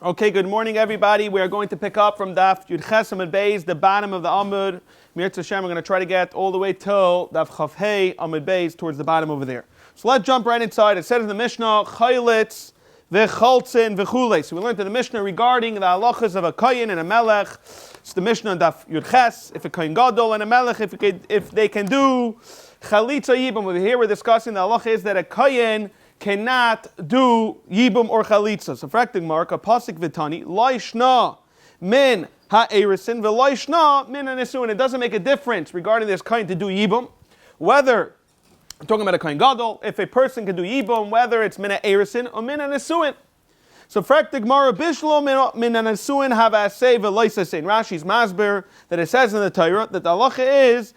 Okay, good morning, everybody. We are going to pick up from Daf Yud Ches Amud Beis, the bottom of the Amud. Mirtz Hashem, we're going to try to get all the way till Daf Chav Hei Amud Beis, towards the bottom over there. So let's jump right inside. It says in the Mishnah, Chaylitz v'chaltzin v'chulei. So we learned in the Mishnah regarding the halachas of a kohen and a melech. It's the Mishnah in Daf Yud Ches. If a kohen gadol and a melech, if they can do chalitza yibum. Over here we're discussing the halacha is that a kohen cannot do yibum or chalitza. So, fracting mark, a pasik vitani, loishna min ha'erisin, v'loishna min ha'nesuin. It doesn't make a difference regarding this kohen to do yibum, whether, I'm talking about a kohen gadol, if a person can do yibum, whether it's min ha'erisin or min ha'nesuin. So, fracting mara bishlo min ha'nesuin havasei v'loisasein. Rashi's masber, that it says in the Torah, that the halacha is,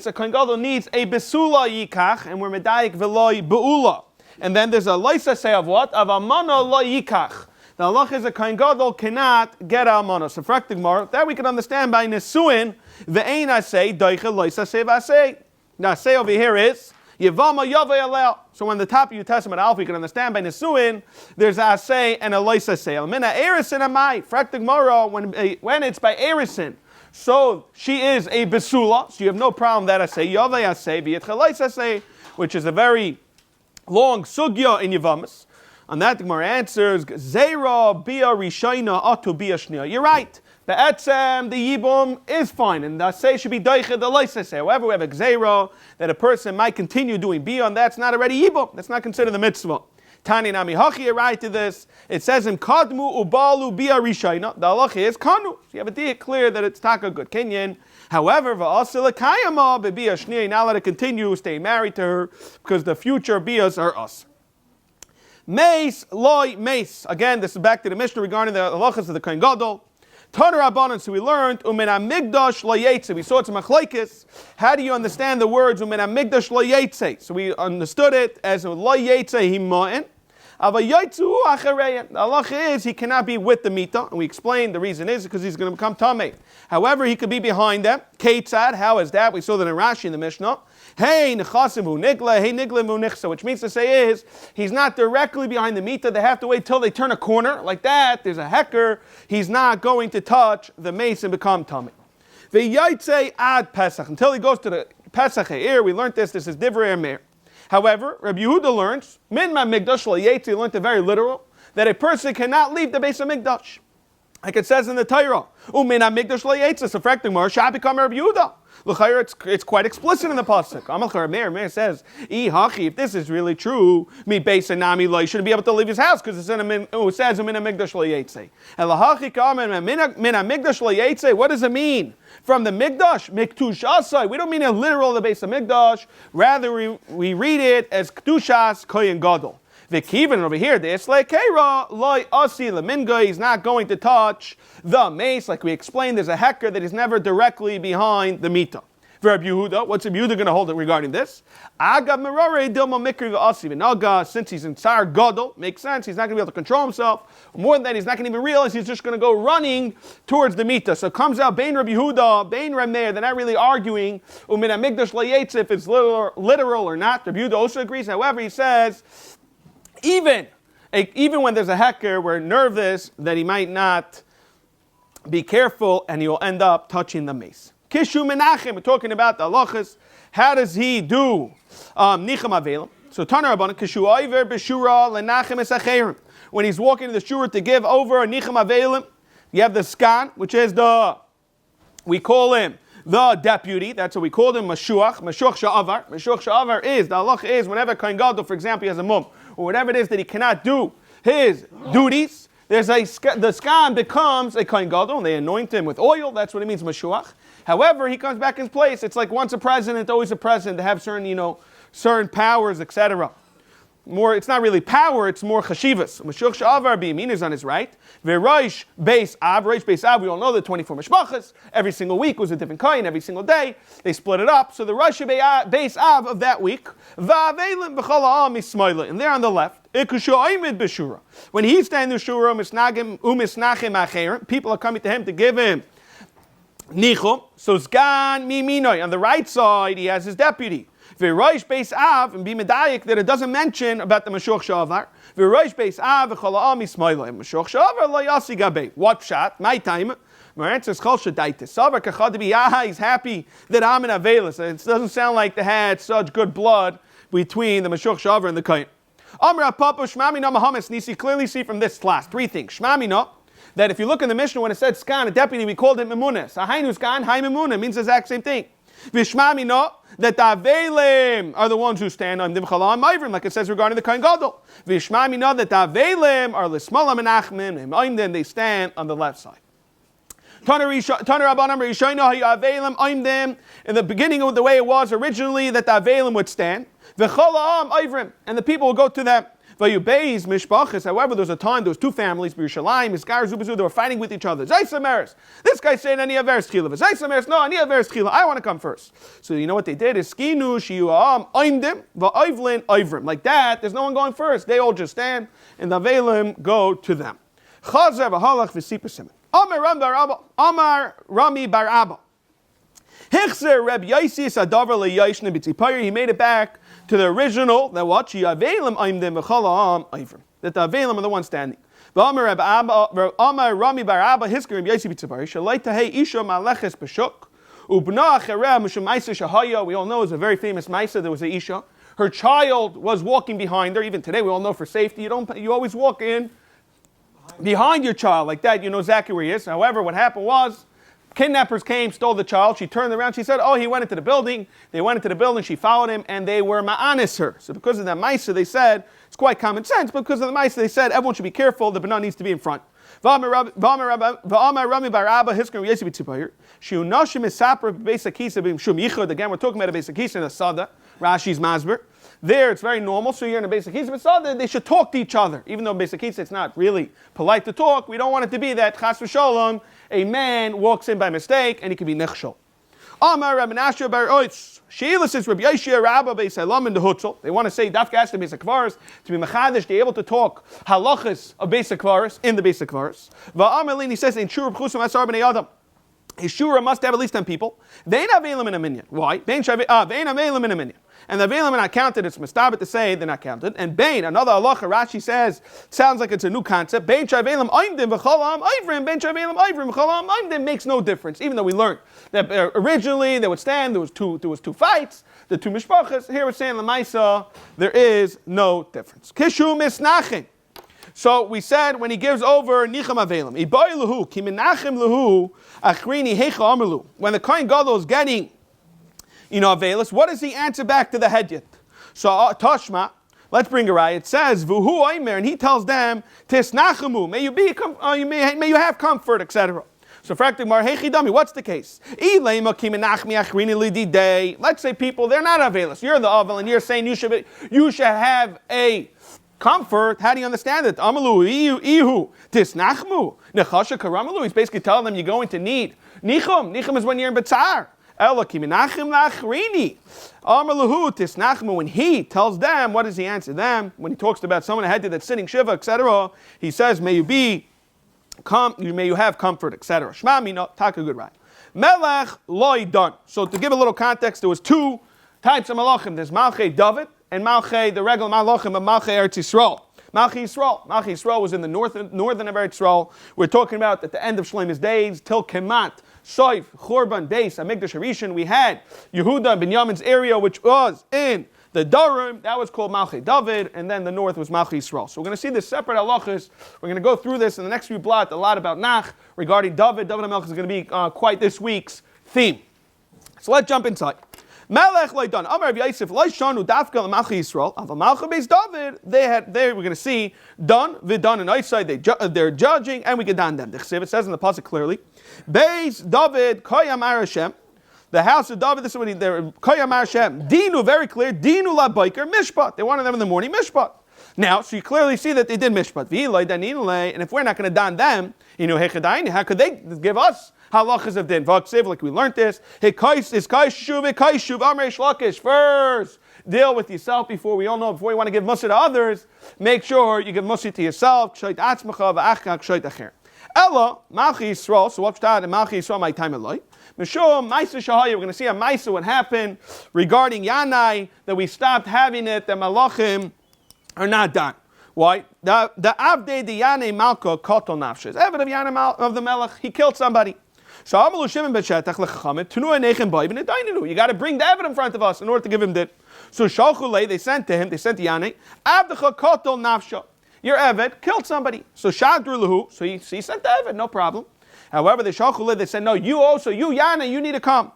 a kohen gadol needs a besula yikach, and we're medayik v'loi be'ula. And then there's a loisa say of what? Of amana lo yikach. The halach is a kohen gadol cannot get amana. So fracting more, that we can understand by nesuin, ve'ein asay, doiche loisa say v'asay. Now say over here is, yevama yavei alel. So on the top of your Testament Alpha, you can understand by nesuin, there's a asay and a loisa say. Mina erisin amai. Fracting mora, when it's by erisin. So she is a besula, so you have no problem that asay, yavei asay, v'yitche loisa say, which is a very long sugya in Yavamas. On that, the Gemara answers, Zera bia rishaina atu bia shnia. You're right. The etzem, the yibum is fine, and the say should be daiche the loisa. However, we have a gzeira that a person might continue doing bia, and that's not already yibum. That's not considered the mitzvah. Tani nami hachi, you're right to this. It says in kadmu ubalu bia rishaina. The halacha is kanu. So you have a deal clear that it's taka good kinyan. However, you're not allowed to continue staying married to her because the future bias are us. Mace, loy, mace. Again, this is back to the Mishnah regarding the halachas of the kohen gadol. Taner Rabbanan, so we learned umin amigdash lo yetze. We saw it's a machlekes. How do you understand the words umin amigdash lo yetze? So we understood it as lo yetze hima'in. The halacha is he cannot be with the mita, and we explained the reason is because he's going to become tamei. However, he could be behind them. Ketzad, how is that? We saw that in Rashi in the Mishnah. Hey nechasim hu nigla, hey nigla hu nichsa, which means to say is he's not directly behind the mita. They have to wait till they turn a corner like that. There's a hecker. He's not going to touch the mace and become tamei. The yaitze ad Pesach until he goes to the Pesach here. We learned this. This is divrei Meir. However, Rav Yehuda learns, min ma'migdash lo-yetzi, he learned it very literal, that a person cannot leave the base of Migdash. Like it says in the Torah, min ma'migdash lo-yetzi, so fracting more, shall become Rav Yehuda. It's quite explicit in the pasuk. Meir says, if this is really true, mi base and nami lo, he shouldn't be able to leave his house because it says min ma'migdash lo-yetzi. And lahachi kamen min ma'migdash lo-yetzi, what does it mean? From the Migdash, Miktush Asai. We don't mean a literal the base of Migdash. Rather, we read it as Ktushas Kohen Gadol. V'kiven over here, the Islay Keira, Loi Asi Leminga, he's not going to touch the mace. Like we explained, there's a hecker that is never directly behind the Mita. Rav Yehuda, what's Rav Yehuda going to hold regarding this? Agav Merare Dilma Mikri V'asi V'naga, since he's in Tsar Gadol, makes sense, he's not going to be able to control himself. More than that, he's not going to even realize he's just going to go running towards the Mita. So it comes out, Bein Rav Yehuda, Bein Rav Meir, they're not really arguing, Umin HaMikdash Layetz, if it's literal or not. Rav Yehuda also agrees, however, he says, even when there's a hecker, we're nervous that he might not be careful and he will end up touching the mace. Kishu Menachem, we're talking about the halachas. How does he do nicham avelim? So Taner Rabbanan, Kishu Oiver B'Shura Lenachem Esacherim. When he's walking to the shura to give over a nicham avelim, you have the skan, which is we call him the deputy. That's what we call him, Mashuach Sha'avar. Mashuach Sha'avar is, the halacha is, whenever kohen gadol, for example, he has a mum, or whatever it is that he cannot do his duties, the skan becomes a kohen gadol, and they anoint him with oil. That's what it means, Mashuach. However, he comes back in his place. It's like once a president, always a president. They have certain powers, etc. It's not really power, it's more chashivas. Mashuach Sha'avar B'yamin is on his right. V'Rosh Beis Av, we all know the 24 mishpachas. Every single week was a different kohen, every single day. They split it up. So the Rosh Beis Av of that week, Va'avelim B'chol ha'am Ismaila, and there on the left, Ikushu Oimid B'Shura. When he's standing in the Shura, Umisnachim Acherim, people are coming to him to give him Nichum. So Zgan Miminoy. On the right side, he has his deputy. V'roish beis av, and be medayik that it doesn't mention about the Mashuach Shavar. V'roish beis av, v'chol ha'am ismaila. Mashuach Shavar lo yasi gabei. What pshat? My time. My answer is chol shadaitis. Savar kachad he's happy that I'm in Avelis. It doesn't sound like they had such good blood between the Mashuach Shavar and the Kain. Amra papa shmamina mahamis. Nisi clearly see from this class 3 things. Shmamina, that if you look in the Mishnah when it said skan, a deputy, we called it memunas. Ahainu skan, hay memuna, means the exact same thing. Vishmamina, that the Avelim are the ones who stand on Dimchalam Ma'ivrim, like it says regarding the Kohen Gadol. Vishmamina, that the Avelim are Lismala Menachmim, and Aimdim, they stand on the left side. Taner Rabbanam Rishono Avelim Aimdim, in the beginning of the way it was originally, that the Avelim would stand. V'cholam Ivrim, and the people will go to them. Vayubeis mishpachas. However, there was a time there was 2 families, B'Yerushalayim, Iskar, Zubazu, they were fighting with each other. Zaysameres. This guy's saying ani averes chila. Zaysameres, no, ani averes chila. I want to come first. So you know what they did is skinu shiyuam oimdim va'ivlin ivrim. Like that, there's no one going first. They all just stand, and the avelim go to them. Chazer v'halach v'sipur simen. Amar Rami bar Abba. Hichzer Reb Yaisis Adavar leYaishne b'tzipayir. He made it back to the original, that what? That the Avelim are the ones standing. Amar Rami bar Abba Hisker Reb Yaisis b'tzipayir. Shalai tahei isha maleches b'shuk. Ubna achereh mishum ma'isa shahaya. We all know it's a very famous ma'isa. There was a isha. Her child was walking behind her. Even today, we all know for safety, you always walk in behind your child like that. You know exactly where he is. However, what happened was, kidnappers came, stole the child. She turned around. She said, oh, he went into the building. They went into the building. She followed him, and they were ma'anis her. So because of that ma'isa, they said, it's quite common sense, but because of the ma'isa, they said, everyone should be careful. The banana needs to be in front. V'amar Rami bar Abba Hisker Yesi b'tzipayir. Shiu nashim isapra b'beis hakisa b'mshum yichud. Again, we're talking about a beis hakisa in a sada. Rashi's masber. There, it's very normal. So you're in a beis hakisa, but sada, they should talk to each other. Even though beis hakisa, it's not really polite to talk. We don't want it to be that chas v'sholom, a man walks in by mistake and he can be nechshol. Amar Rabbi Nasher bar Oitz. Sheila says Rabbi Yeshua Rabba beis halam in the Hutzel. They want to say dafka has to be beis hakvaros to be mechadish. They're able to talk halachas of beis hakvaros in the beis hakvaros. Va'amelin, he says in shur b'chusam asar b'nei adam. His shura must have at least 10 people. They ain't avelim in a minyan. Why? They ain't avelim in a minyan. And the avelim are not counted. It's mistabit to say they're not counted. And bain, another halacha, Rashi says, sounds like it's a new concept. Bain shavelim oimdim v'cholam oivrim. Bain shavelim oivrim v'cholam oimdim makes no difference. Even though we learned that originally they would stand. There was two fights. The 2 mishpachas. Here we're saying lemaisa there is no difference. Kishu misnachin. So we said when he gives over nicham avelim, iboy lehu ki menachem lehu achrini hecha amrlu. When the kohen gadol is getting, avelis, what does he answer back to the hedyot? So Tashma, let's bring a raya. It says vuhu oimer, and he tells them tisnachamu, may you have comfort, etc. So Fraktik Mar Hechidami, what's the case? Let's say people, they're not avelis. You're the avel, and you're saying you should have a comfort. How do you understand it? Amalu ihu tisnachmu nechasha karamalu. He's basically telling them you're going to need nichum. Nichum is when you're in betzar. Elakim menachim lachrini. Amalu tisnachmu. When he tells them, what does he answer them? When he talks about someone ahead that's sitting shiva, etc., he says, may you have comfort, etc. Shma mina, taka good right. Melech loy done. So to give a little context, there was 2 types of malachim. There's Malchei David and Malchei, the regular malachim of Malchei Eretz Yisrael. Malchei Yisrael was in the northern of Eretz Yisrael. We're talking about at the end of Shlomo's days till Kemat, Soif, Chorban, Beis, Hamikdash Harishon. We had Yehuda and Binyamin's area, which was in the Darim. That was called Malchei David, and then the north was Malchei Yisrael. So we're going to see the separate halachas. We're going to go through this in the next few blot, a lot about Nach regarding David. David HaMelech is going to be quite this week's theme. So let's jump inside. Melech loidan. Amar Rav Yosef loishanu dafka l'malchei Yisrael. Aval malchei beis David. We're going to see done vidon and outside. They're judging, and we get done them. The Chesiv, it says in the pasuk clearly, beis David koyam Hashem. The house of David. This is what they're koyam Hashem. Dinu, very clear. Dinu la biker mishpat. They wanted them in the morning mishpat. Now, so you clearly see that they did mishpat. And if we're not going to don them, how could they give us halachas of din? Like we learned this. First, deal with yourself before you want to give mussar to others. Make sure you give mussar to yourself. Ella, Malchi Yisrael, so what's that? Malchi Yisrael, my time of life. Mishum, Maisa Shahaya, we're going to see a Maisa, what happened regarding Yanai, that we stopped having it, the Malachim are not done. Why? The Avdei the Yanai Malka Kotel Nafshes. Evid of Yanai of the Melech, he killed somebody. So Amalu Shimon Beshetach Lechachamit, Tunu Enechem Baib and Edaininu. You got to bring the Evid in front of us in order to give him dit. So Shalchulei, they sent to him, they sent to Yanai, Avdecha Kotel Nafsha. Your Eved killed somebody. So Shadru Lahu, so he sent the Eved, no problem. However, the Shalchulei, they said, no, you also, you Yana, you need to come.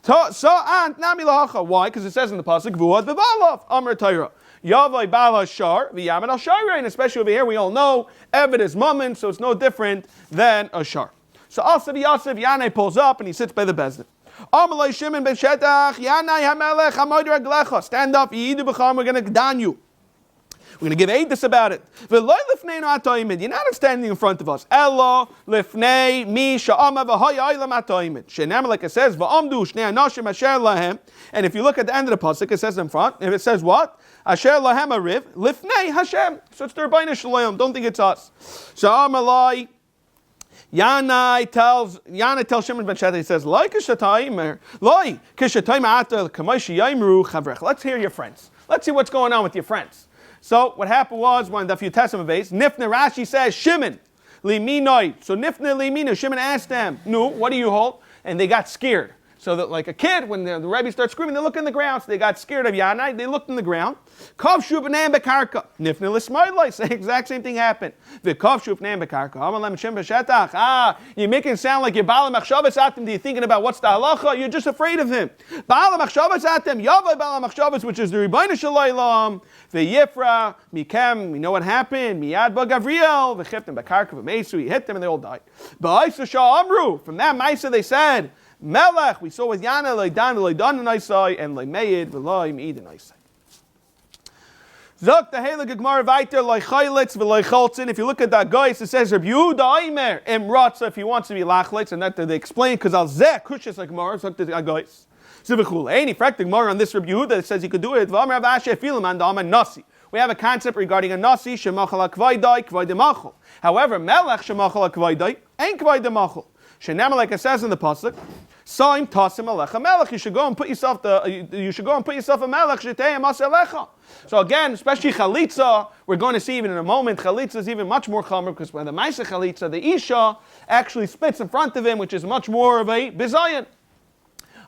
So Ant Nami Lahacha. Why? Because it says in the pasuk, Vuad V'Balav, Amr Torah. Yavai Bal HaShar, V'Yamin Al-Shar, and especially over here, we all know, Eved is Mammon, so it's no different than a Shar. So Asav Yasef, Yanai pulls up and he sits by the Bezdin. Amalai Shimon Ben Shetach, Yanai HaMelech, HaMoid Raglecha. Stand up, Yidu B'cham, we're going to don you. We're going to give Eidus about it. You're not standing in front of us. Ella lifnei mi sha'ama v'hoy oilam atoimid. She'nam, like it says, v'amdu shnei anashim asher lahem. And if you look at the end of the pasuk, it says in front. If it says what? Asher lahem ariv lifnei Hashem. So it's the Rebbeinu Shalom. Don't think it's us. Sha'amalai. Yanai tells Shimon ben Shetach, he says, Loi kishatayim, Loi kishatayim ata k'moishi yayimru chavrech. Let's hear your friends. Let's see what's going on with your friends. So what happened was, when the Daf Yomi base, Nifne Rashi says, Shimon, liminoi. So Nifne limino, Shimon asked them, no, what do you hold? And they got scared. So that like a kid, when the Rebbe starts screaming, they look in the ground. So they got scared of Yanai, they looked in the ground. Kav shubnei bekarka. Nifne l'smailai. The exact same thing happened. The kav shubnei bekarka. Amalem Shimon b'shetach. You're making it sound like you're Baal Machshavas Atem. You're thinking about what's the halacha. You're just afraid of him. Baal Machshavas Atem. Yavai Baal Machshavas, which is the Rebbeinu Shalom. The Yifra Mikem. We know what happened. Miyad ba Gavriel. The Chiftim bekarka v'meisu. He hit them and they all died. Ba'isa Shah Amru. From that Maisa they said, Melech, we saw with Yana, Leidan, Leidan and Isai, and Leimeid, Veloi, Meid and Isai. Zok the Heilige Gemara weiter, Leichaylitz, Veloicholtzin. If you look at that guys, it says Rav Yehuda Aimer, Emratza, if he wants to be Lachlitz, and that they explain, because Al Zeh, Kushas like Gemara, Zok the guys. Zivachul, any fractic Gemara on this Rav Yehuda that says he could do it, V'amar Avashe, Filaman, Da'aman, Nasi. We have a concept regarding a Nasi, Shemachal HaKvaidai, Kvaidemachal. However, Melech, Shemachal HaKvaidai, ain't Kvaidemachal. Shenema, like it says in the pasuk, Saim tasim alecha melech. You should go and put yourself a melech shetei mas alecha. So again, especially chalitza, we're going to see even in a moment. Chalitza is even much more chomer because when the Masechet chalitza, the isha actually spits in front of him, which is much more of a bizayin.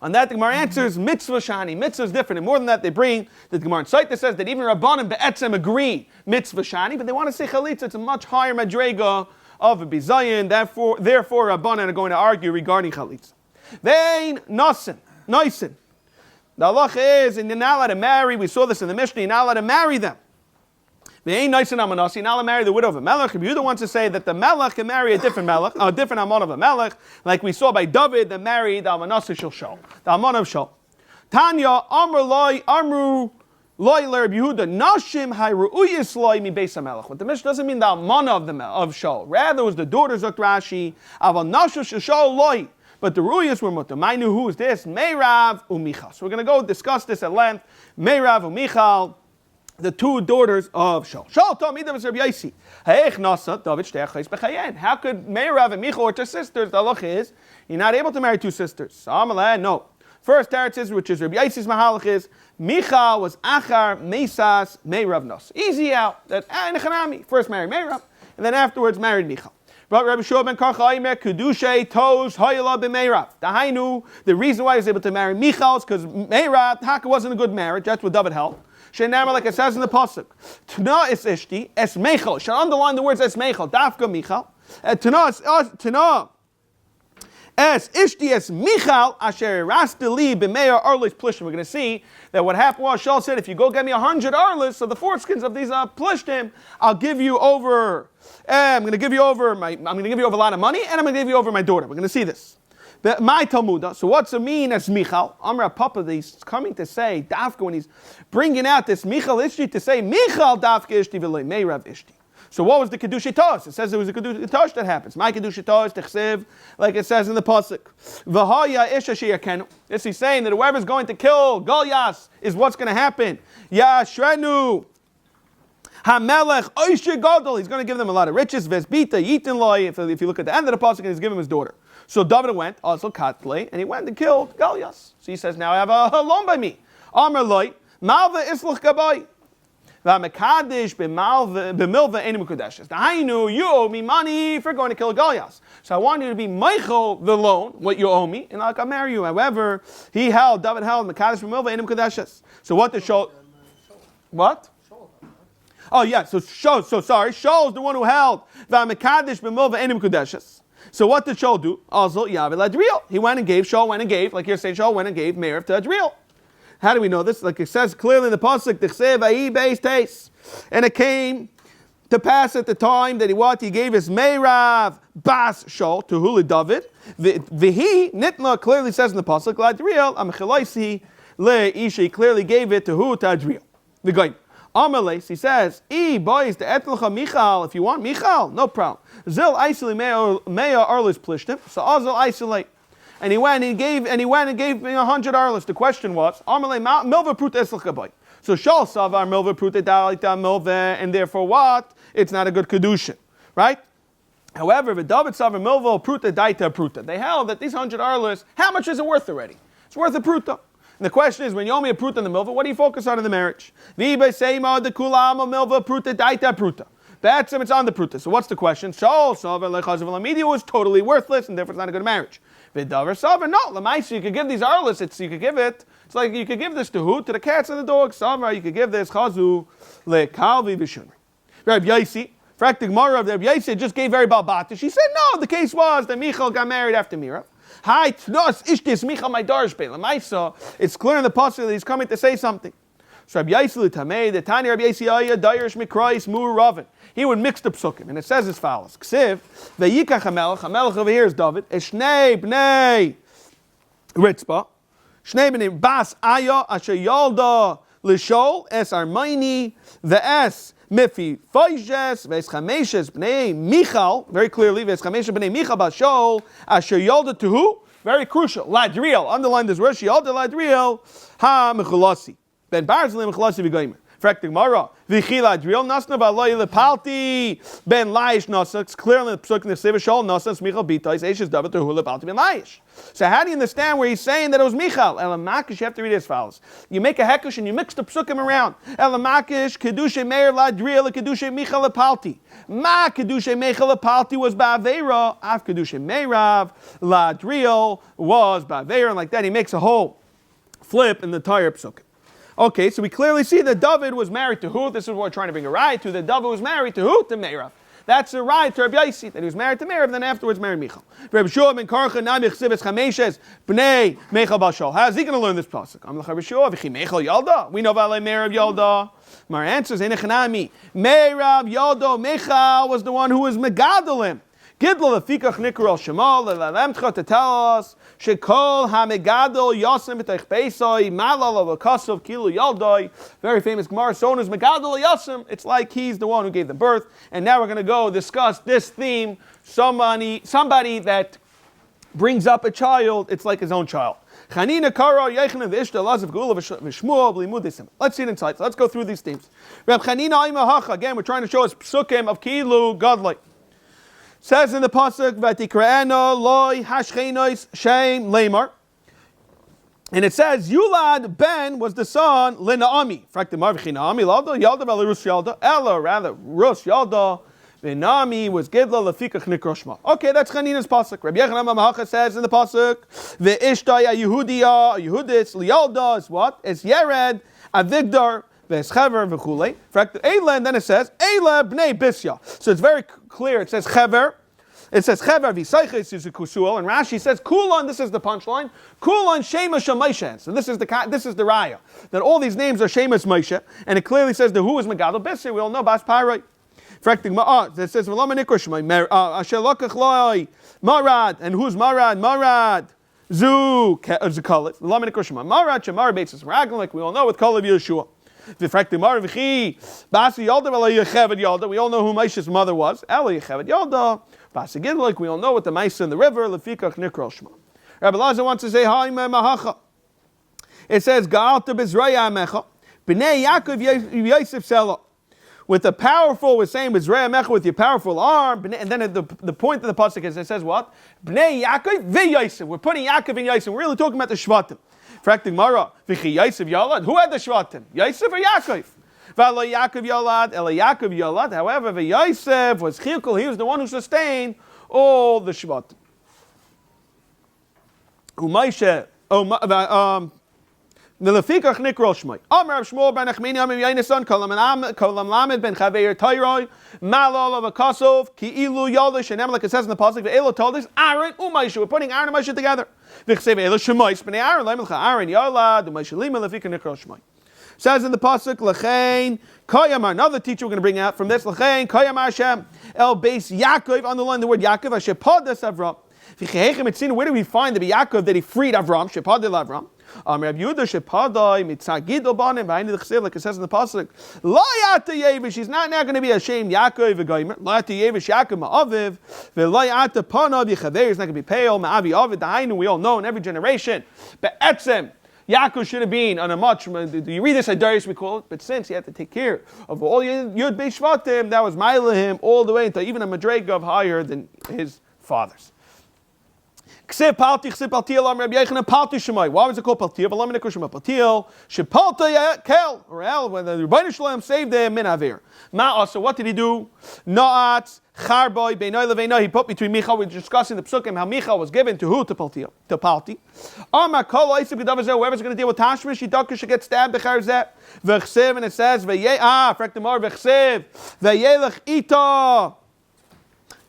On that, the Gemara answers mitzvah shani. Mitzvah is different, and more than that, they bring the Gemara in sight that says that even Rabbanim be'etzem agree mitzvah shani, but they want to say chalitza. It's a much higher madrega of a bizayin. Therefore, Rabbanan are going to argue regarding chalitza. Vein nosin. The halacha is, and you're not allowed to marry. We saw this in the Mishnah. You're not allowed to marry them. Vein nosin amanasi. You're not allowed to marry the widow of a melech. Rav Yehuda wants to say that the melech can marry a different melech, a different amon of a melech, like we saw by David that married the amanasi shel Shul, the amon of Shul. Tanya amru loy Rav Yehuda nashim hayruuyis loy mi beis hamelech. What the Mishnah doesn't mean the amon of Shul. Rather, it was the daughters of Rashi. Aval nashu shel Shul loy. But the Ruyas were mutter. Mainu, who is this? Meirav u'Michal. So we're going to go discuss this at length. Meirav u'Michal, the two daughters of Shul. Shul told me that was Rabbi Yaisi. Ha'ech nasa David shtei achais b'chayen. How could Meirav and Michal or two sisters? The halacha is you're not able to marry two sisters. So Amaleh, no. First teretz is, which is Rabbi Yaisi's mahalach, is Michal was achar meisas Meirav nos. Easy out. That Nechanami first married Meirav and then afterwards married Michal. But Rabbi Shua ben Karcha Aimer Kedushay Toz Hayla b'Meirav. Dahainu, the reason why he was able to marry Michal is because Meirav Taka wasn't a good marriage. That's what David held. Sheinama, like it says in the pasuk, Tana es ishti es Michal. Should underline the words es Michal. Dafka Michal. Tana es ishti es Michal asher rasteli b'Meir arlis plishtim. We're going to see that what happened was Shaul said, if you go get me 100 arlis, so the foreskins of these plishtim, I'll give you over. I'm going to give you over a lot of money, and I'm going to give you over my daughter. We're going to see this. But my Talmudah. So what's it mean as Michal? Amra Papa, he's coming to say Dafka when he's bringing out this Michal Ishti to say Michal Dafka Ishti v'lei Meirav Ishti. So what was the Kedusha Tosh? It says it was a Kedusha Tosh that happens. My Kedusha Tosh Techsev, like it says in the pasuk. V'haya Isha Sheyakenu. This he's saying that whoever's going to kill Goliath is what's going to happen. Yashrenu. Hamelech Oishe Gadol. He's going to give them a lot of riches. Vesbita Yitin Loi. If you look at the end of the pasuk, he's giving him his daughter. So David went also Katle, and he went and killed Goliath. So he says, now I have a loan by me. Amar Loi Malva Islach Gabai. V'amekadish b'milva enim kodeshes. Dahainu, you owe me money for going to kill Goliath. So I want you to be Michael the loan, what you owe me, and I'll marry you. However, David held mekadish b'milva enim kodeshes. So what the Shul? What? Oh yeah. So Shul is the one who held v'amekadish b'milva enim kodeshes. So what did Shul do? Also Yavel Adriel. He went and gave. Shul went and gave. Like you're saying, Shul went and gave Meirav to Adriel. How do we know this? Like it says clearly in the pasuk, and it came to pass at the time that he gave his Meirav Bas Shol to Huli David. Vihi Nitna clearly says in the pasuk, Ladriel Amachelaisi Le Isha. He clearly gave it to who? To Adriel. The guy Amales. He says, boys the Etlecha Michal. If you want Michal, no problem. Zil Isili Meya Arlis Plishtim. So Azil Isolate. And he went and gave me 100 arlis. The question was, Milva Pruta Eslach. So Shal Savar Milva Pruta Dalita Milva, and therefore what? It's not a good kedushin, right? However, the David Savar Milva Pruta Daita Pruta. They held that these 100 arlis, how much is it worth already? It's worth a pruta. And the question is, when you owe me a pruta in the milva, what do you focus on in the marriage? Viba Seima the Kulama Milva Pruta Daita Pruta. That's him, it's on the pruta. So what's the question? Shal Savar Lechazav Lamidi was totally worthless, and therefore it's not a good marriage. Vidoe Savar, no, Lamaisa, you could give these arlis, you could give it. It's like you could give this to who? To the cats and the dogs. Savar, you could give this Chazu leKalvi v'Shunri. Rav Yaisi, Fraktig Mara of Rav Yaisi just gave very balbata. She said, no, the case was that Michal got married after Mira. Hi, Tnos Ishtis Michal my Darsh Be. Lamaisa, it's clear in the pasuk that he's coming to say something. So Rav Yaisi L'Tamei, the Tani Rav Yaisi Aya, Dayrish Mikrais, Mur Ravin. He would mix the psukim, and it says as follows: Ksiv ve'yikach hamelech over here is David. Eshnei bnei Ritzpa, shnei bnei Bas Aya asher yolda l'Shol es Armaini ve'es Mifi Fayjes ve'es Chameshes bnei Michal. Very clearly, ve'es Chameshes bnei Michal b'Shol asher yolda to who? Very crucial. Ladriel. Underline this word. She yolda Ladriel ha mechulasi. Ben Barzli mechulasi v'goymer. Fraktig Mara, Vichila Adriel Nasna Valoy Lepalti Ben Laish Nasa. It's clear in the Psuk in the Siva Shol Nasa Michal Bitais Eshes David to Hula Palti Ben Laish. So how do you understand where he's saying that it was Michal? Elamakish, you have to read it as follows. You make a hekush and you mix the Psukim around. Elamakish Kedusha Meir Ladriel Kedusha Michal Lepalti. Ma Kedusha Michal Lepalti was Ba'avera. Af Kedusha Meirav Ladriel was Ba'avera, and like that he makes a whole flip in the entire Psukim. Okay, so we clearly see that David was married to who? This is what we're trying to bring a right to. That David was married to who? To Meirav. That's a right to Rabbi Yaisi, that he was married to Meirav, then afterwards married Michal. Rabbi Shua ben Karcha namich sivis chameshes bnei Michal bashol. How is he going to learn this pasuk? I'm Rabbi Shua v'chi Michal yalda. We know about Meirav yalda. My answer is Enechanami. Meirav yalda. Michal was the one who was megadolim. Gidla lefikach nikral shemal lelamtcha to tell us shekol hamegadol yasim b'teich beisai malal avakasov kilu yaldoi. Very famous Gemara. So is megadol yasim. It's like he's the one who gave the birth. And now we're going to go discuss this theme. Somebody that brings up a child. It's like his own child. Chanina kara yechna v'ishta lazav gula v'shmuel b'limudisim. Let's see it inside. So let's go through these themes. Reb Chanina imahacha. Again, we're trying to show us psukim of kilu godly. Says in the pasuk, "Vatikraeno loy hashchenois shem lemar," and it says Yulad ben was the son leNaami. Fraktim Marvchi Naami Lalda Yalda Belarus Yalda Ella rather Rus Yalda. Naami was Gidla lefikach nikroshma. Okay, that's Chanina's pasuk. Rabbi Yechonah Mamahacha says in the pasuk, "Ve'ishtay Yehudiya Yehudis Lialda is what? It's Yered Avigdar." V'eschever v'chulei. Fraktim Eila, and then it says Eila bnei Bisya. So it's very clear. It says Chever. It says Chever v'sayches is a kusuel, and Rashi says Kulon. This is the punchline. Kulon Shema Shemaisha. So this is the raya that all these names are Shemas Moshe, and it clearly says the who is Megadol Bisya. We all know Bas Parai. Fraktim Ma'at. It says V'lama Nikroshmai Asher Lokach Loi Marad, and who's Marad? Marad. Zu Zekalit. V'lama Nikroshmai Marad Shemar Beitzes Raglan, like we all know with Kol Yeshua. We all know who Moshe's mother was. We all know what the mice in the river. Rabbi Lazar wants to say, it says, Ga'alta b'zraya amecha, b'nei Yaakov Yosef Sela. with the powerful, we're saying with your powerful arm, and then the point of the pasuk is it says what? Bnei Yaakov v'Yosef. We're putting Yaakov and Yosef. We're really talking about the Shvatim. Fracting Mara, v'chi Yosef Yalad. Who had the Shvatim? Yosef or Yaakov? V'alo Yaakov Yalad, Ela Yaakov Yalad. However, v'Yosef was Chilkul. He was the one who sustained all the Shvatim. Umayshe, Nelefikach Nikro Shmai. Amar Shmuel ben Achmini Amim Yainason Kolam Lamed ben Chaveir Tayroi Malol of Akasov Ki Ilu Yolish and like it says in the pasuk Ve'elo told us Aaron Umayshe. We're putting Aaron and Moshe together. V'chsev Elo Shemais ben Aaron Lemelcha Aaron Yolad Umayshe Lima Lefikach Nikro Shmai. Says in the pasuk Lachain Koyamar. Another teacher we're going to bring out from this Lachain Koyamar Hashem El Beis Yaakov. Underline the word Yaakov. Hashepadas Avram. Where do we find the Yaakov that he freed Avram? Shepadil Avram. Rav Yehuda Shepadai mitzagidol banim v'ayni l'chsev, like it says in the pasuk. Lo yata yevish. He's not now going to be ashamed. Yaakov v'goymer. Lo yata yevish Yaakov ma'aviv. V'lo yata panav yichaver. He's not going to be pale. Ma'avi avid. Dahainu. We all know in every generation. Be'etzem. Yaakov should have been on a much. Do you read this Adarius we call it? But since he had to take care of all Yud Beis Shvatim, that was Mailahim all the way until even a Madrega higher than his fathers. Why was it called Paltiel? Paltiel, Shepalta Kel, or El, when the Rebbeinu Shalom saved them, Min Avir. So what did he do? Na'at, Charboy, Beinoi Leveino, he put between Michal, we're discussing the Psukim, how Michal was given to who? To Paltiel, to Palti. Amar Kol Oisib Gedavazeh, whoever's going to deal with Tashmish, Yidaka should get stabbed, Becharzeh, V'chsev, and it says, Frektamor, V'chsev, V'yelech Ita.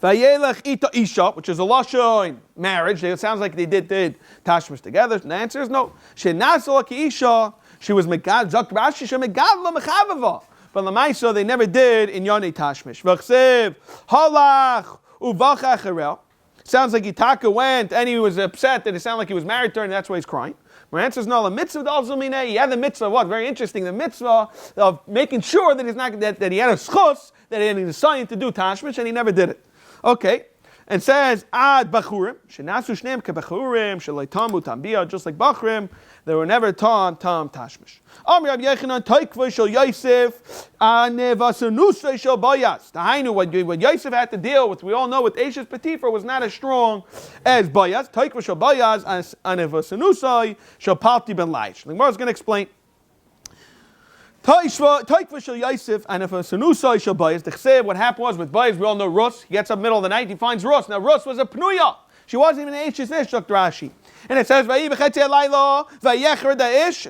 Vayelech ita isha, which is a lashon marriage. It sounds like they did tashmish together. And the answer is no. She nasala ki isha. She was megad zak Rashi. She megad lo mechavava. But lamaisa they never did in yonei tashmish. V'chsev halach uvach acherel. Sounds like Yitaka went and he was upset that it sounded like he was married to her and that's why he's crying. My answer is no. The mitzvah d'alzumine. He had the mitzvah. What? Very interesting. The mitzvah of making sure that he's not that he had a schus that he had a sign to do tashmish and he never did it. Okay, and says ad bachurim shenasu shneim kebachurim shelaitamu tambia, just like bachurim, they were never tam tashmish. Amr Rav Yechanan taikva shel Yosef anevasanusay shel bayas. Dahainu, what Yosef had to deal with, we all know with Eishes Potiphar was not as strong as bayas. Taikva shel bayas anevasanusay shel palti ben laish. The Gemara is going to explain. Taikva shel Yosef and if a Sanusai shel Bayis, the chsev, what happened was with Bayis, we all know Rus. He gets up middle of the night, he finds Rus. Now Rus was a pnuya. She wasn't even an ish, it's Dr. Rashi. And it says, it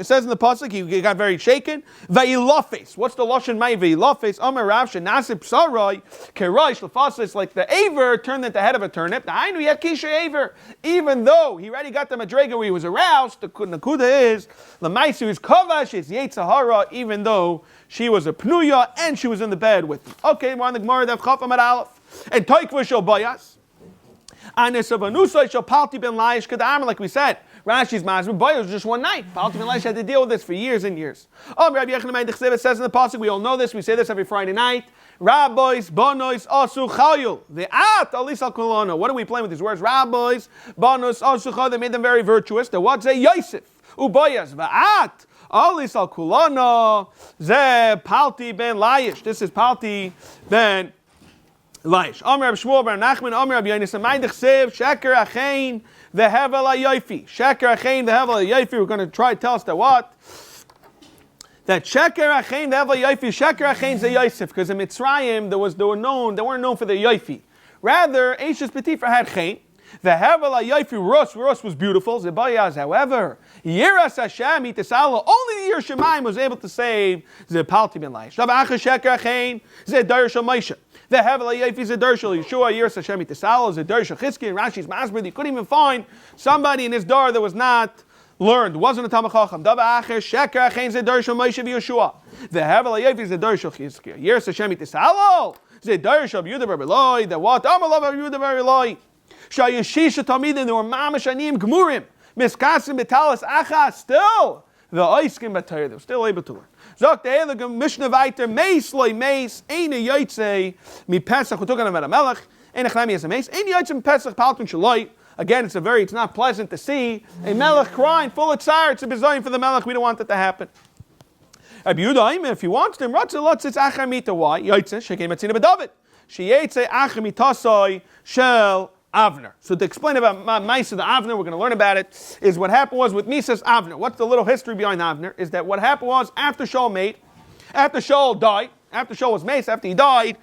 says in the pasuk, he got very shaken. Vayilafes. What's the lashon may? Vayilafes. Amar Rav shenasib sarai keraish lefasis, like the aver turned into the head of a turnip. The ainu yet kisha aver. Even though he already got the madrega where he was aroused, the nakuda is lemaisu is kavash is yetzahara. Even though she was a pnuya and she was in the bed with him. Okay, we're on the Gemara Daf Chafam at Aleph and taikva shel bayas. Like we said, Rashi's mazmur, but it was just one night. Palti ben Laish had to deal with this for years and years. It says in the pasuk, we all know this, we say this every Friday night. Rabbis, bonois, asu chayul. The at alis al kulano. What are we playing with these words? Rabbis, bonos, asu chayul. They made them very virtuous. The what say Yosef, ubayas, va'at. Alis al kulano. Ze Palti ben Laish. This is Palti ben Laish. Amr Rab Shmuel bar Nachman, Amr Rab Yonis, Amaydich Sev, Sheker Achain, the Hevel HaYofi. Sheker Achain, the Hevel HaYofi. We're going to try to tell us that what? That Sheker Achain, the Hevel HaYofi, Sheker Achain is a Yosef, because in Mitzrayim they weren't known for the Yofi. Rather, Eishes Potiphar had Chain. The Hevel HaYofi, Rus was beautiful. Zebayaz, however, Yiras Hashem, Itasala, only the Yer Shemaim was able to save the Palti ben Laish. Shabacha Sheker Achain, Zedar Shal Moshe. The Hevel HaYofi Zedar Shal Yeshua, Yiras Hashem, Itasala, Zedar Shal Chizki, and Rashi's Masber. You couldn't even find somebody in his dar that was not learned, wasn't a Talmid Chacham. Dava Acher Sheker Achain Zedar Shal Moshe v'Yeshua. The Hevel HaYofi Zedar Shal Chizki, Yiras Hashem, Itasala, Zedar Shal Yehuda bar Eloi. The what? Amar Rav Yehuda bar Eloi. Shayishisha Talmidim, they were mamash anim gemurim, miskasim betalas achas, still the oiskim b'Torah, they were still able to learn. Zok the elegam mishnah vayter meis loy meis ein yotzei mi Pesach. We're talking about a melech. Ein achlami as a meis ein yotzei mi Pesach palton shaloi. Again, it's not pleasant to see a melech crying full of tsar. It's a bizayin for the melech. We don't want that to happen. Vidoe, if he wants them, it's achar mita. Why? Yaitze shekei matzina b'David. Sheyetze achar mitasoi shel Avner. So to explain about Ma'aseh the Avner, we're going to learn about it, is what happened was with Misas Avner. What's the little history behind Avner? Is that what happened was after Shaul died, after Shaul was maced, after he died,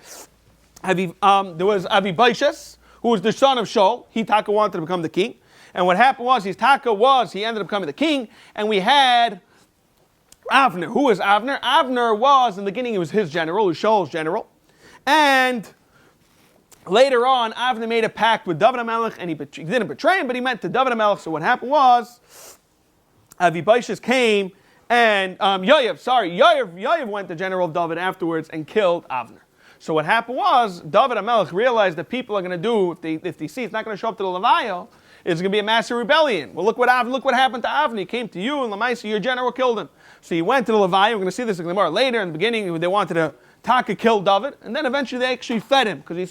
there was Avibaishas, who was the son of Shaul. He Taka wanted to become the king. And what happened was, he ended up becoming the king, and we had Avner. Who was Avner? Avner was, in the beginning, he was his general, he was Shaul's general. And later on, Avner made a pact with David HaMelech, and he didn't betray him, but he meant to David HaMelech. So what happened was, Avibaishas came, and Yoav went to General David afterwards and killed Avner. So what happened was, David HaMelech realized that people are going to do, if they see it's not going to show up to the Levaya, it's going to be a massive rebellion. Well, look what happened to Avner. He came to you, and Lamaisa, your general killed him. So he went to the Levaya. We're going to see this in the Gemara later. In the beginning, they wanted to Taka kill David, and then eventually they actually fed him, because he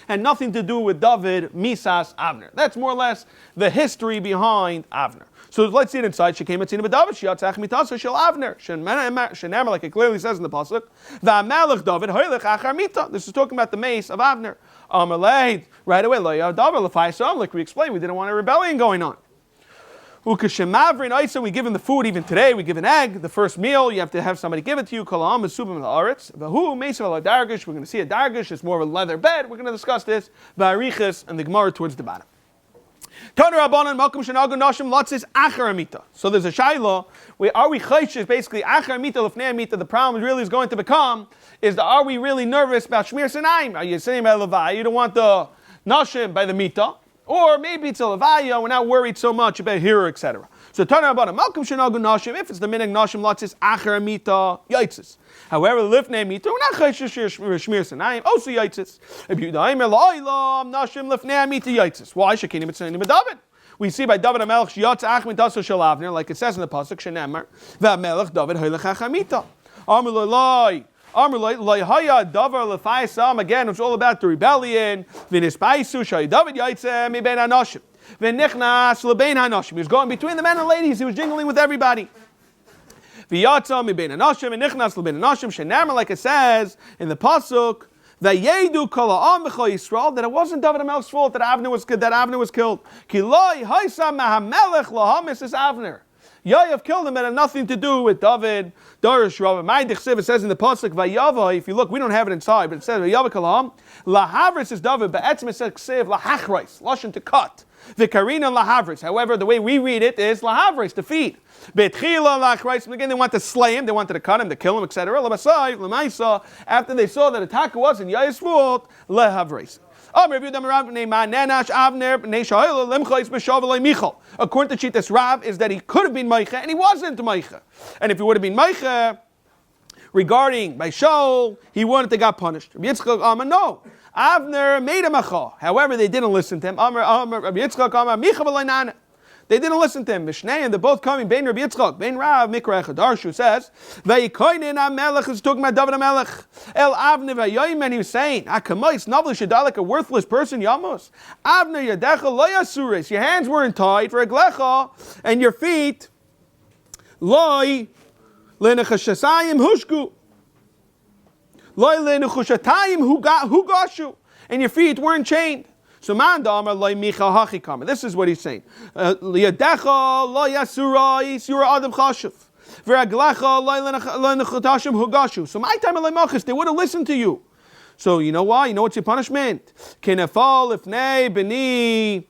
had nothing to do with David, Misas, Avner. That's more or less the history behind Avner. So let's see it inside. She came at David, Shiatzach mitasa shel Avner. Shenemar, like it clearly says in the pasuk, V'amelech David hoylech achar mita. This is talking about the mace of Avner. Amalei, right away, lo David lefaisam. Like we explained, we didn't want a rebellion going on. Ukashemavrin Isa, we give him the food even today. We give an egg, the first meal. You have to have somebody give it to you. Kolam esubim la'aretz. Vahu meisel dargish. We're going to see a dargish. It's more of a leather bed. We're going to discuss this. Va'arichas and the Gemara towards the bottom. Tanu Rabbanan Malkum Shenagu Nashim Latzis Achar Amita. So there's a shaila. Are we chayshish basically Achar Amita Lefnei Amita? The problem really is going to become are we really nervous about Shmir Sinaim? Are you saying about Levaya? You don't want the Nashim by the Mita. Or maybe it's a Levaya, we're not worried so much about here, etc. So turn about a Malkum Shenagu Nashim, if it's the Minig Nashim Latzis Achar Amita Yaitzis. However, Lifnei Mita, we're not Chayshish Shmir Sinaim, also Yaitzis. If you die, Meloilam Nashim Lifnei Amita Yaitzis. Why? Shekinim Etzanim David. We see by David HaMelech, Shiatz Achmit Tasso Shel Avner, like it says in the Pasuk, Shenemar, V'amelech David Hoylech Achar Mita. Amrulai. Again, it's all about the rebellion. He was going between the men and ladies. He was jingling with everybody. Like it says in the pasuk, that it wasn't David HaMelech's fault that Avner was killed. Yoav killed him, it had nothing to do with David. Darish Rav Yehuda it says in the pasuk Vayava. If you look, we don't have it inside, but it says Vayava Kalam. Lahavris is David, but Etzim says Ksiv Lahachrais, lashon to cut. Vikarina Lahavris. However, the way we read it is Lahavris, to feed. Betchila Lachrais. Again, they wanted to slay him, they wanted to cut him, to kill him, etc. Lamasai, Lamaisa. After they saw that attack wasn't Yoav's fault, Lahavris. According to Chitas Rav, is that he could have been Meicha and he wasn't Meicha. And if he would have been Meicha regarding by Shaul, he wouldn't have got punished. No. Avner made a Macha. However, they didn't listen to him. They didn't listen to him. Mishnei, and they're both coming. Bein Rabbi Yitzchak, Bein Rav Mikra Echadarshu says, Vayikoinin HaMelech is talking about David HaMelech. El Avner Vayoyim, and he was saying, Akamais Navli should die like a worthless person. Yamos. Avner Yadecha Lo Yasuris. Your hands weren't tied for Eglecha, and your feet Loi Lenechashasayim Hushku. Loi Lenechushatayim Hugashu. And your feet weren't chained. So man damar loy micha hachikama. This is what he's saying. Liyadecha lo yasurais yura adam chashuv. V'raglecha lo lenechatashim hugashu. So my time alemachis, they would have listened to you. So you know why? You know what's your punishment? Kinefal ifnei b'ni.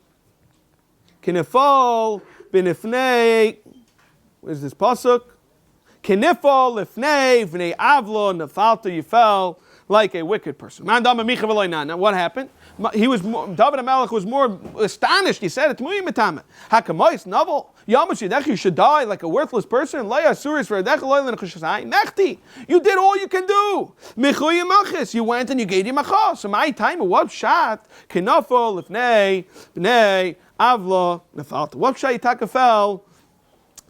Kinefal b'nifnei. What is this pasuk? Kinefal ifnei v'nei avlo nefalta. You fell like a wicked person. Man damar micha v'loy nan. Now what happened? David HaMelech was more astonished. He said, "It's Hakamois novel. You should die like a worthless person. Nechti. You did all you can do. You went and you gave him macha. So my time, what shot? Kinafol ifnei bnei avla nefalta. What shot you fell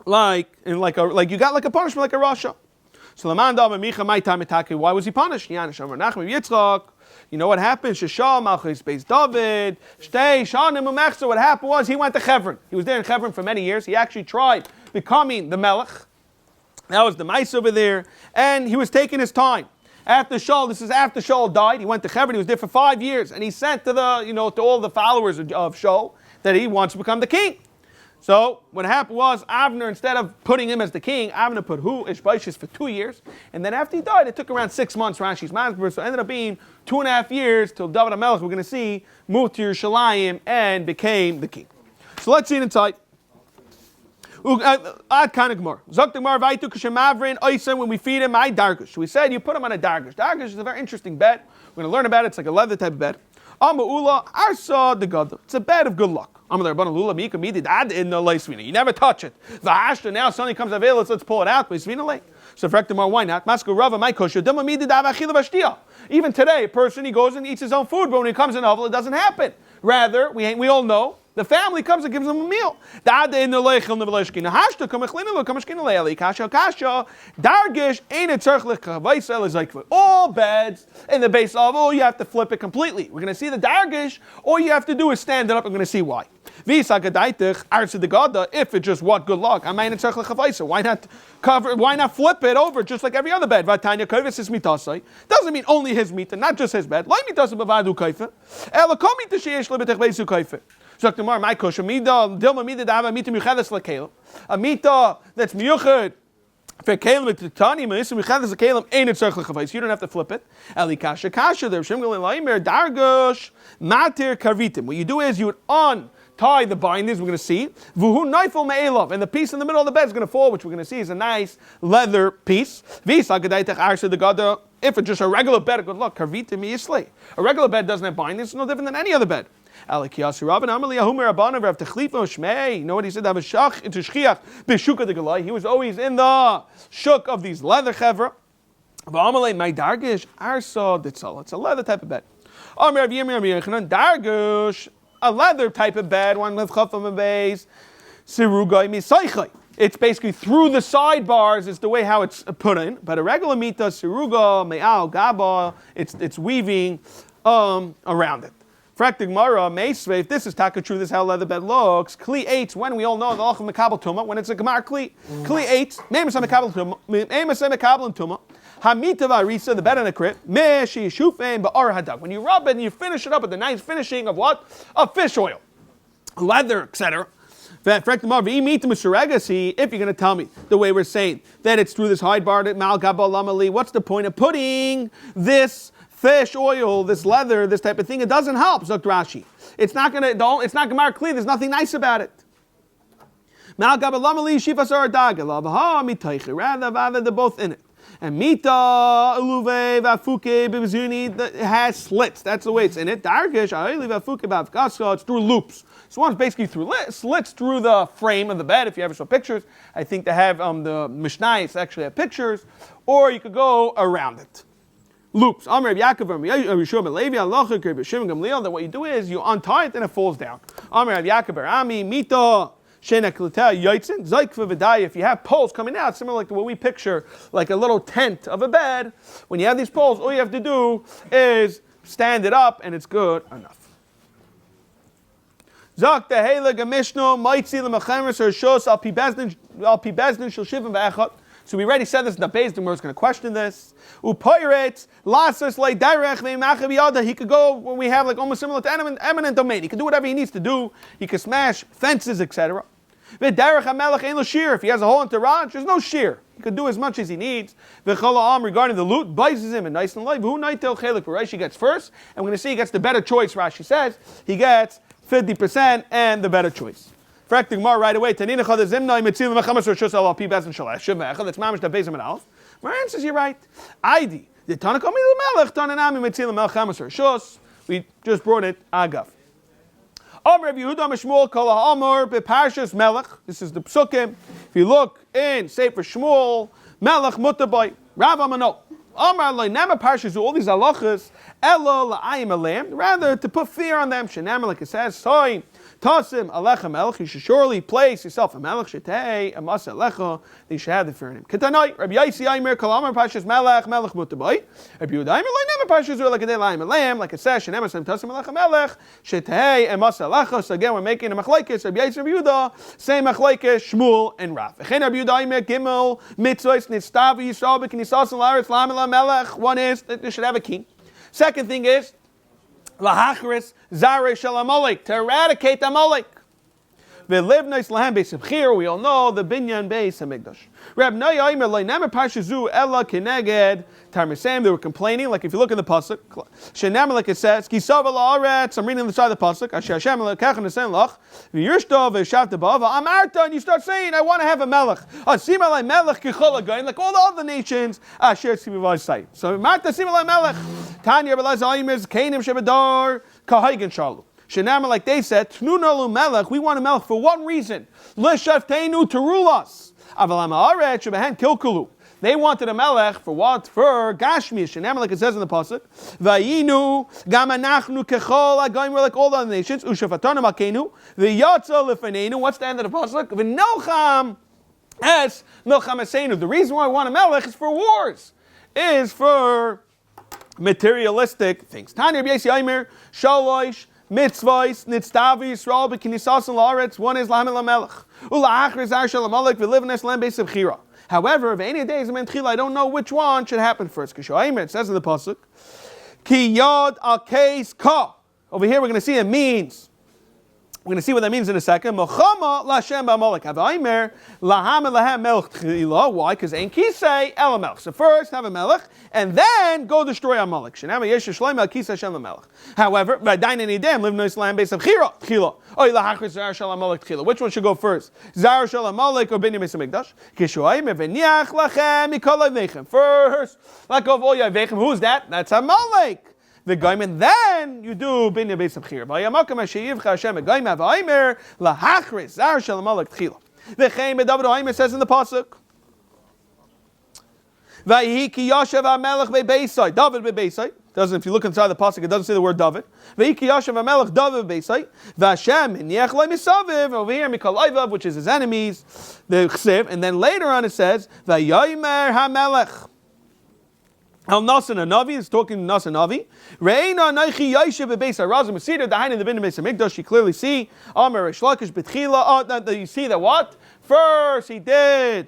like you got like a punishment like a rasha. So Laman Dama Micha my time why was he punished? You know what happened? Shesham Malchus Beis David. Shtei Shanim Umechza. What happened was he went to Hebron. He was there in Hebron for many years. He actually tried becoming the Melech. That was the mice over there, and he was taking his time. After Shul, this is after Shul died, he went to Hebron, he was there for 5 years, and he sent to to all the followers of Shul that he wants to become the king. So what happened was, Avner, instead of putting him as the king, Avner put Ishbaishis for 2 years, and then after he died, it took around 6 months, Rashi's Masber, so it ended up being 2.5 years till David HaMelech, we're going to see, moved to Yerushalayim and became the king. So let's see it inside. Ad kind of Gemara. Zok the Gemara vaytu k'shemavrin oisa when we feed him my dargush. We said you put him on a dargush. Dargush is a very interesting bed. We're going to learn about it. It's like a leather type of bed. Ama'ula arsa the god. It's a bed of good luck. Amalei lula mika midi dad in the leisvina. You never touch it. V'ashta now something comes available. Let's pull it out. Leisvina lay. So for Gemara, why not? Masko Rava my kosher. Dama midi dava achila v'shtia. Even today, a person he goes and eats his own food, but when he comes in oval, it doesn't happen. Rather, we all know. The family comes and gives them a meal. All beds in the base of, you have to flip it completely. We're going to see the dargish. All you have to do is stand it up. We're going to see why. If it's just what good luck, why not cover? Why not flip it over just like every other bed? Doesn't mean only his meat, not just his bed. My kosher mita dilma mita to have a mita miuchedes lekelim. A mita that's miuched for kelim v'titani misa miuchedes lekelim ain't it tzarich lechavais. You don't have to flip it. Eli kasha kasha. The Rishim Galil Laimer dargush matir karvitim. What you do is you would untie the bindings. We're going to see vuhu naifel me'elav, and the piece in the middle of the bed is going to fall, which we're going to see is a nice leather piece. V'isa gadaitach arsa the gada. If it's just a regular bed, good luck karvitim yisle. A regular bed doesn't have bindings. It's no different than any other bed. You know what he said? He was always in the shuk of these leather chevra. It's a leather type of bed. A leather type of bed, one with chafam and bays. It's basically through the sidebars is the way how it's put in. But a regular mita, siruga, me'al, gaba, it's weaving around it. If this is taka true, this is how leather bed looks. Kli 8, when we all know the Alchim Mekabel Tumah, when it's a Gemar Kli. Kli 8, Memasem Mekabel Tumah. Hamita Varisa, the bed in a crib. Meshi Shufein Ba'ar Hadak. When you rub it and you finish it up with the nice finishing of what? Of fish oil, leather, etc. If you're going to tell me the way we're saying that it's through this hide bar, what's the point of putting this fish oil, this leather, this type of thing? It doesn't help, Zok Rashi. It's not Gemar Kli, there's nothing nice about it. Rather, they're both in it. And Mita, Uluve, Vafuke, Bibizuni, it has slits. That's the way it's in it. Dargish, Aili, Vafuke, Bavkaska, it's through loops. So one's basically through slits through the frame of the bed. If you ever saw pictures, I think they have the Mishnayos actually have pictures, or you could go around it. Loops. That what you do is you untie it and it falls down. If you have poles coming out, similar like what we picture, like a little tent of a bed, when you have these poles, all you have to do is stand it up and it's good enough. So we already said this in the Beis Din, where it's going to question this. He could go when we have like almost similar to eminent domain. He can do whatever he needs to do. He can smash fences, etc. If he has a whole entourage, there's no shear. He could do as much as he needs. Regarding the loot, biases him and nice and light. Rashi gets first, and we're going to see he gets the better choice. Rashi says he gets 50% and the better choice. Correcting Gemara right away. Tanina chad zimna imitzilim mechamas or shus al pi bezin shalash shuvach. That's mamish da bezim and alf. My answer is you're right. Id the tanakami melech tananami mitzilim mechamas or shus. We just brought it agav. Rav Yehuda Mishmuel kol ha'amor beparshas melech. This is the psukim. If you look in Sefer Shmuel, melech mutabai Rav Amano. Amar lo nema parshas all these halachas Elo la'ayim alayim, rather to put fear on them. Shenamar, like it says, soy tasim alecha melech. You should surely place yourself a melech. Shetei amas alecha. You should have the fear in him. Ketanoi Rabbi Yaisi Aimer Kalamar Pashas Melech Mutabai. Rabbi Yehuda Aimer Loy Nemer Pashas Ur like a day la'ayim alayim, like it says, Shenamar Sam tasim alecha melech. Shetei amas alecha. So again, we're making a machlekes. Rabbi Yaisi Rabbi Yehuda, same machlekes Shmuel and Rav. Rabbi Yehuda Aimer Gimel Mitzvos Nitztavi Yisrael B'Knisas La'aretz Lamela Melech. One is that they should have a king. Second thing is lahachris zare shel Amalek, to eradicate Amalek. V'livnais lahem beis b'chir. We all know the binyan beis hamikdash. Reb Noya Aimer loy nemer parshazu ella keneged tarmisem. They were complaining, like if you look in the pasuk, shenemer, like it says, kisav la'aretz. I'm reading the side of the pasuk. Asher Hashem lekach nesen lach v'yirshto v'shavta ba'ava amarta. And you start saying, I want to have a melech. Asima lay melech kichol again, like all the other nations. Asher tzivivay say. So amarta sima lay melech. Tanya belaz Aimer kainim shebedar kahaygen shalu. Shenamar, like they said, Tnunalu melech, we want a melech for one reason. L'shavteinu, to rule us. Avalam ha'aretz shebehen kilkulu. They wanted a melech for what? For Gashmi. Shenamar, like it says in the pasuk, Vayinu gam anachnu kechol ha'goyim, we're like all the other nations. Ushafatanu malkeinu v'yatza lefanenu. What's the end of the pasuk? V'nocham es milcham eseinu. The reason why I want a melech is for wars, is for materialistic things. Tanya Rabbi Yossi Aimer Shalosh mitzvahs nitztavi Yisrael b'knisas la'aretz. One is lahem lamelech ula'achris zar shel Amalek v'livnes lem beis b'chira. However, if any days of mentchila, I don't know which one should happen first. It says in the pasuk, ki yod al keis ka. Over here, we're going to see it means. We're going to see what that means in a second. Mochama la'Hashem ba'Amalek. Havaymer laham lahem melech tchila. Why? Because ein kisei el melech. So first have a melech, and then go destroy Amalek. Shenama yesh shleim al kisei Hashem melech. However, v'adayin enidem live no Islam based on chira tchila. Oy lahachris zar shel Amalek tchila. Which one should go first? Zar shel Amalek or binyan beis hamikdash? Kishoayim v'niach lachem mikol avechem. First, let go of all your avechem. Who's that? That's Amalek. The goyim, and then you do binyan beis hamikdash. V'yamakam hashiyivcha Hashem goyim havaymer lahachris zar shel Amalek tchila. The Chaim David Aimer says in the pasuk, Vayhi ki yashav hamelech bebeisai. David bebeisai. Doesn't, if you look inside the pasuk, it doesn't say the word David. Vayhi ki yashav hamelech David bebeisai. V'Hashem niach lo misaviv. Over here, Mikol Oivav, which is his enemies, the chsiv. And then later on it says, Vayomer hamelech. Al Nasan Navi is talking to Nasan Navi. Reina Naichi Yoshev bebeisai. Razim Masida dahain in the binyan beis hamikdash. You clearly see Amar Reish Lakish betchila. You see that what? First he did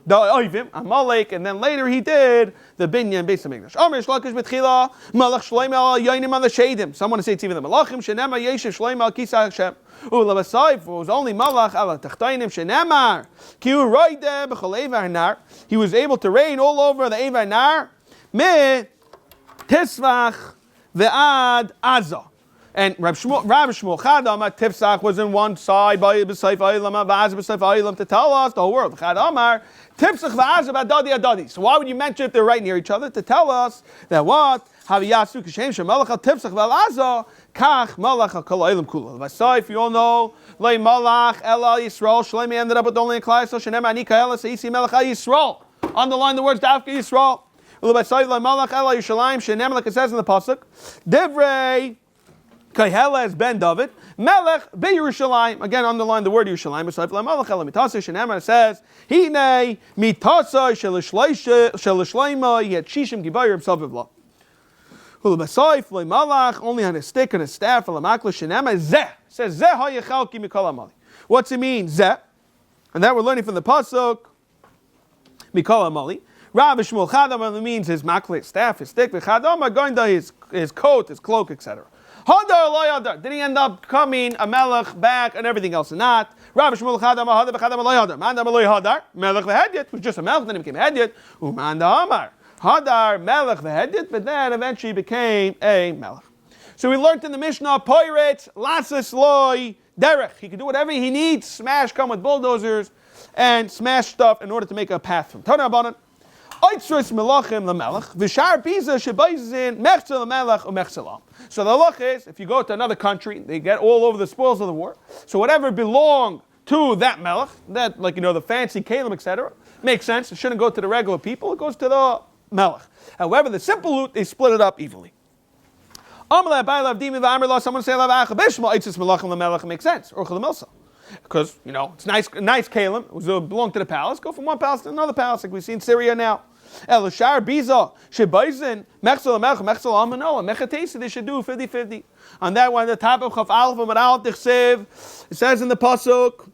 the Oivim, Amalek, and then later he did the binyan beis hamikdash. Amar Reish Lakish betchila Malach Shleim al Yoinim al Shadim. Someone to say it's even the Malachim. Shenema Yeshev Shleim al Kisah Hashem. Ulabasayif was only Malach al Tachtainim Shenemar Kiu Roide b'Cholei V'Hanar. He was able to reign all over the Eva Nar. Me Tisvach ve'ad Azah. And Rav Shmuel Chadam at Tifsach was in one side by B'Seif Aylam, V'Azah B'Seif Aylam, to tell us the whole world. Chadamar Tifsach v'Azah b'Adadi Adadi. So why would you mention if they're right near each other? To tell us that what? Haviyatsu Kishem Shemalach al Tifsach v'Azah Kach Malach al Kol Aylam Kula. V'Seif, you all know, Lei Malach Ela Yisrael. Shlomi ended up with only a Klai. So Shenem Ani Kaela Seisi Melach al Yisrael. Underline the words Dafka Yisrael. Ulabasayif Lei Malach Ela Yishalayim Shenem, like it says in the pasuk. Divrei Kahela is Ben David. Melech be Yerushalayim. Again, underline the word Yerushalayim. B'Seif Melech Ela Mitasa. Shenemar says, Hine Mitasa Shelishleima Yet Shishim Gibayim Savivla. Hulu B'Seif Melech only had a stick and a staff. Elamakla Shenemar Zeh says Zeh Hayachalki Mikol Amali. What's it mean? Zeh, and that we're learning from the pasuk Mikol Amali. Rav Shmuel Chadam means his makle staff, his stick. V'Chadam are going to his coat, his cloak, etc. Hadar lo yadar. Did he end up coming a melech back and everything else? Not. Rav Shmuel Chadam hadar v'chadam lo yadar. Mandam lo hadar. Melech v'hedyet was just a melech, then he became hedyet. Umanda amar hadar melech v'hedyet, but then eventually became a melech. So we learned in the Mishnah, poiret lasis loy derech. He could do whatever he needs. Smash, come with bulldozers and smash stuff in order to make a path from Tana Abanan. Oitzris melachim lamelech v'shar biza shebayzin mechzel lamelech umechzelam. So the halach is, if you go to another country, they get all over the spoils of the war. So whatever belonged to that melech, that, like, you know, the fancy kalim, etc., makes sense. It shouldn't go to the regular people. It goes to the melech. However, the simple loot, they split it up evenly. Someone say makes sense. Or because, it's nice kalim. It belonged to the palace. Go from one palace to another palace, like we see in Syria now. Elishar Biza, Shebaizin, Mechsel Amanoa, Mechatesi, they should do 50-50. On that one, the top of Chaf Alpha Maral Tichsev, it says in the Pasuk,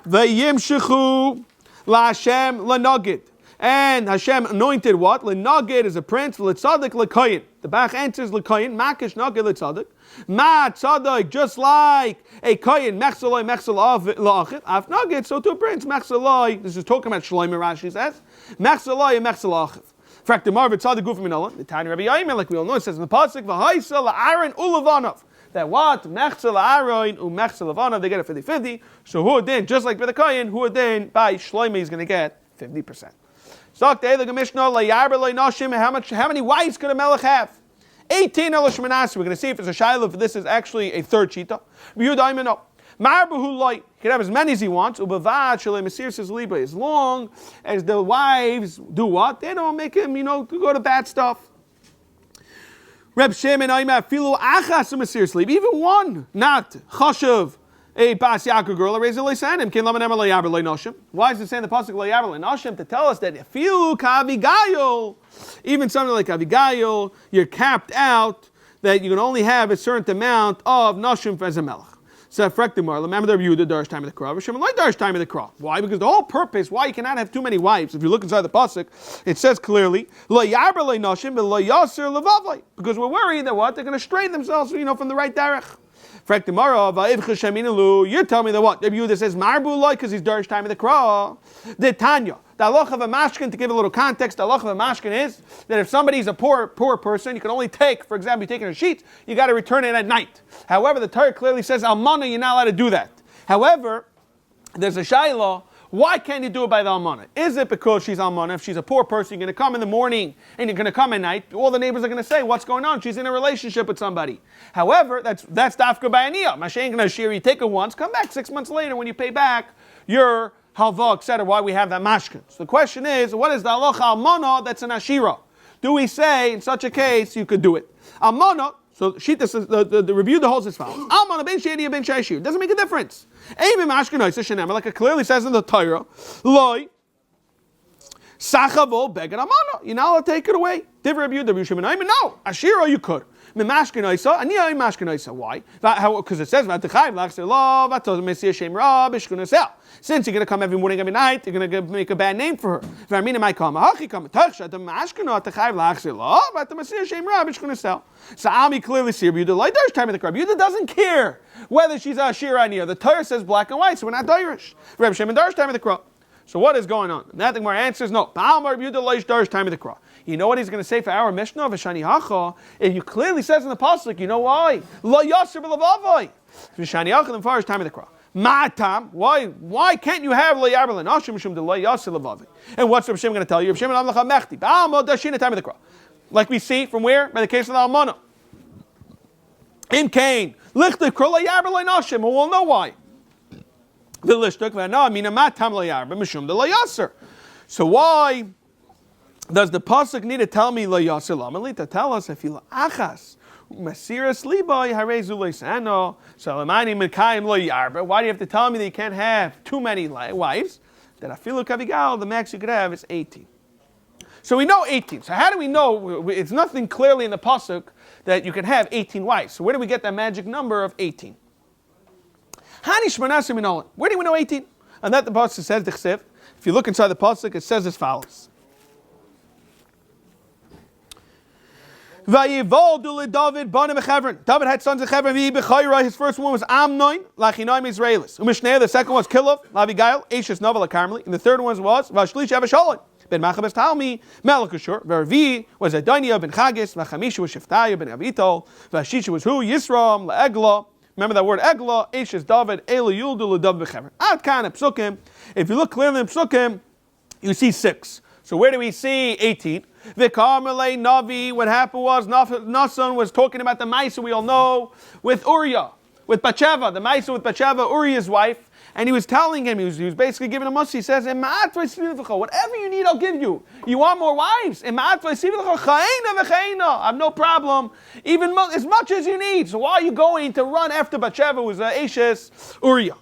Vayimshechu La Hashem Lanagid. And Hashem anointed what? Lenagid is a prince, Litzadik Lekayin. The Bach answers Lekayin, Makish Nagid Litzadik. Ma Tzadik, just like a Kayin, Mechseloi, Mechselach, Af Nagid, so to a prince, Mechseloi, this is talking about Shloimeh, Rashi says, Mechseloi and Mechselach. In fact, the Marv Tzadik Gufim Minolan, the Tiny Rabbi Yaimel, like we all know, it says in the Pasuk, V'haisa la'aron u'levanov. That what? Mechsel la'aron u'mechsel levanov, they get a 50-50. So who then, just like by the Kayin, who then by Shloimeh is going to get 50%. How many wives could a melech have? 18 We're going to see if it's a shiloh, if this is actually a third shita. He can have as many as he wants. As long as the wives do what? They don't make him, go to bad stuff. Reb Shimon, even one, not chashuv. A Bas Yaakov girl, a Rezer Leisanim, Kin Laman Emer Le'yaber Le'noshim. Why is it saying the pasuk Le'yaber Le'noshim? To tell us that if you Kavigayol, even something like Kavigayol, you're capped out, that you can only have a certain amount of Noshim as a Melech. So, Frektimar, remember the Rav Yehuda Darsh time of the Krah, Rishim like Darsh time of the Krah. Why? Because the whole purpose, why you cannot have too many wives, if you look inside the pasuk, it says clearly, Le'yaber Le'noshim, but Le'yaser Le'vavai. Because we're worried that what? They're going to stray themselves, from the right derech. You're telling me that what? Rabbi Yehuda says Marbu because he's Darsh time of the Krah. The Tanya. The halach of a mashkin, to give a little context, the halach of a mashkin is that if somebody's a poor person, you can only take, for example, you're taking a sheet, you got to return it at night. However, the Torah clearly says almana, you're not allowed to do that. However, there's a shayla. Why can't you do it by the almana? Is it because she's almana? If she's a poor person, you're going to come in the morning and you're going to come at night. All the neighbors are going to say, "What's going on? She's in a relationship with somebody." However, that's dafka by aniyah. Mashiach ain't going to share. You take her once, come back 6 months later when you pay back your halva, etc. Why we have that mashkin? So the question is, what is the halacha almana that's an ashira? Do we say in such a case you could do it? Almana. So the review the holds as follows. Almana ben sheidia ben shaishir. Doesn't make a difference. Like it clearly says in the Torah, Loi Sachavo beged amana. You're not allowed to take it away. Different review the Rishim and no. Ashira you could. Why? Because it says since you're going to come every morning, every night, you're going to make a bad name for her. So Ami clearly see Yehuda like Darsh time of the Krab. Yehuda doesn't care whether she's a Ashira or Aniyah. The Torah says black and white, so we're not Irish. Reb Shimon Darsh time of the Krab. So what is going on? Nothing more answers. No. You know what he's going to say for our Mishnah of Shani Hacha? If you clearly says in the pasuk, you know why? Lo Yasser b'Lavavai. Shani Hacha the first time of the Krah. Ma'atam. Why can't you have Lo Yarber L'Nashim Mishum de Lo Yasser L'Lavavai? And what's Reb Shimon going to tell you? Reb Shimon Amlecha Mechti. Ba'alma Dashina time of the Krah. Like we see from where? By the case of the Almana. In Cain. Lichtek Krah Lo Yarber L'Nashim. And we'll know why. The lishtuk v'ana mina matam lo yarba mishum de lo yaser. So why does the pasuk need to tell me lo yaser lamali to tell us if you achas masiras libay harezu leisano salamani mekayim lo yarba? Why do you have to tell me that you can't have too many wives? That afilu kavigal the max you could have is 18. So we know 18. So how do we know? It's nothing clearly in the pasuk that you can have 18 wives. So where do we get that magic number of 18? Where do we know 18? And that the pasuk says the chsev. If you look inside the pasuk, it says as follows. David had sons of Chevron. His first one was Amnon, Lachinoim Israelis. Umishnei, the second one was Kilov, Lavigail, Ashes Novel Carmeli. And the third one was Vashlish Avashalom. Ben Machabes Talmi, Melachashur. Vervi was Adoniah ben Chagis. Vachamisha was Shiftaya ben Avitol. Vashisha was who? Yisram, Laegla. Remember that word Egla, Ashes David, Ela Yuldu, David Bechever. Ad Kana Psukim. If you look clearly in Psukim, you see 6. So where do we see 18? Vikarmele Navi. What happened was Nasan was talking about the mice we all know with Uriah. with Batsheva, the Maisa with Batsheva, Uriah's wife, and he was telling him, he was basically giving him a muss. He says, whatever you need, I'll give you. You want more wives? I have no problem, even as much as you need. So why are you going to run after Batsheva, who was Ashes Uriah?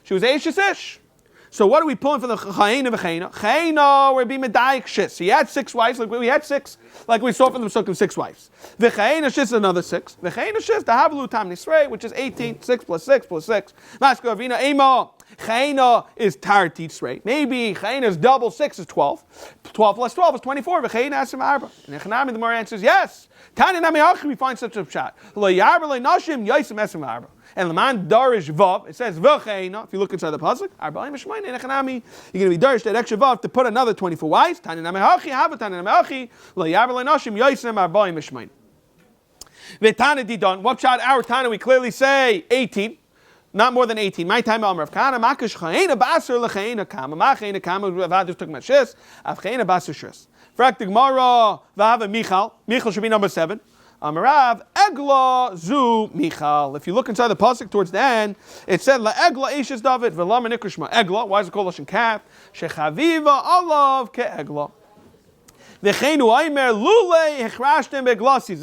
She was Ashes-ish. So what are we pulling for the Chaina v'Chaina? Chaina, we're being medayik shis. He had 6 wives, like we had 6, like we saw from the Psukim, 6 wives. V'Chaina shis is another 6. V'Chaina shis, the Havlu Tam Nisrei, which is 18, 6 plus 6 plus 6. Masko Avina Ema. Chaina is tar titzrei. Maybe Chaina is double 6 is 12. 12 plus 12 is 24. V'Chaina asim arba. And Echanami, the more answers yes. Tani nami hachi, we find such a pshat. Lo yarba lo nashim yaisim asim arba. And Laman Darish Vav, it says V'cheina. If you look inside the pasuk, Arba'im Shemayin and Echanami, you're going to be Darish that extra Vav to put another 24 wives. Tani nami hachi, hava tani nami hachi, lo yarba lo nashim yaisim Arba'im Shemayin. V'tana didon. What shot our Tana? We clearly say 18. Not more than 18. My time, Rav Kana, Makash Chaina Basar Lechaina Kama, Machaina Kama, Vadus took Mashis, Avchaina Basar Shis. Frak the Gemara, Vahava Michal. Michal should be number 7. Amarav, Egla Zu Michal. If you look inside the pasuk towards the end, it said La Egla Eishes David, Velam Nikrishma Egla. Why is it called Lashon Kaf? Shechaviva Alav Ke Egla. This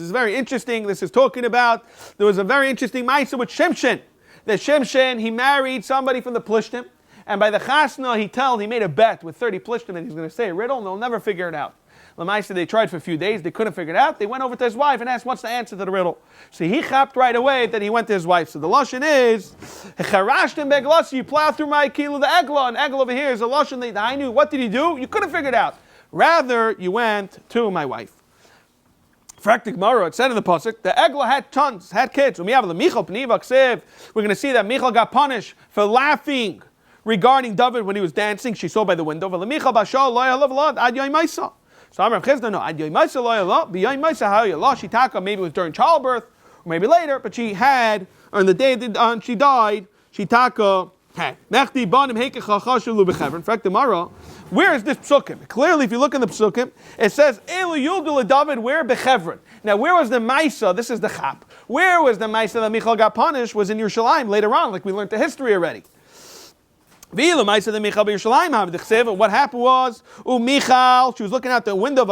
is very interesting. This is talking about, there was a very interesting ma'aseh with Shimshon. That Shimshon, he married somebody from the Plishtim, and by the Chasna, he made a bet with 30 Plishtim that he's going to say a riddle, and they'll never figure it out. Lamaisa, they tried for a feyu days, they couldn't figure it out. They went over to his wife and asked, what's the answer to the riddle? So he chapped right away that he went to his wife. So the lashon is, you plow through my kilo, the egla, and egla over here is a lashon that I knew. What did he do? You couldn't figure it out. Rather, you went to my wife. Fraktik Mara, it said in the pasuk, the Egla had tons, had kids. We're going to see that Michal got punished for laughing regarding David when he was dancing. She saw by the window. So Amar Chizda, no, Ad Yoimaisa Loyala, B'Yoimaisa Hayala. She taka, maybe it was during childbirth, or maybe later, but she had, on the day that she died, she taka. Where is this psukim? Clearly, if you look in the psukim, it says Elu Yudul David. Where Bechevron? Now, where was the Maisa? This is the Chap. Where was the Maisa that Michal got punished? Was in Yerushalayim later on, like we learned the history already. What happened was, Michal, she was looking out the window.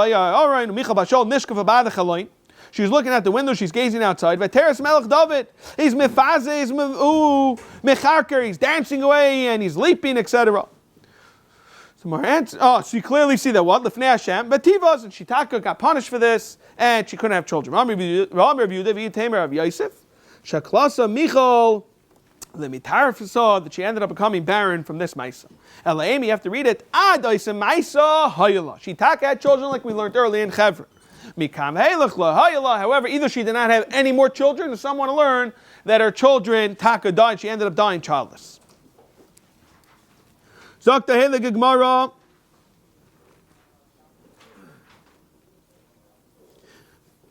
She was looking out the window, she's gazing outside. V'teres Melech David. He's mefazeh, he's mecharker, he's dancing away and he's leaping, etc. So more answer. Oh, so you clearly see that what? Lefnei Hashem. But Tivos and Shitaka got punished for this, and she couldn't have children. Rav Yehuda v'Yitamer of Yosef. Shaklasa Michal. The mitarif saw that she ended up becoming barren from this Maisa. Elaim, you have to read it. Adoisa Maisa Hayala. Shitaka had children like we learned earlier in Chevron. However, either she did not have any more children, or some want to learn that her children, Taka, died. She ended up dying childless. Zokta Helig Gemara.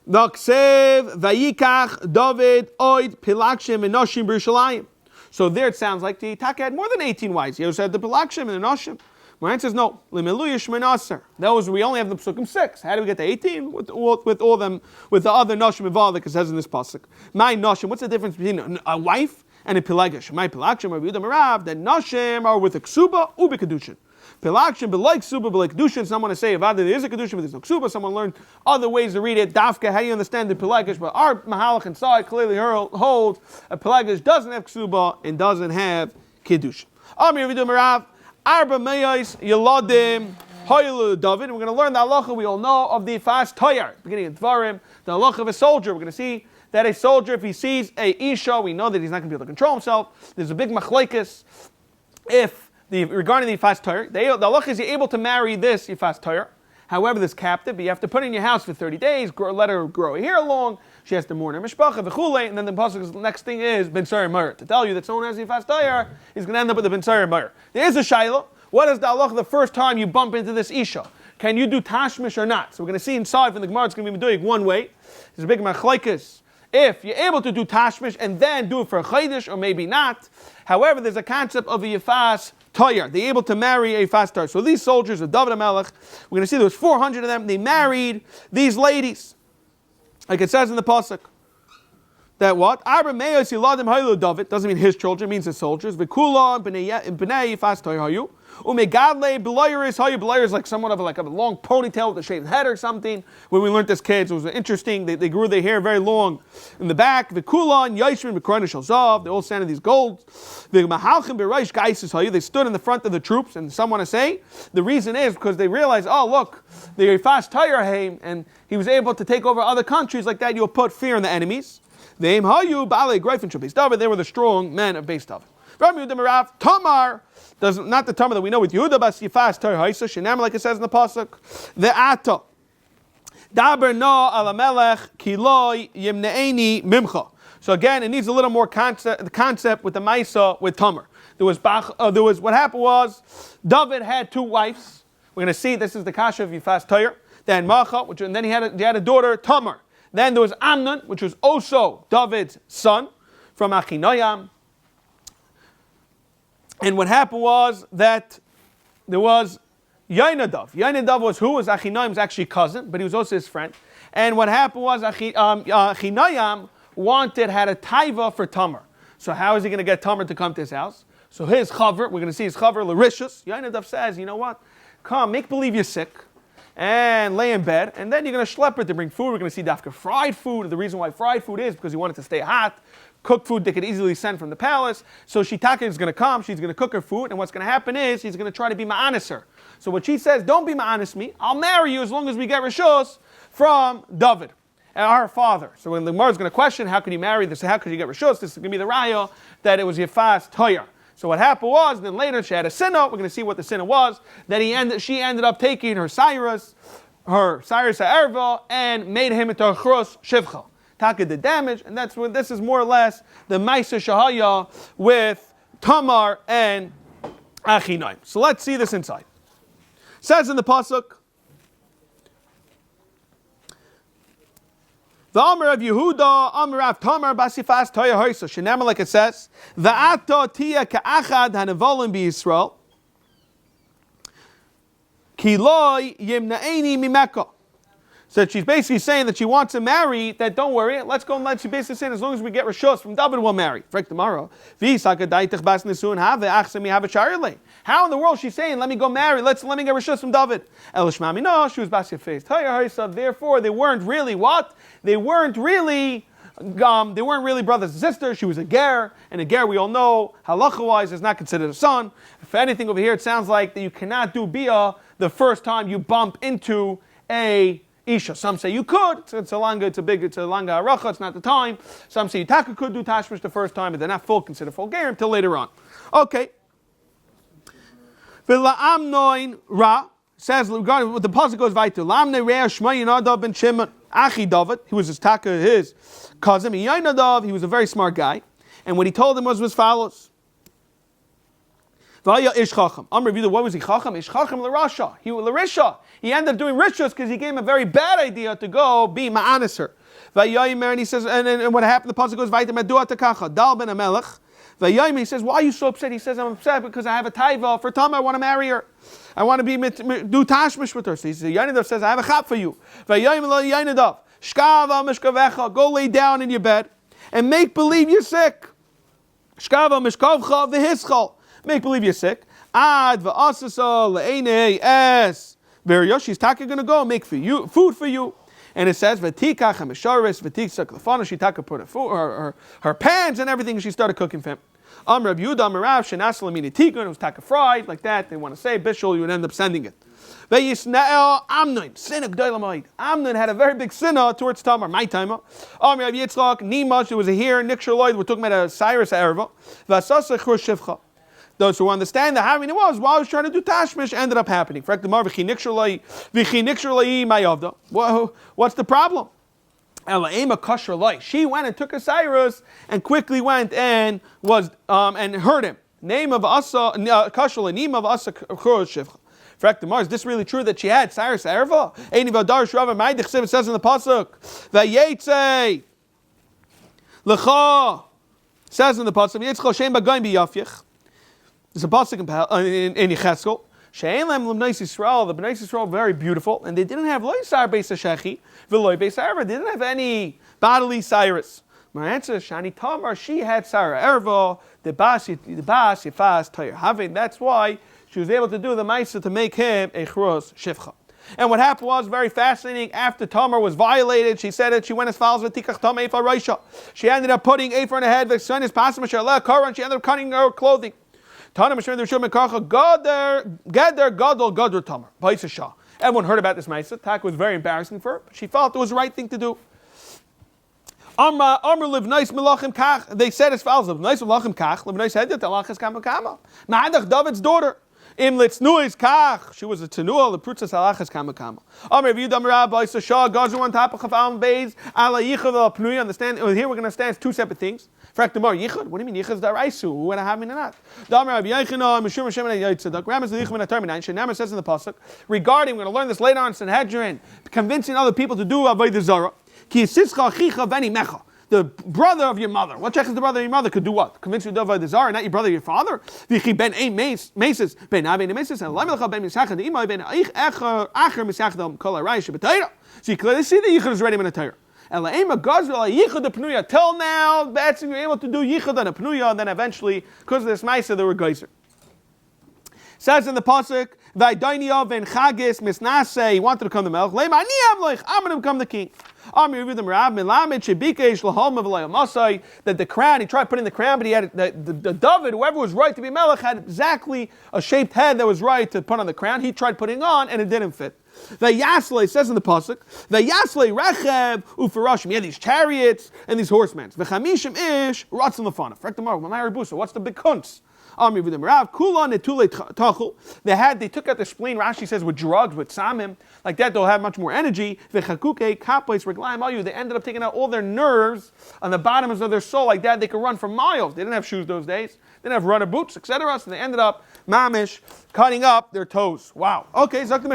Vaksev Vayikach David Oid Pilakshim and Noshim B'Yerushalayim. So there it sounds like the Taka had more than 18 wives. He also had the Pilakshim and the Noshim. My answer is no. Those we only have the psukim 6. How do we get to 18? With all them, with the other noshim involved, like it says in this pasuk. My noshim. What's the difference between a wife and a pilagish? My pilakshim or Vidoe Marav. That noshim are with a ksuba ubi kedushin. Pilakshim belike ksuba belike kedushin. Someone to say if there is a kedushin, but there's no ksuba. Someone learned other ways to read it. Dafka. How do you understand the pilagish? But our mahalach inside clearly holds a pilagish doesn't have ksuba and doesn't have kedushin. Amir Vidoe Marav. Arba Meyos Yeladim Hoyelu David. We're going to learn the halacha we all know of the fast toyar. Beginning of Dvarim, the halacha of a soldier. We're going to see that a soldier, if he sees a isha, we know that he's not going to be able to control himself. There's a big machlekes regarding the fast toyar. The halacha is you're able to marry this fast toyar. However, this captive, but you have to put her in your house for 30 days, let her grow a hair long. She has to mourn her mishpacha, v'chulei, and then the pasuk's next thing is ben sayer meir. To tell you that someone has a fast tayar, he's going to end up with a ben sayer meir. There is a shayla. What is the halacha the first time you bump into this isha? Can you do tashmish or not? So we're going to see inside from the Gemara, it's going to be doing one way. There's a big machlekes. If you're able to do tashmish and then do it for a chaydish, or maybe not. However, there's a concept of a yifas tayar. They're able to marry a fast tayar. So these soldiers of David HaMelech, we're going to see there was 400 of them. They married these ladies. Like it says in the pasuk. that what? Arba Meos Yiladim Haylu David doesn't mean his children, it means his soldiers. Vikula B'nei Yifas Toyhayu. Umegadle B'layris Hayu. B'layris is like somewhat of like a long ponytail with a shaved head or something. When we learned as kids, it was interesting. They grew their hair very long in the back. Vikula and Yishrin B'Korana Shalzav. They all stand in these golds. V'Mahalchim B'Reish Gaisis Hayu. They stood in the front of the troops, and some want to say the reason is because they realized, oh look, the Yifas Toyhayu, and he was able to take over other countries like that. You'll put fear in the enemies. They were the strong men of Beis David. Rav Yehuda Tamar, not the Tamar that we know with Yehuda, but Yifas Tar Haisa, Scheiner, like it says in the pasuk. The Ata Daber Na Alamelech Kiloi Yimneini Mimcha. So again, it needs a little more concept with the Maisa with Tamar. There was what happened was David had two wives. We're going to see this is the Kasha of Yifas Tar. Then Macha, and then he had a daughter Tamar. Then there was Amnon, which was also David's son from Achinoam. And what happened was that there was Yainadav. Yainadav was who? Was Achinoam's actually cousin, but he was also his friend. And what happened was Achinoam had a taiva for Tamar. So how is he going to get Tamar to come to his house? So his chaver, we're going to see his chaver, Larishus. Yainadav says, you know what? Come, make believe you're sick. And lay in bed, and then you're going to schlep her to bring food. We're going to see dafka fried food. The reason why fried food is because he wanted to stay hot. Cooked food they could easily send from the palace. So Shitaka is going to come, she's going to cook her food, and what's going to happen is he's going to try to be ma'anis her. So what she says, don't be ma'anis me, I'll marry you as long as we get rishos from David, our father. So when the Gemara is going to question, how could you marry this, how could you get rishos, this is going to be the raya that it was Yifas Toyar. So what happened was, then later she had a sinner. We're going to see what the sinner was. Then she ended up taking her Cyrus Erva, and made him into a Chros Shivcha. Taka did damage, and that's what this is more or less the Maisa Shahaya with Tamar and Achinoam. So let's see this inside. It says in the pasuk, the Amr of Yehuda, Amr of Tamar, Basifas Toya Hoysa. Shenema, like it says, Va'ata Tia Ka'achad Hanavolim B'Yisrael, Kiloi Yimna'eni Mimeka. So she's basically saying that she wants to marry, that don't worry, let's go and let you basically saying as long as we get Rishos from David, we'll marry. Tomorrow. How in the world is she saying, let me go marry, let me get Rishos from David? Elishmami, no, she was basically faced. Therefore, they weren't really what? They weren't really brothers and sisters. She was a ger, and a ger, we all know, halacha-wise, is not considered a son. If anything over here, it sounds like that you cannot do bia the first time you bump into a isha. Some say you could. It's a langa haracha. It's not the time. Some say you could do tashmish the first time, but they're not considered full ger until later on. Okay. V'la'amnoin ra says regarding what the pasuk goes right to. La'amnei re'ah shmai Yonadav ben Shimon achi David. He was his cousin. Yonadav, he was a very smart guy, and what he told him was as follows. V'aya ish chacham. Amr Vidoe, what was he chacham? Ish chacham l'rasha. He was l'risha. He ended up doing rishus because he gave him a very bad idea to go be ma'anis her. V'yayimer, and he says, and what happened? The pasuk goes vaytem adua takacha dal ben amelech. V'yayimer, he says, why are you so upset? He says, I'm upset because I have a taiva for Tamar. I want to marry her. I want to do tashmish with her. So he says, Yonadav says, I have a chap for you. V'yayimer Yonadav, shkava mishkavecha, go lay down in your bed and make believe you're sick. Shkava mishkavcha v'hischal. Make believe you're sick. Ad v'asasa le'enei es. She's taka going to go make food for you. And it says, v'tikach ha'misharis, v'tikach l'fana, she taka put her pans and everything, and she started cooking for him. Rav Yehuda, Amar Rav, shenas l'mini tikun, it was taka fried, like that, they want to say, bishul, you would end up sending it. V'yisna'el Amnon, sinah g'day l'mayid. Amnon had a very big sinah towards Tamar, my timer. Rav Yitzchak, Nimash, there was a here, Nikshar Lloyd, we're talking about a Cyrus Erva, v'asasa chur shivcha. Those who understand that having it was while I was trying to do tashmish ended up happening. What's the problem? She went and took a Cyrus and quickly went and was and heard him. Name of Asa kasher name of Asa shivcha. Is this really true that she had Cyrus Erva? It says in the pasuk, Vayetze Lecha. Says in the pasuk, Yitzchak Shem Bagayim B'Yafyich. There's a pasuk in Yecheskel. She'en lem l'bnei Yisrael. The bnei Yisrael were very beautiful, and they didn't have loy sar beis hashechi v'loy beis ha'erva. They didn't have any bodily Cyrus. My answer is Shani Tamar, she had Sarah Erva, the Bas Yifas Tayr Havin. That's why she was able to do the Maisa to make him a Churus Shivcha. And what happened was very fascinating. After Tamar was violated, she said that she went as follows with Tikach Tam Efa Raisha. She ended up putting Efa on her head, the son is Pasam Shaleh Karan, she ended up cutting her clothing. Tana Mashmer the Shul Mekacha, Gader Gadol Tamar, Baisa Shah. Everyone heard about this Maisa. Tak was very embarrassing for her, but she felt it was the right thing to do. Amr live nice melachim kach. They said as follows: live nice melachim kach. Live nice head. Talachas kama kama. Ma'adach David's daughter. Im litznuis kach. She was a tenua. The prutzas halachas kama kama. Amr Rav Yehuda Rabbi Shah gazu on top of chafam beis ala yichud al pnui. Understand? Here we're going to stand two separate things. Frak the more yichud. What do you mean yichud daraisu? Who would have been or not? Amr Rav Yechina Mishum Hashem and Yitzchak. Ramas the yichud terminain. Shenamer says in the pasuk regarding. We're going to learn this later on in Sanhedrin. Convincing other people to do avodah zarah. The brother of your mother. What checks the brother of your mother could do what? Convince you to do avodah zarah, not your brother, your father. So you clearly see that yichud is ready in the Torah. Till now, that's you're able to do yichud and a pnuya, and then eventually, because of this ma'aser, they were geyser. Says in the pasuk, "Vaydainiyav and Chagis misnase." He wanted to become the melech. I'm going to become the king. That the crown, he tried putting the crown, but he had the David, whoever was right to be melech, had exactly a shaped head that was right to put on the crown. He tried putting on, and it didn't fit. The Yasle says in the pasuk, the Yasle Rechev Ufarashim. He had these chariots and these horsemen. The Chamishim Ish Ratzim Lefana. What's the big kunz? They took out the spleen, Rashi says, with drugs, with samim. Like that, they'll have much more energy. They ended up taking out all their nerves on the bottoms of their soul. Like that, they could run for miles. They didn't have shoes those days. They didn't have runner boots, etc. So they ended up, mamish, cutting up their toes. Wow. Okay, you could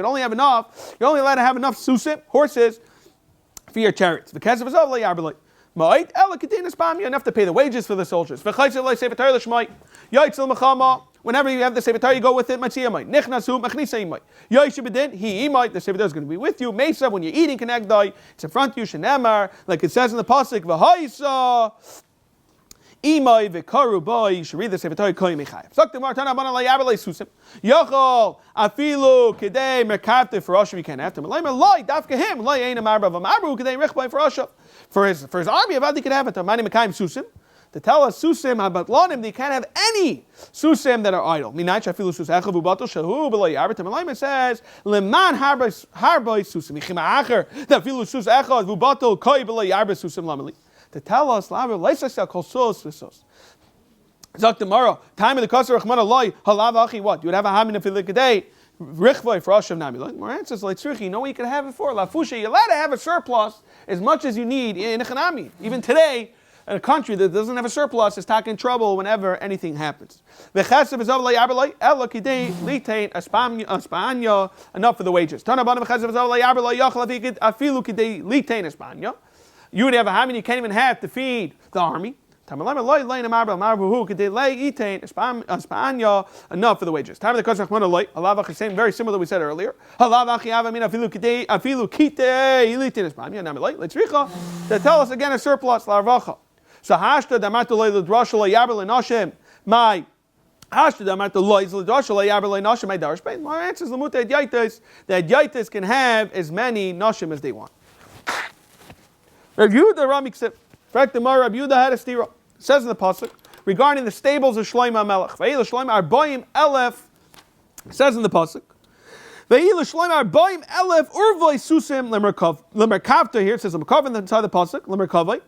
only have enough. You're only allowed to have enough susim, horses, for your chariots. The kesef is over. Enough to pay the wages for the soldiers. Whenever you have the Sefer Torah, you go with it. The Sefer Torah is going to be with you. Mesa, when you're eating, it's in front of you. Shenemar, like it says in the pasuk, Imai v'karu boy, you should read the Sefer Torah koy mechayev. Zaktim martana bana layabalei susim. Yochol afilu kedei merkavte for Rosh. We can't have to. Malay malay dafka him. Malay ain't a marba v'marbu kedei richbay for Rosh. For his army, Avadi could have it. Mani mekayim susim. To tell us susim abatlonim, they can't have any susim that are idle. Minay shafilu sus echav ubatul shahu b'lo yarbet. Malay says leman harbay susim. Ichima acher dafilu sus echav ubatul koy b'lo yarbet susim lamali. To tell us, Zok tomorrow, time of the Kasar Rachman Allah, Halav Achi, what? You would have a Hamin of Filikadei, Richvay for Hashem Nami. More answers like Tzrichi, you know what you can have it for? Lafusha, you're allowed to have a surplus as much as you need in a Chanami. Even today, in a country that doesn't have a surplus is taking trouble whenever anything happens. Enough for the wages. You would have a hammer you can't even have to feed the army. Enough for the wages. Time of the Kosach Monolite, very similar to what we said earlier. To tell us again a surplus. So Hashta Damatulay Drashula Yaberle Noshim, my Hashta Damatulay Yaberle Noshim, my Darshpain. My answer is Lamute Yaitis, that Yaitis can have as many Noshim as they want. Rav Yehuda Ramikse, Frak the Mar, Rav Yehuda had a stira. Says in the pasuk regarding the stables of Shlomo Melech. Ve'il Shlomo Arbaim Elef. Says in the pasuk. Ve'il Shlomo Arbaim Elef Urvay Susim Lemerkavta. Here it says Lemerkav inside the pasuk. Lemerkavay.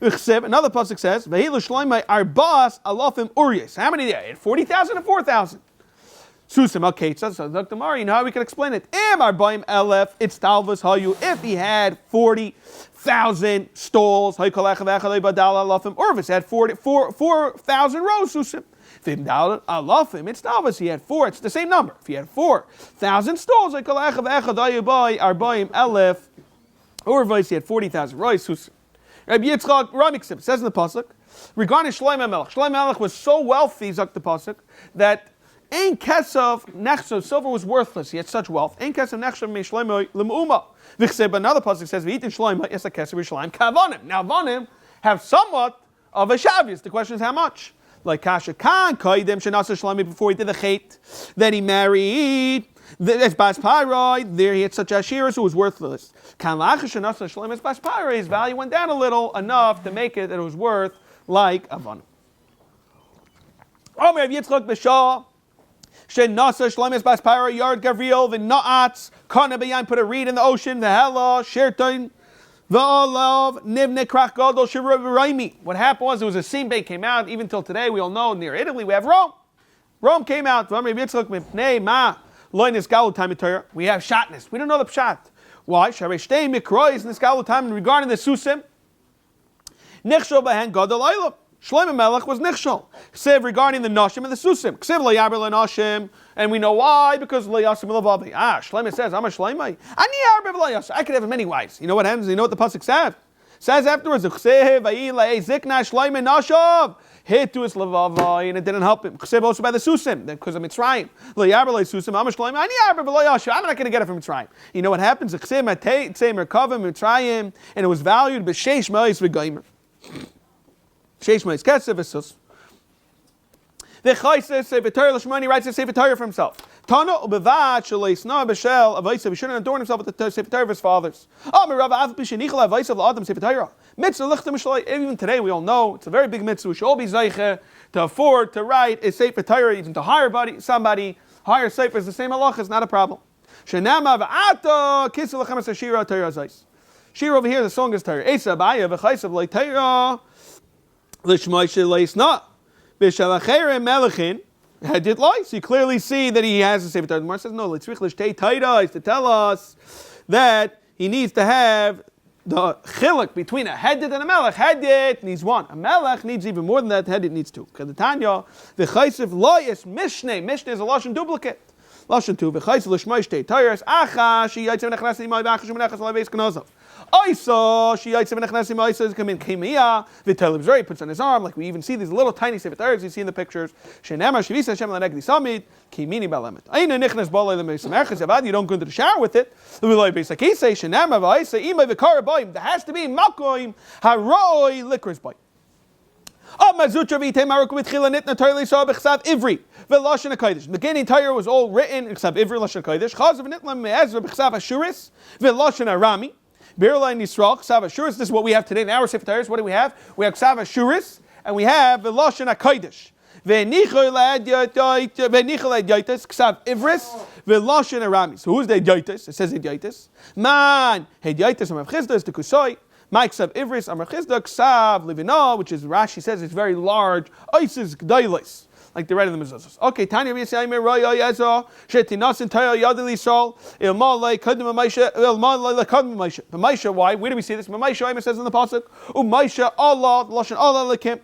Another pasuk says Ve'il Shlomo Arbas Alafim Uryes. How many there? 40,000 and 4,000. Susim, okay, it says, Dr. Mari, you know how we can explain it? Arbaim Elef, it's Talvas Hayu, if he had 40,000 stalls, Orvis had 4,000 rows, Susim. If he had Alafim, it's Talvas, he had 4, it's the same number. If he had 4,000 stalls, Arbaim Elef, Orvis, he had 40,000 rows, Susim. Rabbi Yitzchak Ramiksim says in the pasuk regarding Shlomo Melech. Shlomo Melech was so wealthy, Zok the pasuk, that Ein kesef nechshav, silver was worthless. He had such wealth. Ein kesef nechshav me shleimah l'muma. V'chseb, another pasuk says, v'yitin shleimah yes a kesef Yerushalayim kavanim. Now avanim have somewhat of a shavius. The question is how much? Like Kasha Khan koydem shenasa shleimah before he did the chait. Then he married. As Bas Parai, there he had such ashiras who was worthless. Kan lachash shenasa shleimah as Bas Parai, his value went down a little, enough to make it that it was worth like avanim. Omer Yitzchak b'shah. Shenasa shleimah as Bas Parai yard gavriel v'naatz kana b'yayin, put a reed in the ocean v'hela shertain. What happened was there was a seam bait came out. Even till today, we all know near Italy we have Rome. Rome came out. We have shotness. We don't know the pshat. Why? Regarding the susim, Shlomo Melech was nichshol. Ksiv regarding the nashim and the susim. Ksiv le'yaber le'nashim, and we know why, because le'yasim le'vavi. Shlomo says, I'm a Shlomo. I could have many wives. You know what happens? You know what the pasuk says? Says afterwards, Ksiv v'yi le'ezikna Shlomo nashav. Hit to his le'vavi, and it didn't help him. Ksiv also by the susim, because of Mitzrayim. Le'yaber le'susim, I'm a Shlomo. I'm not going to get it from Mitzrayim. You know what happens? Ksiv matei tzei merkavim Mitzrayim, and it was valued b'sheish me'is v'gaimer. Sheish Meis Ketzev Esus. The Chayse Sefer Torah Lashmoni writes a Sefer Torah for himself. Tana ubevat sheleisna b'shel avaisa. He shouldn't adorn himself with the Sefer Torah of his fathers. Rav Av b'shenichel avaisa l'adam Sefer Torah. Mitzvah lichtem shalei. Even today we all know it's a very big mitzvah. We should all be zeiche to afford to write a Sefer Torah, even to hire somebody. Hire Sefer is the same halacha. It's not a problem. Shenama v'ata kisel lechem es shira Torah zayis. Shira over here, the song is Torah. Esa b'aya v'chaysav lei Torah. L'shmoishe leisna b'shalachere melachin hadit lois. You clearly see that he has a Sefer Torah. The Gemara says no. L'tzrich l'shtei Torah is to tell us that he needs to have the chiluk between a hedit and a melech. Hedit needs one. A melech needs even more than that. Hedit needs two. Kedetanya v'chaysev lois mishneh. Mishneh is a lashon duplicate. Lashon two v'chaysev l'shmoishe Torah acha she yitzav nechnasi imay v'acha shumenechas l'veis k'nozav. Oisa, she yitzim nechnasim. Oisa come in kimia. V'telibzor, he puts on his arm, like we even see these little tiny Sefer Torahs you see in the pictures. Shenemar shivisa Hashem l'negdi samid kimini balamet. Aina nichnas balei l'meisamerches yavad. You don't go into the shower with it. V'loi beisakisei shenemar v'oisa imay v'kara boim. There has to be makoim haroi likros boim. Mazutra v'itei maruk v'tchila nitna Torah l'yisah b'chsav ivri v'lashon hakodesh. The beginning Torah was all written except ivri lashon hakodesh. Chazav nitla me'ezra b'chsav ashuris v'lashon arami. Birla Nisral, Ksav Ashuris. This is what we have today in our Sefer Torahs. What do we have? We have Ksav Ashuris, and we have Veloshen HaKodesh. Ve'nichol Edyaitis, Ksav Ivris, Veloshen Arami. So who's the Edyaitis? It says Edyaitis. Man, Edyaitis Amar Chizda is the Kusoi. My Ksav Ivris Amar Chizda, Ksav Livina, which is Rashi says it's very large. Isis Gdailis. Like the red of the mezuzahs. Okay, Tanya Yisayim Roya Yezra Shetinas and Taya Yadili Sol Ilmalay Kadim Maisha Ilmalay Kadim Maisha. The Maisha, why? Where do we see this? Maisha says in the pasuk, Maisha Allah Lashon Allah Lekim.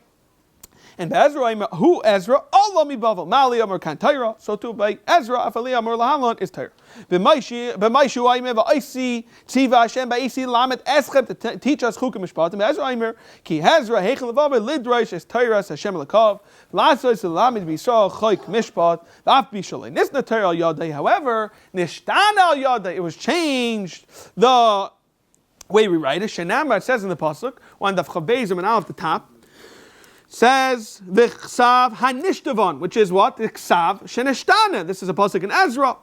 And by Ezra, who Ezra? Allah mi bavel. Mali amar kan Torah. So too by Ezra, afali amar lahalon is Torah. B'maishu aymer v'aisi tziva Hashem ba'isi lamet eschem to teach us chukim mishpatim. Ezra aymer ki Ezra heichel levav lidrosh es Torah Hashem lekav lasos lamet b'Yisrael choik mishpat v'af b'shalei nisna Torah al yadei. However, nishtana al yadei, it was changed the way we write it. Shenamar, it says in the pasuk on the chavbezim and out of the top. Says the Ksav Hanishtavan, which is what? The Ksav Sheneshtana. This is a pasuk in Ezra.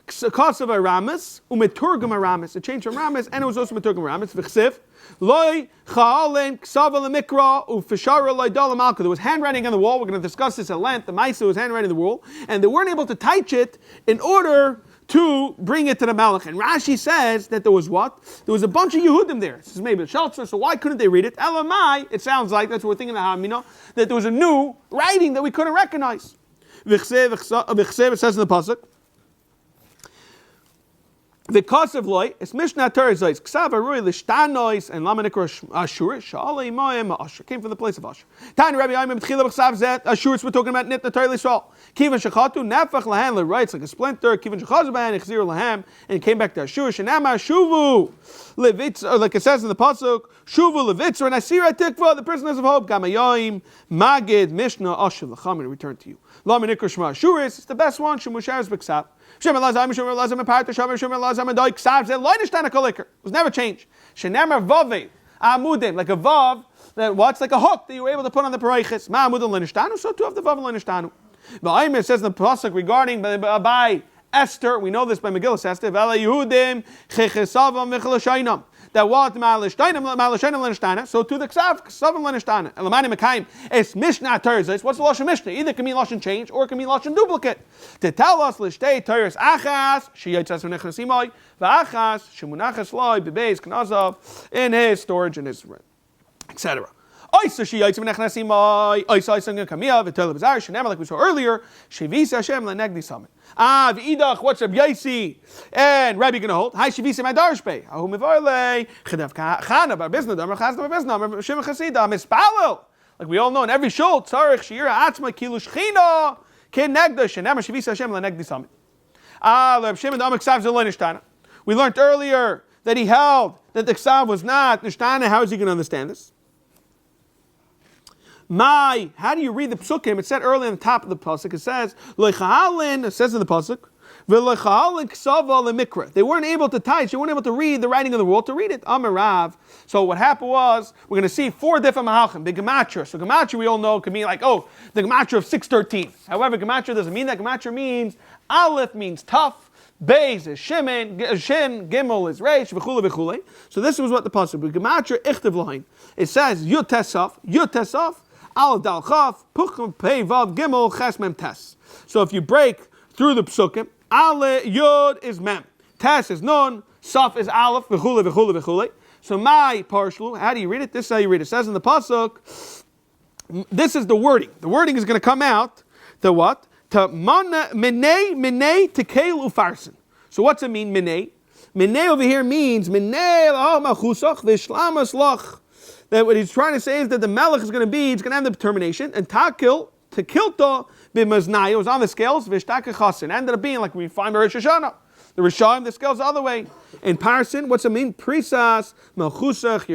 Kasav Aramis, Umeturgam Aramis. It changed from Ramis, and it was also Meturgam Aramis. V'chsiv Loi Cha'alen Ksav Mikra Ufishara Loidal Malka. There was handwriting on the wall. We're going to discuss this at length. The Maisa was handwriting on the wall, and they weren't able to touch it in order to bring it to the Malach. And Rashi says that there was what? There was a bunch of Yehudim there. This is maybe a shelter, so why couldn't they read it? Elamai, it sounds like, that's what we're thinking of Hamina, that there was a new writing that we couldn't recognize. It says in the pasuk, The cause of loy is Mishnah Torah Zayis Ksav Arui Lishtanois and Lamanikor Ashur Shalei Moem Ashur came from the place of Ashur. Tani Rabbi Yimim B'Tchila B'Ksav Zet Ashur. We're talking about Nitna Torah Yisrael. Kivan Shechatu Nefach Lahan writes like a splinter. Kivan Shechatu Bahan Ichzir Lahem and it came back to Ashur. Shenamar Shuvu Levitz, or like it says in the pasuk Shuvu Levitz or Nasira Tikva, the prisoners of hope. Gamayim Magid Mishnah Ashur Lacham and return to you. Lamanikor Shema Ashur is the best one. Shemusharis B'Ksav. It was never changed. Shenemar vav amudim, like a vav that what's like a hook that you were able to put on the pareiches. Ma amudin lenishtanu, so too of the vav lenishtanu. It says in the pasuk regarding by Esther, we know this by Megillah Esther. V'ala Yehudim chechesavam v'chelashaynam. That what malishtainam lenishtana, so to the ksav lenishtana. Elamani mekayim es mishnah Torah. What's the lashon mishnah? Either it can mean lashon change or it can mean lashon duplicate. To tell us lishtei Torahs achas sheyitzas v'nechnasimai v'achas shemunachas loy bebeis knazav in his storage in his etc. Oisa sheyitzas v'nechnasimai oisa kamiyah v'tol b'zar shenemar like we saw earlier shevisa Hashem lenegdi summit. V'idach, what's Rabbi Yaisi and Rabbi gonna hold? Hi, Shivisi Madarshpe. Ahu Mivarle, Chedav Chana, Bar Bizna, Damar Chazna, Bar Bizna, Shimon Chasida, Mispalel. Like we all know, in every shul, Tzarech, Shira, Atzma, Kilu Shechina, Ken Negdash, and Nemar Shivisi Hashem, Lenegdi Summit. Reb Shimon Damak Ksav Zeloi Nishtana. We learned earlier that he held that the Ksav was not Nishtana. How is he going to understand this? How do you read the psukim? It said earlier on the top of the pasuk. It says loichahalin. It says in the pasuk v'loichahalin ksava lemikra. They weren't able to touch. They weren't able to read the writing on the wall to read it. Amarav. So what happened was we're going to see 4 different mahalchim. The gematria. So gematria we all know can mean like the gematria of 613. However, gematria doesn't mean that. Gematria means aleph means tough. Beis is Shimon, Shin, Gimel is Reish, v'chule v'chule. So this was what the pasuk. Gematria ichtav lahain. It says Yud Tesaf. Al dal chaf puchum pei vav gimel ches mem tes. So if you break through the psukim, ale yod is mem, tes is nun, saf is aleph, v'chule v'chule v'chule. So my parshlu, how do you read it? This is how you read it. It says in the pasuk, this is the wording. The wording is going to come out to what? To minei tekel ufarsin. So what's it mean minei? Minei over here means minei l'hal machusach v'shlamas lach. That what he's trying to say is that the melech is going to be, it's going to have the determination, and takil, tekilto, b'maznai, it was on the scales, v'shtaka chasin, ended up being like we find by Rosh Hashanah. The Rishayim, the scales the other way. In Parsin, what's it mean? Prisas, melchusach,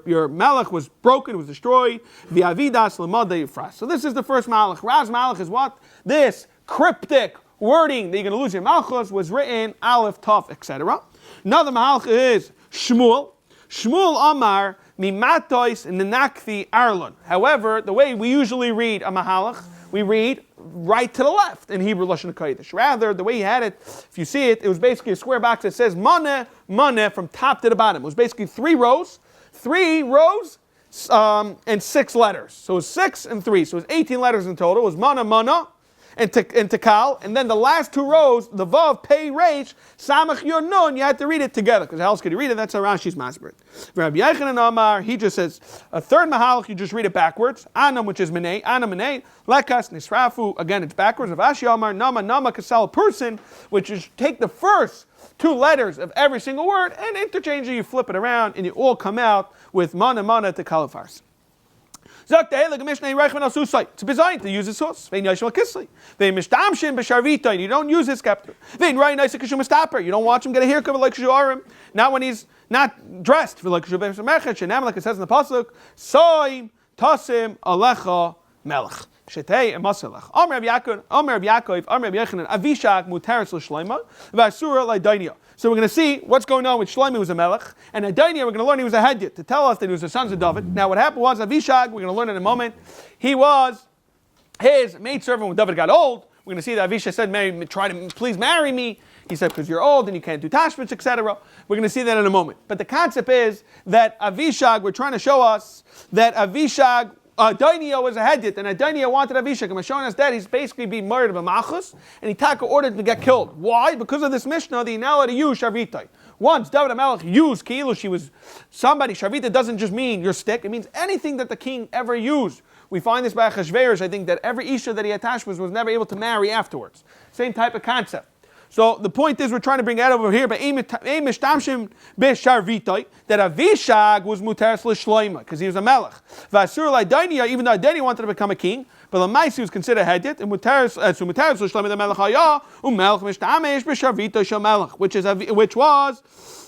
your melech was broken, was destroyed, v'avidas, l'mada yifras. So this is the first malach. Raz malach is what? This cryptic wording that you're going to lose your malchus was written, aleph, taf, etc. Another malach is Shmuel. Shmuel Amar, Mimatois Nenakthi Arlon. However, the way we usually read a mahalach, we read right to the left in Hebrew Lashon HaKodesh. Rather, the way he had it, if you see it, it was basically a square box that says Maneh, Maneh from top to the bottom. It was basically 3 rows, and 6 letters. So it was 6 and 3. So it was 18 letters in total. It was Maneh, Maneh, and Tekal, and then the last 2 rows, the Vav, Pei, Reish, Samach, Yod, Nun, you had to read it together, because how else could you read it? That's how Rashi's masber it. Rabbi Yehuda Amar, he just says, a third mahalach, you just read it backwards, Anam, which is Menei, Anam, Menei, Lekas, Nisrafu, again it's backwards, of Ashi Amar, Nama, Nama, Kasal, person, which is take the first 2 letters of every single word, and interchangeably you flip it around, and you all come out with Mana, Mana, Tekal, Fars. Sagt der Heilige Mishnah in Reichman al-Susai. It's designed to use his sauce. Vein Yashval Kisli. Vein Mishtamshin b'Sharvita. And you don't use his scepter. Vein Ryan Isaac Kishum Estaper. You don't watch him get a haircut like Shuarim. Not when he's not dressed for like Shuarim Mechet. Shenam, like it says in the pasuk. Soim Tasim Alecha Melech. Shetei Emaselech. Amr Rabbi Yaakov. Amr Rabbi Yechanan. Avishag Muteres l'Shleima. V'Asura l'Idainia. So we're going to see what's going on with Shlomo, who was a melech, and Adainia, we're going to learn he was a hedyot, to tell us that he was the sons of David. Now what happened was, Avishag, we're going to learn in a moment, he was his maidservant when David got old. We're going to see that Avishag said, try to please marry me. He said, because you're old and you can't do tashbits, etc. We're going to see that in a moment. But the concept is that Avishag, we're trying to show us that Avishag, Adainia was a hedyot, and Adainia wanted Avishag. And showing us that he's basically being murdered by Malchus, and he ordered him to get killed. Why? Because of this Mishnah, the analogy to use Sharvitai. Once David HaMelech used Ki'ilu, she was somebody. Sharvita doesn't just mean your stick; it means anything that the king ever used. We find this by Achashverosh. I think that every Isha that he attached was never able to marry afterwards. Same type of concept. So the point is, we're trying to bring that over here, but that Avishag was muteres l'shloima because he was a melech. V'asur l'dainiya, even though Daini wanted to become a king, but l'maisi was considered hedit, and muteres l'shloima the melech hayah umelech mishtamesh b'sharvita shel melech, which was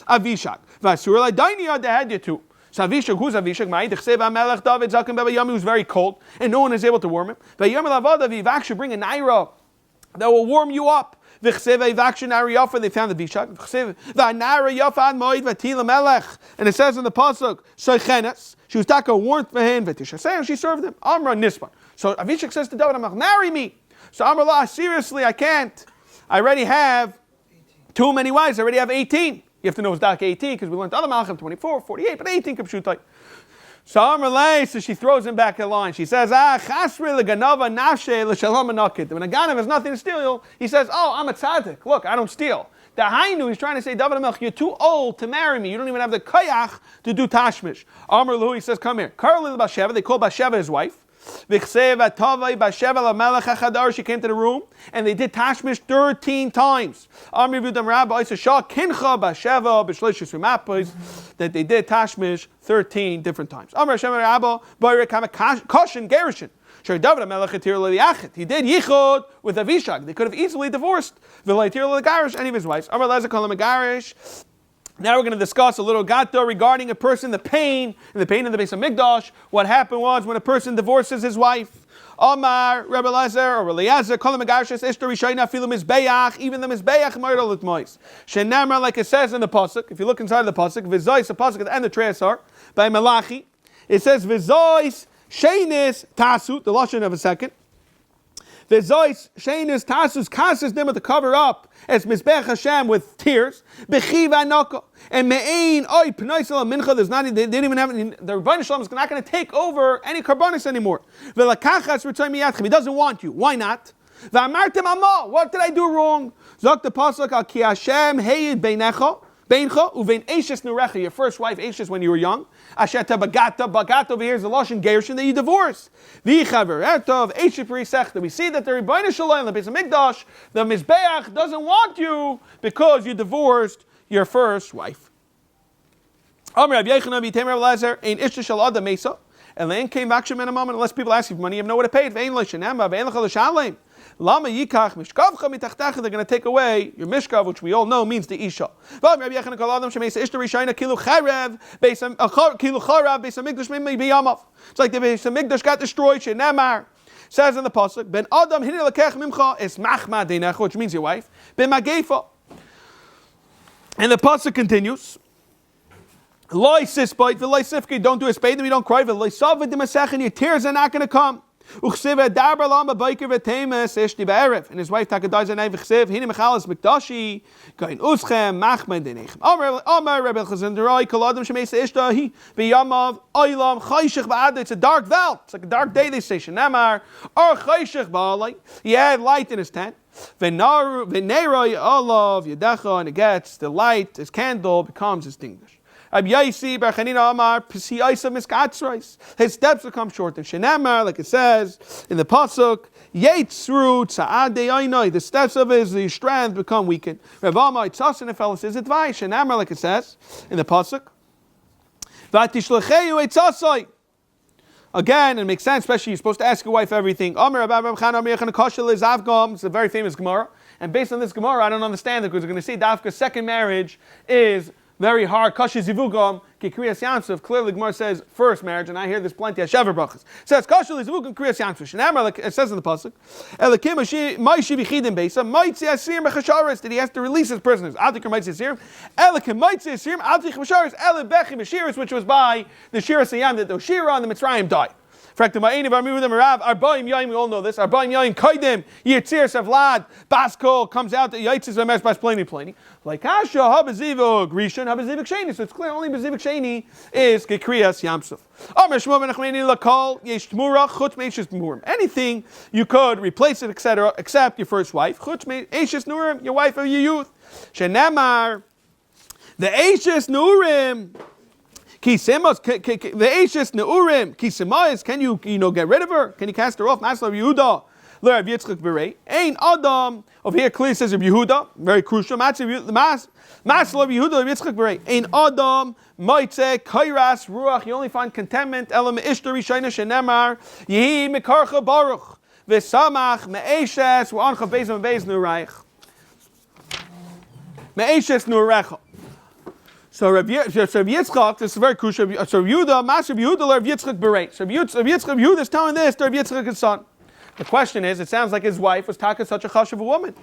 Avishag. V'asur l'dainiya the hedit too. So Avishag, who's Avishag? Ma'idich melech David zaken b'bayami, who's very cold, and no one is able to warm him. V'yom lavada v'ivak should bring a naira that will warm you up. They found the Vishak. And it says in the pasuk, she was taka warmth for him, and she served him. Amra Nispan. So Avishak says to David, marry me. So Amra Allah, seriously, I can't. I already have too many wives. I already have 18. You have to know it's Dak 18 because we learned other Malachim 24, 48, but 18 Kapshutai. So Amrlay, so she throws him back in line. She says, chasri leganava nafshe l'shalom anakit. When a ganav has nothing to steal, he says, I'm a tzaddik. Look, I don't steal. The Hainu, he's trying to say, David HaMelech, you're too old to marry me. You don't even have the kayach to do tashmish. Amrlu, he says, come here. Karli Basheva, they call Basheva his wife. She came to the room and they did tashmish 13 times. That they did tashmish 13 different times. He did yichud with Avishag. They could have easily divorced any of his wives. Now we're going to discuss a little gato regarding a person, the pain of the Beis Hamikdash. What happened was when a person divorces his wife. Omar, Rebbe Lezer, or Eliezer, Kol HaMegarishes, Ishtar Rishayna, Filu Mizbeach, even the Mizbeach, Myrtle Lit Mois. Shenamar, like it says in the Pasuk, if you look inside the Pasuk, Vizois, the Pasuk at the end of Treasar, by Malachi, it says, Vizois, Sheinis, Tasut, the Lashon of a second. There's Sheinis Tasus Kasas Nimah to cover up as Mizbech Hashem with tears. Bechiva Noko and Me'ain Oy Pnaisel Mincha. There's not. They didn't even have. The Rebbeinu Shalom is not going to take over any karbonis anymore. Velakachas Ritzay Miyatchem. He doesn't want you. Why not? V'amartem Amma. What did I do wrong? Zok the pasuk al Ki Hashem Heyid Beinecha. Beincha uvein Eishes Nurecha, your first wife Eishes when you were young. Asheta Bagata over here is the Lashon Gershon that you divorce. V'chaveretov Eishes Perisechta. We see that the Rebbeinu Shalom, the Beis Hamikdash, the Mizbeach doesn't want you because you divorced your first wife. Amr Rav Yehuda Spitz Rav Lezer ein Ishta Shel Adam Mesa. And then came back Shemin Amam, unless people ask you for money, you have nowhere to pay it. Ve'ein lo shenema ve'ein lecha l'shalem. Lama yikach mishkavcha mitachtecha. They're going to take away your mishkav, which we all know means the isha. It's like the Beis Hamikdash got destroyed. Shenemar says in the pasuk, Ben Adam hini lekech mimcha es machma deinecha, which means your wife. Ben magefa. And the pasuk continues. Loi sisbait v'loi sifki. Don't do a spade and we don't cry. V'loi savid the Masechet. Your tears are not going to come. And his wife Taka dies at night. V'chsev hini mechalas mikdashi kain uschem machma denechem. Amar Rebbe Chazenderai kol adam shemeisa ishtahi b'yamav oilam chayshich ba'ada. It's a dark veld. It's like a dark day. They say Shenamar or chayshich ba'alai. He had light in his tent. V'neiroi olav yedecha, and it gets the light. His candle becomes extinguished. His steps become short. And Shenamar, like it says in the pasuk, the steps of his strength become weakened. Shenamar, like it says in the pasuk. Again, it makes sense, especially you're supposed to ask your wife everything. It's a very famous Gemara. And based on this Gemara, I don't understand it because we're going to see Dafka's second marriage is very hard. Kasha zivugam ki kriyas yamsuf. Clearly, Gemara says first marriage, and I hear this plenty of shaver brachas. It says kasha zivugam kriyas yamsuf. Shenamar, like it says in the pasuk, Elikim ma'ashi b'chidim beisa ma'itzi asirim b'chasharis. Did he have to release his prisoners? Altikar ma'itzi asirim. Elikim ma'itzi asirim altikar b'chasharis. Eli bechi b'shiris, which was by the shiras hayam that the Shira and the Mitzrayim died. We all know this. Arba'im Yaim Kaidim Yitzir Savlad Basko comes out that Yitzis Vemes Bas Pliny. Like Kasha Habazivog Rishon Habazivog Sheni. So it's clear only Bazivog Sheni is Gekriyas Yamsuf. Anything you could replace it, etc., except your first wife. Your wife of your youth. Shenamar the Eishes Nurim. Kisimas, the Eishes Neurim, Kisimas, can you get rid of her? Can you cast her off? Masla Yehuda, Le Rav Yitzchak Berei. Ein Adam. Over here clearly says Rav Yehuda. Very crucial. Mas Rav Yehuda Rav Yitzchak Berei. Ein Adam. Moitze Kairas Ruach. You only find contentment. Elam Ishtari Scheiner Shenemar. Yehi Mekarcha Baruch. V'samach Me'eshes. V'ancha Bezam Bez Nurayich. Me'eshes Nurecha. So Rav Yitzchak, this is very crucial. So Rav Yehuda, Mas Rav Yehuda, Rav Yitzchak Berei. So Rav Yehuda is telling this to Rav Yitzchak his son. The question is, it sounds like his wife was talking such a chash of a woman.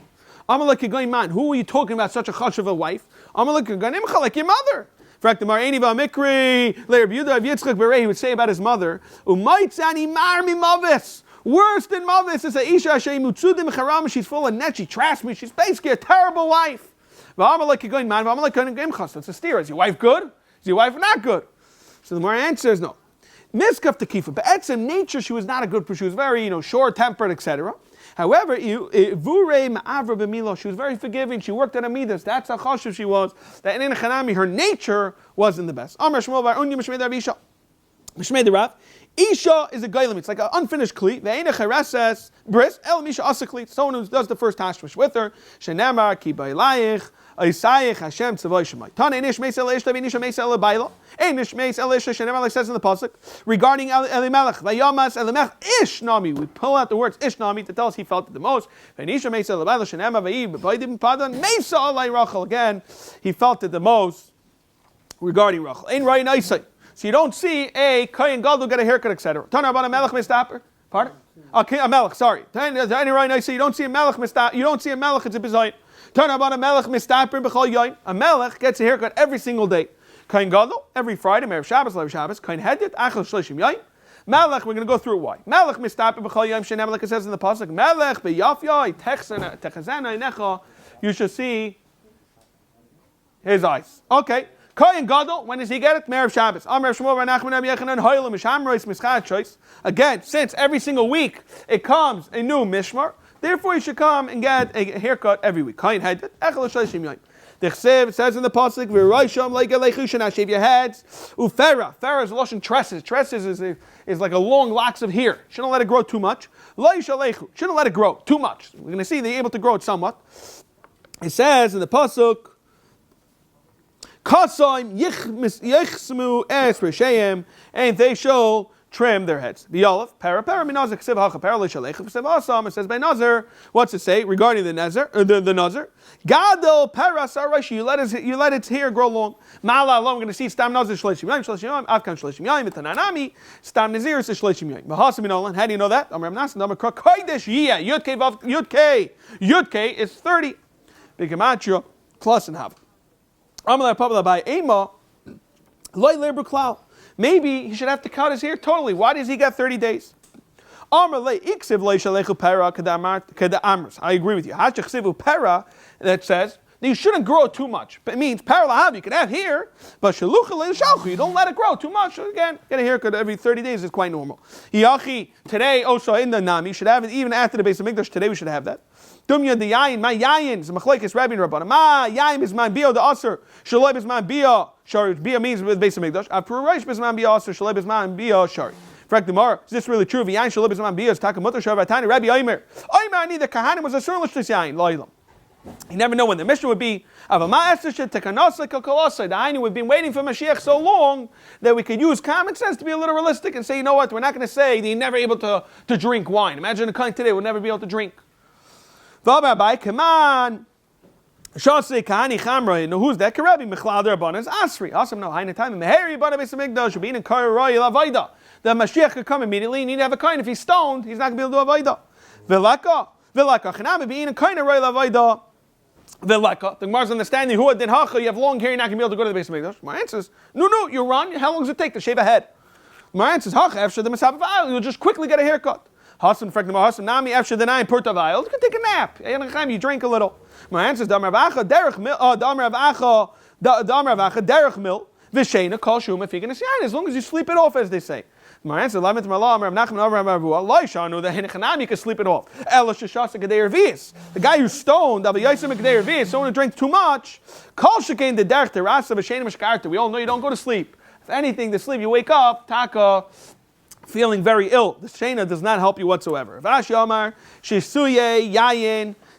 Amalek Yigoyin man, who are you talking about such a chash of a wife? Amalek Yigoyin imcha, like your mother. In fact, the Mar'eni V'Amikri, Rav Yehuda, Rav Yitzchak Berei, he would say about his mother, Umaytzani mar mi mavis. Worse than mavis is a isha shei mutzudim charam. She's full of net. She trashed me. She's basically a terrible wife. It's a steer. Is your wife good? Is your wife not good? So the more answer is no. Miskaf tekifa. But etzem nature, she was not a good person. She was very, short-tempered, etc. However, vurei ma'avra b'milo. She was very forgiving. She worked at Amidas. That's how chashuv she was. That in Chanami, her nature wasn't the best. Amar Shmuel bar Unya Mishmei Rav Mishmei the Rav. Isha is a gailim. It's like an unfinished kli. Ve'ena chereses bris el misha asa kli. Someone who does the first hashvish with her. Shenemar ki bailayich. Isayich Hashem tzavoy shemai. Tana inish meis el ishta v'inish meis el baila. Inish meis el ishta shenemar, like says in the pasuk regarding Elimelech. Vayomas Elimelech ish nami. We pull out the words ish nami to tell us he felt it the most. V'inish meis el baila shenemar v'yi b'baydim padan meisa alay Rachel. Again, he felt it the most regarding Rachel. Ein rayin isay. So you don't see a kohen gadol get a haircut, etc. Tana about a melech mistaper. Pardon? Okay, a melech. Sorry. Tana rayin isay. You don't see a melech mistaper. You don't see a melech. It's a bizayin. Turn about a melech mistaper b'chol yoyin. A melech gets a haircut every single day. Kohen gadol every Friday, Erev Shabbos, Lev Shabbos. Kohen hedit achal shloshim yoyin. Melech, we're going to go through why. Melech mistaper b'chol yoyin. Shenem, like it says in the pasuk. Melech b'yafyai techzena inecha. You should see his eyes. Okay. Kohen gadol, when does he get it? Erev Shabbos. Amar Shmuel bar Nachman Rabbi Yechanan hoyle mishamrois mischad choice. Again, since every single week it comes a new mishmar. Therefore, you should come and get a haircut every week. Kain had it. The Chsev says in the pasuk, "V'roisham like a shave your heads." Ufera, fera is lotion tresses. Tresses is like a long locks of hair. Shouldn't let it grow too much. Shouldn't let it grow too much. We're going to see they're able to grow it somewhat. It says in the pasuk, "Kasaim yichsmu es rishayim," and they shall trim their heads. The olive, para minazir ksiv hacha para l'shalech ksiv asam. It says by nazir. What's it say regarding the nazir? The nazir. Gadol para sarashi. You let its hair grow long. Mala alone. We're going to see stam nazir shleshim yom avkan shleshim yom v'tananami stam nazir is shleshim yom. Mahasa minolan. How do you know that? Amar Nasan Amar Krok Kodesh Yiyah Yudke is 30. Bigamatria plus and half. Amar Pabla by Ema loy leber klau. Maybe he should have to cut his hair totally. Why does he get 30 days? I agree with you. That says that you shouldn't grow too much. But it means you can have hair, but you don't let it grow too much. Again, get a haircut every 30 days is quite normal. Today, also in the Nami, you should have it even after the base of Mikdash. Today we should have that. Dumya the yayin, my yayin is machlekes Rabbi and Rabbanan. Ma yayin is my bio the aser. Shalom is my bio. Shari bio means with base of Mikdash. After Reish is my bio aser. Shalom is my bio shari. Fact the Mar, is this really true? Yayin shalom is my bio is takamutar shavatani. Rabbi Omer. Omer need the kahanim was a surlish this yayin. Loilam. You never know when the mission would be. The Ainu, we've been waiting for Mashiach so long that we could use common sense to be a little realistic and say, you know what, we're not going to say that you're never able to drink wine. Imagine a kind today would never be able to drink. Come on. Shasei Kahani Chamra. No, who's that? Karabi Mechlader Abanas Asri. Awesome. No, Haina time. Meheri Bana Besamigdash should be in Kararoy Lavaida. The Mashiach could come immediately. You need to have a kind. If he's stoned, he's not going to be able to do Avaida. Vilaka Chanami be in a kind of Roy Lavaida. Vilaka. The Gemara's understanding who did Hacha. You have long hair. You're not going to be able to go to the base of Mikdash. My answer is no. You run. How long does it take to shave a head? My answer is Hacha. After the Masabah, you'll just quickly get a haircut. Hasan Freknama Hasan Nami after the 9 Purtavile. You can take a nap. You drink a little. My answer is Damar Vacha Derech Mil Vishaina Kol Shuma Figan Yain. As long as you sleep it off, as they say. My answer is Lamet Malah Rav Nachman Rav Elisha knew that Hinechanami you can sleep it off. Ela Shashasa Gadeir Vis. The guy who's stoned, Davi Yisem Gadeir Vis, someone who drinks too much. Kol Shekain the Derech Terasa Vishaina Mishkarta. We all know you don't go to sleep. If anything, to sleep, you wake up, Taka. feeling very ill. The Scheiner does not help you whatsoever.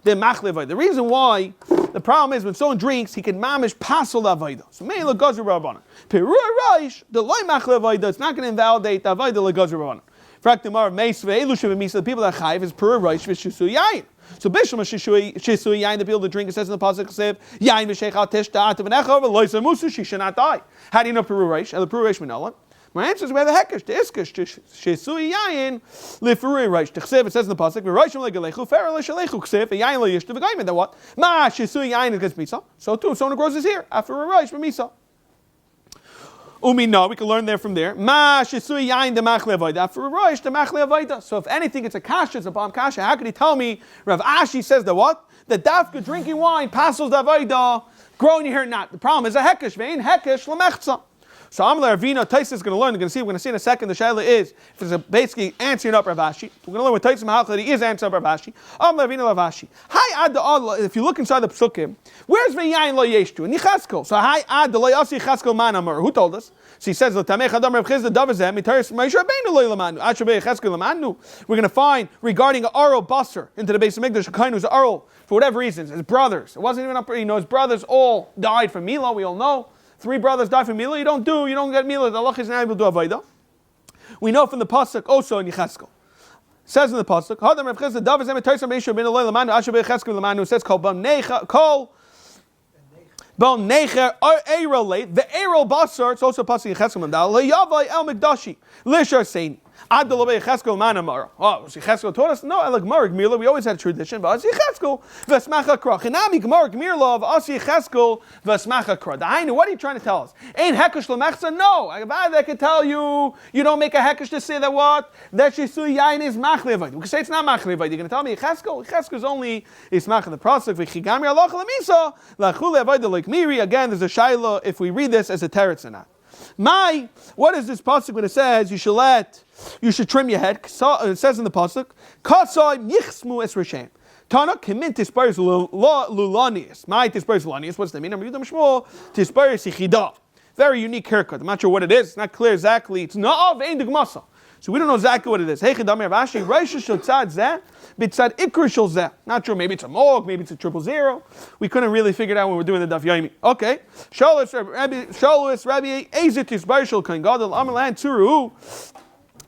The reason why, the problem is when someone drinks, he can mamish pasal avodah. So may le gazur rabbanan. Perur reish the loy machle avodah. It's not going to invalidate the avodah le gazur rabbanan. Fraktimar meisve elushav misa. The people that chayiv is perur reish v'shisu yayin. So bishlam shisu yayin. The people that drink, it says in the pasuk says yayin v'sheichal tishta atav nechav loysa musu. She should not die. How do you know perur reish? And the perur reish minolan. My answer is we have the hekesh, the iskish, shesui yayin, lifurui reish. T'chsev, it says in the pasuk, v'reishim legalechu, fer l'shalechu ksef, yayin lo yishtu v'gayim. Then what? Ma shesui yayin against misa. So too, someone who grows his hair after a reish misa. No, we can learn there from there. Ma shesui yayin the machle avodah. After a reish the machle avodah. So if anything, it's a kasha, it's a bomb kasha. How could he tell me? Rav Ashi says the what? The dafka drinking wine passes the avodah, growing your hair not. The problem is a hekesh vein hekesh lemechza. So Amar Ravina, Taisa is going to learn. We're going to see in a second. The shaila is if it's basically answering up Rav Ashi. We're going to learn with Taisa Mahalcha that he is answering up Rav Ashi. Amar Ravina Rav Ashi. Hi ad Allah. If you look inside the psukim, where's V'yayin lo yeshtu? And Yichaskel. So hi ad lo yasi Yichaskel man Amar. Who told us? So he says l'tamei chadam Rav Chizda davazem mitaris Moshe Rabbeinu lo ylamanu. Asher Yichaskel lamanu. We're going to find regarding Aro Basar into the base of Mikdash Shekainu's Aro for whatever reasons his brothers. It wasn't even up. His brothers all died from Mila. We all know. 3 brothers die from Mila, you don't get Mila, the Allah is not able to do Avodah. We know from the Pasuk also in Yecheskel. Says in the Pasuk, Hadam Rav Chizda Dav Zem Taisa Meishu Ben Eloi Lamanu Asher Becheskel Lamanu says called Bam Necha Kol Bam Necha Eiro Late the Eiro Basar. It's also Pasuk Yecheskel Mandal LeYavai El Mikdashi Lishar Seini. Ad the Lobei Yecheskel Man Amar. Oh, was Yecheskel taught us? No, like Marek Mirla. We always had a tradition. But As Yecheskel Vesmacha Kra. Chinami Marek Mirla of As Yecheskel Vesmacha Kra. Dainu, what are you trying to tell us? Ain't Hekesh Lemechza? No. I can tell you. You don't make a Hekesh to say that what? That Shisui Yain is Machlevayt. We can say it's not Machlevayt. You're going to tell me Yecheskel? Yecheskel is only Ismach in the Prosek. V'chigami Allah Lemisa. Lachule Avodah like Miri. Again, there's a Shaila if we read this as a teretz or not. What is this pasuk when it says you should trim your head? It says in the pasuk, Kasai yichsmu es reshem. Tana kimin tisparis lulanius. My tisparis lulanius. What's that mean? Rav Yehuda Shmuel tisparis yichida. Very unique haircut. I'm not sure what it is. It's not clear exactly. It's na'av ein degmasa. So we don't know exactly what it is. Hey chidam Rav Ashi reisha shel tzad zeh b'tzad ikr shel zeh. Not sure. Maybe it's a mog. Maybe it's a 000. We couldn't really figure it out when we were doing the Daf Yomi. Okay. Shalus Rabbi Ezit tisparis shel kain gadol amalan turu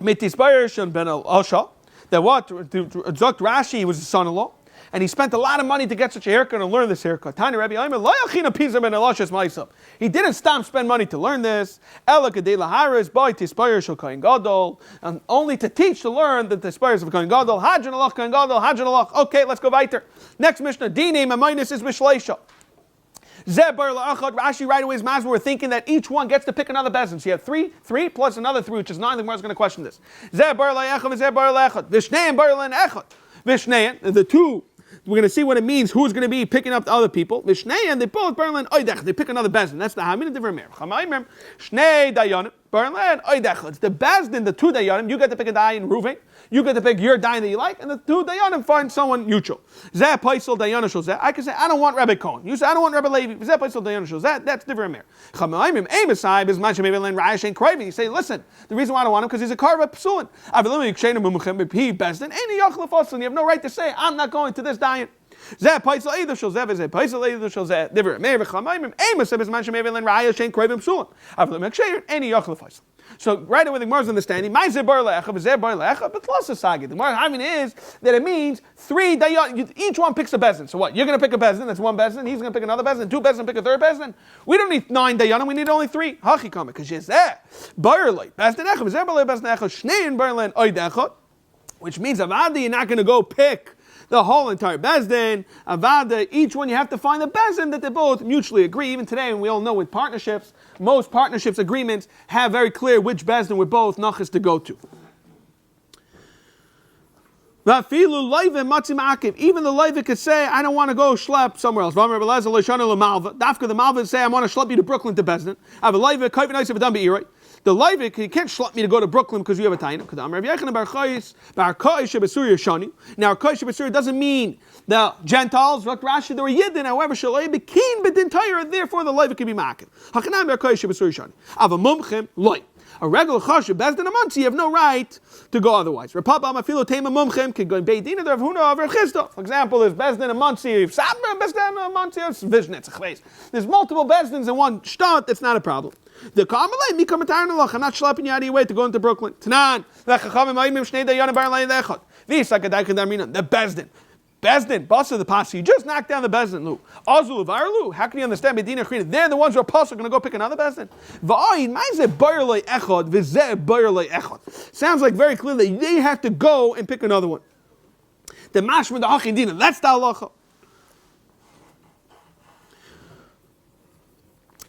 mit tisparis shel ben al asha. That what? Zok Rashi was his son-in-law. And he spent a lot of money to get such a haircut and learn this haircut. Tani Rabbi Aimer, he didn't stop spend money to learn this. And only to teach, to learn the Tispires of Kohen Gadol. Hadjan Allah, Kohen Gadol, Hadjan Allah. Okay, let's go weiter. Next Mishnah, Dini, Maminus is Mishleisha. Rashi right away is Masber. We're thinking that each one gets to pick another bezin. So you have three plus another 3, which is 9. The Gemara is going to question this. The 2. We're going to see what it means. Who's going to be picking up the other people? And they both they pick another bezin. That's the Hamid Divramer. Shnei Dayanim Berlin Oidech. It's the bezdin, the 2 Dayanim. You get to pick a dayan Ruvain. You get to pick your dayan that you like, and the 2 Dayanim find someone neutral. Zeh Paisel Dayana Shozeh. I can say I don't want Rabbi Cohen. You say I don't want Rabbi Levi. Zeh Paisel Dayana Shozeh. That's Divramer. Chamaimim Amisai is Masechet Rayash ain't craving. You say, listen, the reason why I don't want him because he's a karva psulin. Avalim Scheiner Mumuchem He bezdin. Any Yachlef Oslin. You have no right to say I'm not going to this dayan. Zeh Paisel Eidah Shozeh. Zeh Paisel Eidah Shozeh. Divramer. Chamaimim Amisai is Masechet Rayash ain't craving psulin. Avalim Scheiner any Yachlef Oslin. So right away the Gemara's understanding, but plus the sagid. The Gemara's having is that it means 3 dayan. Each one picks a bezin. So what? You're going to pick a bezin. That's one bezin. He's going to pick another bezin. 2 bezin pick a 3rd bezin. We don't need 9 dayanim. We need only 3. Hachi kama because she's there. Barley bezin echad. Zeh barley bezin echad. Shnei in barley oid echad. Which means avadi you're not going to go pick the whole entire bezdin. Avada, each one you have to find a bezdin that they both mutually agree. Even today, and we all know with partnerships, most partnerships agreements have very clear which bezdin we're both nachas to go to. Even the loiva could say, I don't want to go schlep somewhere else. Dafka the malva would say, I want to schlep you to Brooklyn to bezdin. I have a loiva, kaiv nice of a dumb beiroi. The Leivik, he can't schlep me to go to Brooklyn because you have a taina. Now, Arkaish doesn't mean the Gentiles, Rashi, they were Yidden, however, Shalei Bekin, but the entire, therefore the Leivik can be Makin. Hakanam Arkaish Shani. Ava Mumchim, Loi. A regular chashuv, bezdin amansi, you have no right to go otherwise. For example, there's bezdin amansi, there's multiple bezdins in one shtat, it's not a problem. The Kamalai, I'm not schlepping you out of your way to go into Brooklyn. Tanan, the bezdin. Bezdin, boss of the posse, you just knocked down the Bezdin, Lu. Azul, Varlu, how can you understand Medina Krina? They're the ones who are possible going to go pick another Bezdin. Sounds like very clear that they have to go and pick another one. The Mashma, the Hachidina, that's the halacha.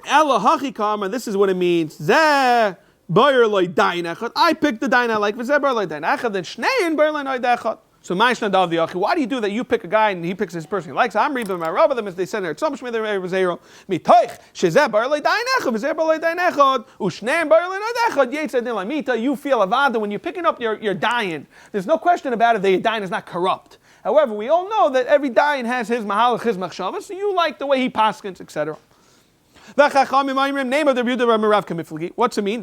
Ella Hachikama, this is what it means. I picked the Dain I like, then Shnein Berlin Oidechot. So why do you do that? You pick a guy and he picks his person he likes. I'm reading my rabbi them as they said there. Some shmei there zero. Mitoich shezeh barlei dain echad v'zeh barlei dain echad u'shneim barlei dain echad yitzad nilamita. You feel avada when you're picking up your dayan. There's no question about it that your dayan is not corrupt. However, we all know that every dayan has his mahalach, his machshava. So you like the way he paskins, etc. Name of the Vidoe Rav Kamiflagi. What's it mean?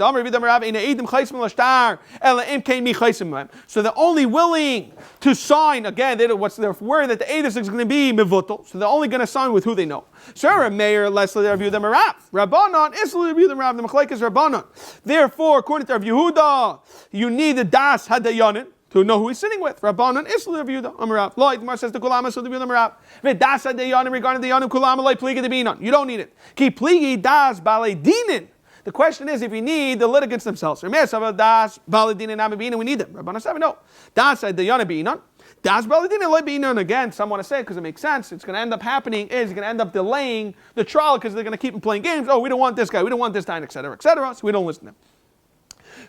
So they're only willing to sign, again, they're worried that the Edus is going to be Mivutal, so they're only going to sign with who they know. Sir, Mayor, Leslie, Rav Yehuda Rav. Rabbanon, Isli, Rav Yehuda Rav, the Machlaik is Rabbanon. Therefore, according to Rav Yehuda, you need the Das Hadayanin to know who he's sitting with. Rabbanon, Isli, Rav Yehuda, Amarav. Lloyd, Mar says the Kulama, so the Yehuda Amarav. Das Hadayanin regarding the Yanim Kulama, like Pliga the Binon. You don't need it. Ki Pligi Das Balei Dinin. The question is if you need the litigants themselves. We need them. Rabbanon said no. Das Hadayanin Binon. Das Baladin Loy Binon. Again, some want to say because it makes sense. It's going to end up happening is you're going to end up delaying the trial because they're going to keep him playing games. Oh, we don't want this guy. We don't want this time, etc., etc. So we don't listen to them.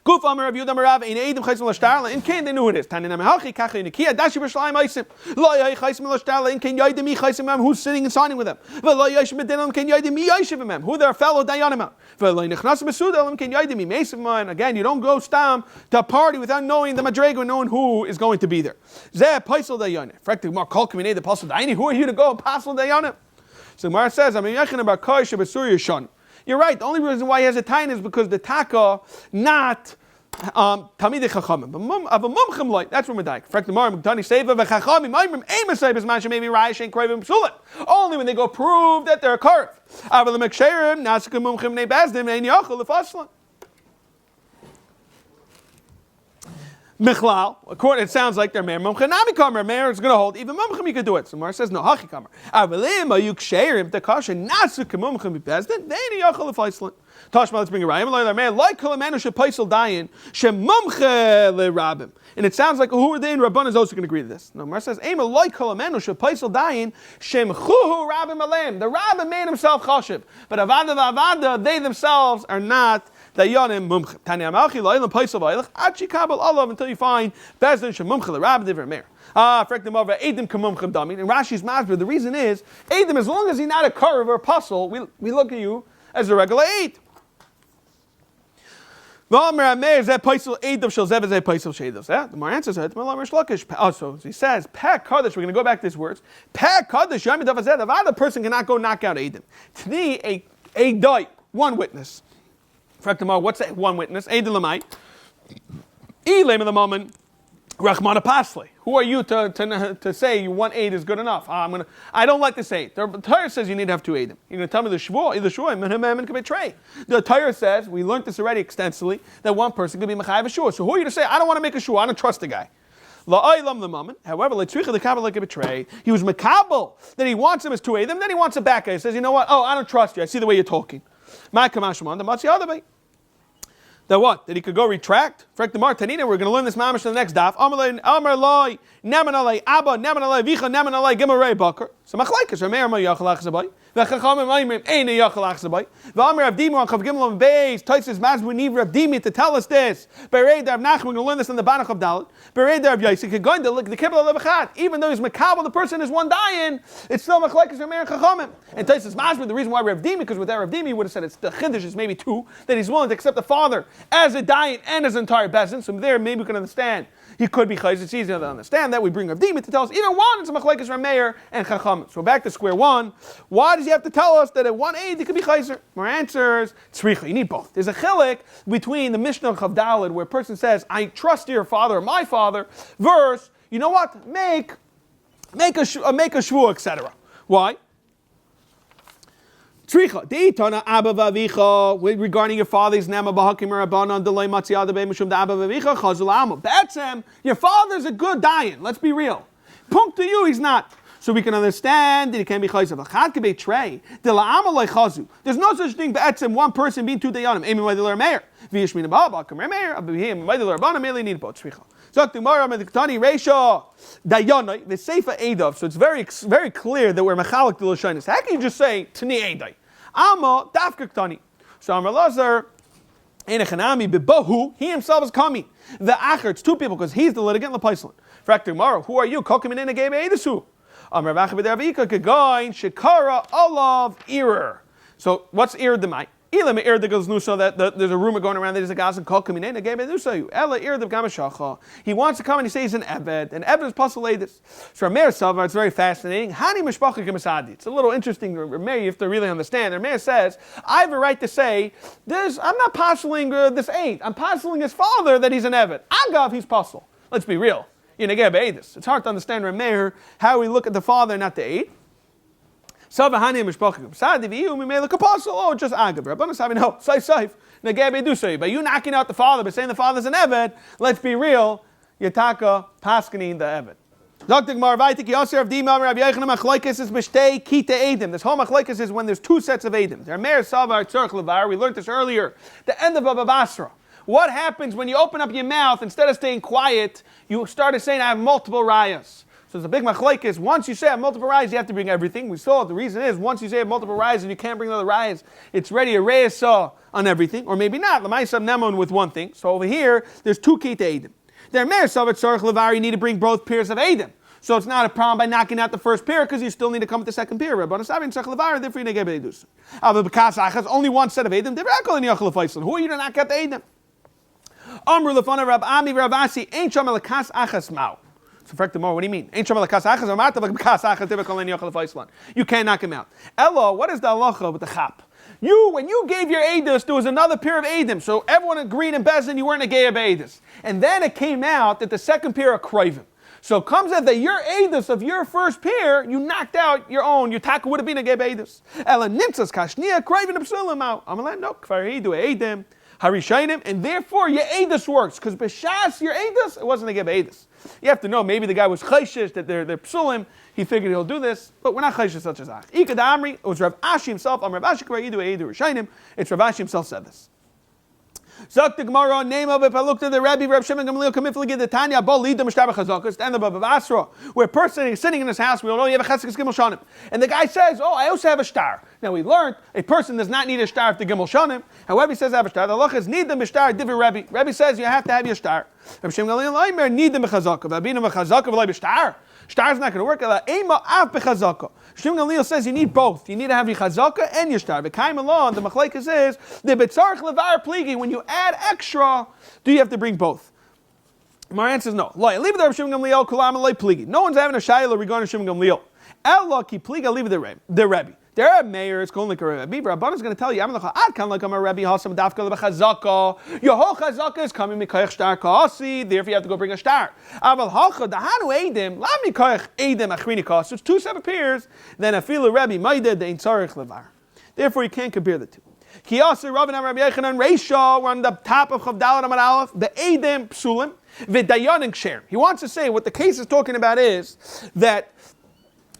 Kuf Amar Rav Yehuda Marav in Eidim Chaysim Lashtar in Kain they knew it is. Tanina Mehachi Kachi Nikia Dashi B'Shalayim Aisim Lo Yai Chaysim Lashtar in Kain Yadim Mi Chaysim Mem who's sitting and signing with them. V'Lo Yashim B'Dinam Kain Yadim Mi Yashiv Mem who their fellow Dayanim. V'Lo Nichnas B'Sudalim Kain Yadim Mi Mesim Mem. Again, you don't go stam to a party without knowing the Madrega and knowing who is going to be there. Zeh Paisel Dayanim. Frektig Mar Kol Kaminei the Paisel Dayanim. Who are you to go Paisel Dayanim? So Mar says I'm Yachin about Koish B'Sur Yishon. You're right. The only reason why he has a tain is because the taka not Tamidei Chachamim. Of a mumchim light, that's what we're dying. Frek the Mar Mugdani Seva v'Chachamim Aimrim Eimasay B'Zman maybe Raish and Kravim Psulim. Only when they go prove that they're a karf. Aval Meksherim Nasika Mumchim Nei Bezdim Ein Yachol Lefaslan. Michlal, it sounds like they're Meir Mumchim Nami Kamer. Meir is going to hold. Even Mumchim you could do it. So Mar says no. Hachi Kamer. Avalim Ayuk Sherim Takasha Nasika Mumchim Bezdin. They Ein Yachol Lefaslan. Tashma, let's bring a rayim. Like Kolamenu Shepaisel Dayin Shemumche LeRabim. And it sounds like who are they in Rabban is also going to agree to this. No, Mar says Ema like Kolamenu Shepaisel Dayin Shemchuhu Rabim Alem. The Rabbim made himself chashiv, but Avada they themselves are not Dayanim Mumche. Tani Amalchi Loilam Paisel Vailach Achi Kabel Olav until you find Bezdin Shemumche LeRabim Divrei Meir. Frek them over Edim Kamumchem Damin. And Rashi's masber. The reason is Edim, as long as he's not a curve or a puzzle, we look at you as a regular Eid. The Mar answers it. Also, he says, Pek Kaddish, we're going to go back to these words. Pek Kaddish, the other person cannot go knock out Eidim. To me, a doi, one witness. What's that one witness? Eidim Lamai. Elam of the moment. Rachmana Pasli. Who are you to say you one aid is good enough? I don't like to say it. The Torah says you need to have two aidim. You're going to tell me the shvuah, can betray. The Torah says, we learned this already extensively, that one person could be mechayev a shvuah. So who are you to say, I don't want to make a shvuah, I don't trust the guy. La'aylam the moment. However, le'tzricha the kabbalah like a betray. He was makabel, that he wants him as two aidim, then he wants a back guy. He says, you know what? Oh, I don't trust you. I see the way you're talking. My kamashman, the matzi other way. That what? That he could go retract? Frek the Mar Tanina, we're going to learn this mamash in the next daf. Amar loy, neman alay, abba, neman alay, vicha, neman alay, gimarei bakar. So machlaikas, Rameir ma yachalach zabay. V'chachamim aimrim, ein yachalach zabay. V'amar Rav Dimi, on Chav Gimel and Beis, Taisis Mazbu Niv Rav Dimi to tell us this. Berei Rav Nachman, we're going to learn this in the Banach of Dalet. Berei Rav Yaisik, going to look the kibbutz of Levachat. Even though he's makabel, the person is one dayan, it's still machlaikas Rameir and Chachamim. And Taisis Mazbu, the reason why Rav Dimi, because with that Rav Dimi, he would have said it's the chiddush is maybe two, that he's willing to accept the father as a dayan and as an entire bezin. So there, maybe we can understand He could be chayzer. It's easier to understand that. We bring Rav Dima to tell us even one is a machlekes Rav Meir and Chacham. So back to square one. Why does he have to tell us that at 1 it could be chayzer? More answers. Tzricha. You need both. There's a chilek between the Mishnah of Chavdalad where a person says, I trust your father or my father, verse, you know what? Make a shvuah, etc. Why? Tzricha. Deitana Abba Vavicha regarding your father's nema b'hakim rabbanon delay matziada be'mishum da Abba Vavicha chazul amo. Betzem, your father's a good dayan. Let's be real. Punk to you, he's not. So we can understand that he can be chayzav. Achad can be trey. Dela'ama loy chazu. There's no such thing. Betzem, one person being two dayanim. Amy v'aydeler meir. V'yishmina ba'aba kam meir. Abihim v'aydeler rabbanon merely need both. Tzricha. Zok Gemara medktani reisha dayanai v'seifa edav. So it's very clear that we're mechalik the l'shaynis. How can you just say tani edai? Ama dafka ktani. So Amar Lazar enechanami bebahu. He himself is coming. The acher. It's two people because he's the litigant. Lepaislan. Frak Gemara. Who are you? Kokim in a game edasu. Amar Vacha b'dervika kegain shekara olav irer. So what's irer demai? Elam ir the gaznusa that there's a rumor going around that he's a gaz and kol coming in. Again, Ella ir the gamashacha. He wants to come and he says he's an eved, and eved is pasaladis. So Rameir Savar, it's very fascinating. Hani mishpacha kemasadi. It's a little interesting. Rameir, you have to really understand. Rameir says, I have a right to say this. I'm not passeling this aid. I'm passeling his father that he's an eved. Agav, he's passel. Let's be real. It's hard to understand Rameir how we look at the father, not the aid. Oh, just agav. Rabbanos having no saif. Nagebe do say. By you knocking out the father, but saying the father's an eved, let's be real. Yataka paskani the eved. Dr. Gemara Vaitik Yosef of Dima Rav Yehuda Machlokes is b'shtei kita edim. This whole machlokes is when there's two sets of edim. There Meir Savar Tzorch Levar. We learned this earlier. The end of Baba Basra. What happens when you open up your mouth instead of staying quiet? You started saying I have multiple rayas. So it's a big machlokes. Once you say I have multiple rayas, you have to bring everything. We saw it. The reason is once you say I have multiple rayas and you can't bring another rayas, it's ready a rayas on everything, or maybe not. L'maisam nemon with one thing. So over here, there's two kita edim. There Meir Savar Tzorch Levar. You need to bring both pairs of edim. So it's not a problem by knocking out the first pair because you still need to come with the second pair. Rabbanos having tzarich levar, therefore you negeb edus. But because achas only one set of edim, who are you to knock out the edim? Amru lefana Rab Ami Rab Asi ain't sham lekas achas mau. So correct more. What do you mean? Ain't sham lekas achas or mata lekas achas typical in yochel faislan. You can't knock him out. Ella, what is the halacha with the chap? When you gave your edus, there was another pair of edim. So everyone agreed in Bezin you weren't a gay of edus. And then it came out that the second pair are kroivim. So it comes out that your edus of your first pair, you knocked out your own. Your taka would have been a gay edus. Ella nimtzas kashnia kroivim psulim out. I'm like, no, kfar hidu edim. Harishainim, and therefore your edus works because b'shas your edus it wasn't a geb edus. You have to know maybe the guy was chayshish that they're psulim. He figured he'll do this, but we're not chayshish such as that. Ikad Amri, it was Rav Ashi himself. Rav Ashi kvar yidu edu Harishainim. It's Rav Ashi himself said this. Zok the Gemara name of it. If I look to the Rabbi Reb Shimon Gamliel Kamifli the Tanya Bo Lida Mishtab Chazakas, the end of Baba Basra, where a person is sitting in his house. We all know you have a Chesed Gimel Shanim, and the guy says, "Oh, I also have a star." Now we learned a person does not need a star for Gimel Shanim. However, he says I have a star. The Lach is need the Mishtar Divi Rabbi. Rabbi says you have to have your star. Reb Shimon Gamliel Aimer need the Mechazaka. V'abinu Mechazaka v'lei b'star. Star is not going to work. Ema av b'chazaka. Shimon Gamliel says you need both. You need to have your chazaka and your star. V'kaim alon, the machlekes is the betzarich levar pligi. When you add extra, do you have to bring both? My answer is no. Leave the Shimon Gamliel kulam alei pligi. No one's having a shayla regarding Shimon Gamliel. Ella ki pliga leave the Rebbe. There are mayors calling like a Rebbe. Rabban is going to tell you, I'm like a Rebbe hasam dafka lebechazaka. Your whole chazaka is coming mikoyach star kaasi. Therefore, you have to go bring a star. Aval hacha dahanu edim la mikoyach edim achrini kaasi. So it's two separate pairs. Then afilu Rebbe maida dein tzarich levar. Therefore, you can't compare the two. Kiyasa Rabban Rabbi Yechanan Reisha. We're on the top of Chavdalat Amar Aleph. The edim psulim v'dayanim ksher. He wants to say what the case is talking about is that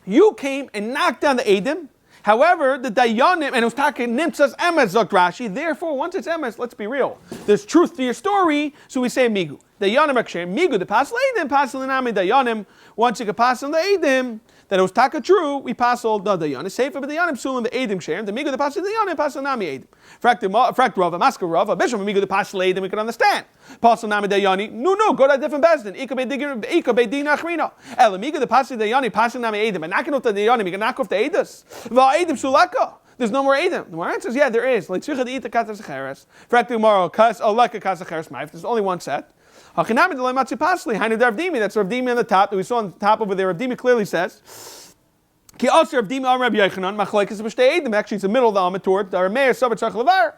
you came and knocked down the edim. However, the dayanim, and it was talking nimtzas emes zok Rashi. Therefore, once it's emes, let's be real. There's truth to your story, so we say migu. Dayanim akshem migu. The pasal edim, pasal inami dayanim. Once you can pasal the edim, that it was taka true, we pasal the dayanim. Safer, but dayanim sulim the edim shem. The migu the pasal dayanim, pasal nami edim. Fract Rava, masker Rava, bishop migu the pasal edim. We can understand. Pasal nami dayani. No, go to a different bezdin. Ika beidin achrina. Elamiga the pasal dayani, pasal nami edim. And knocking off the dayanim, you can knock off the edus. Edim sulaka. There's no more edim. The more answer is yeah, there is. Like tzricha the ita katas acheres. Fract tomorrow kas oleka kas acheres ma'if. There's only one set. Hachinami delay matzi pasli. Hainu Rav Dimi. That's Rav Dimi on the top that we saw on the top over there. Rav Dimi clearly says, Ki also Rav Dimi Rabbi Yechanan machlekes b'shtei edim. Actually, it's the middle of the Amud toward the Rameir Savar Tzarich Levar.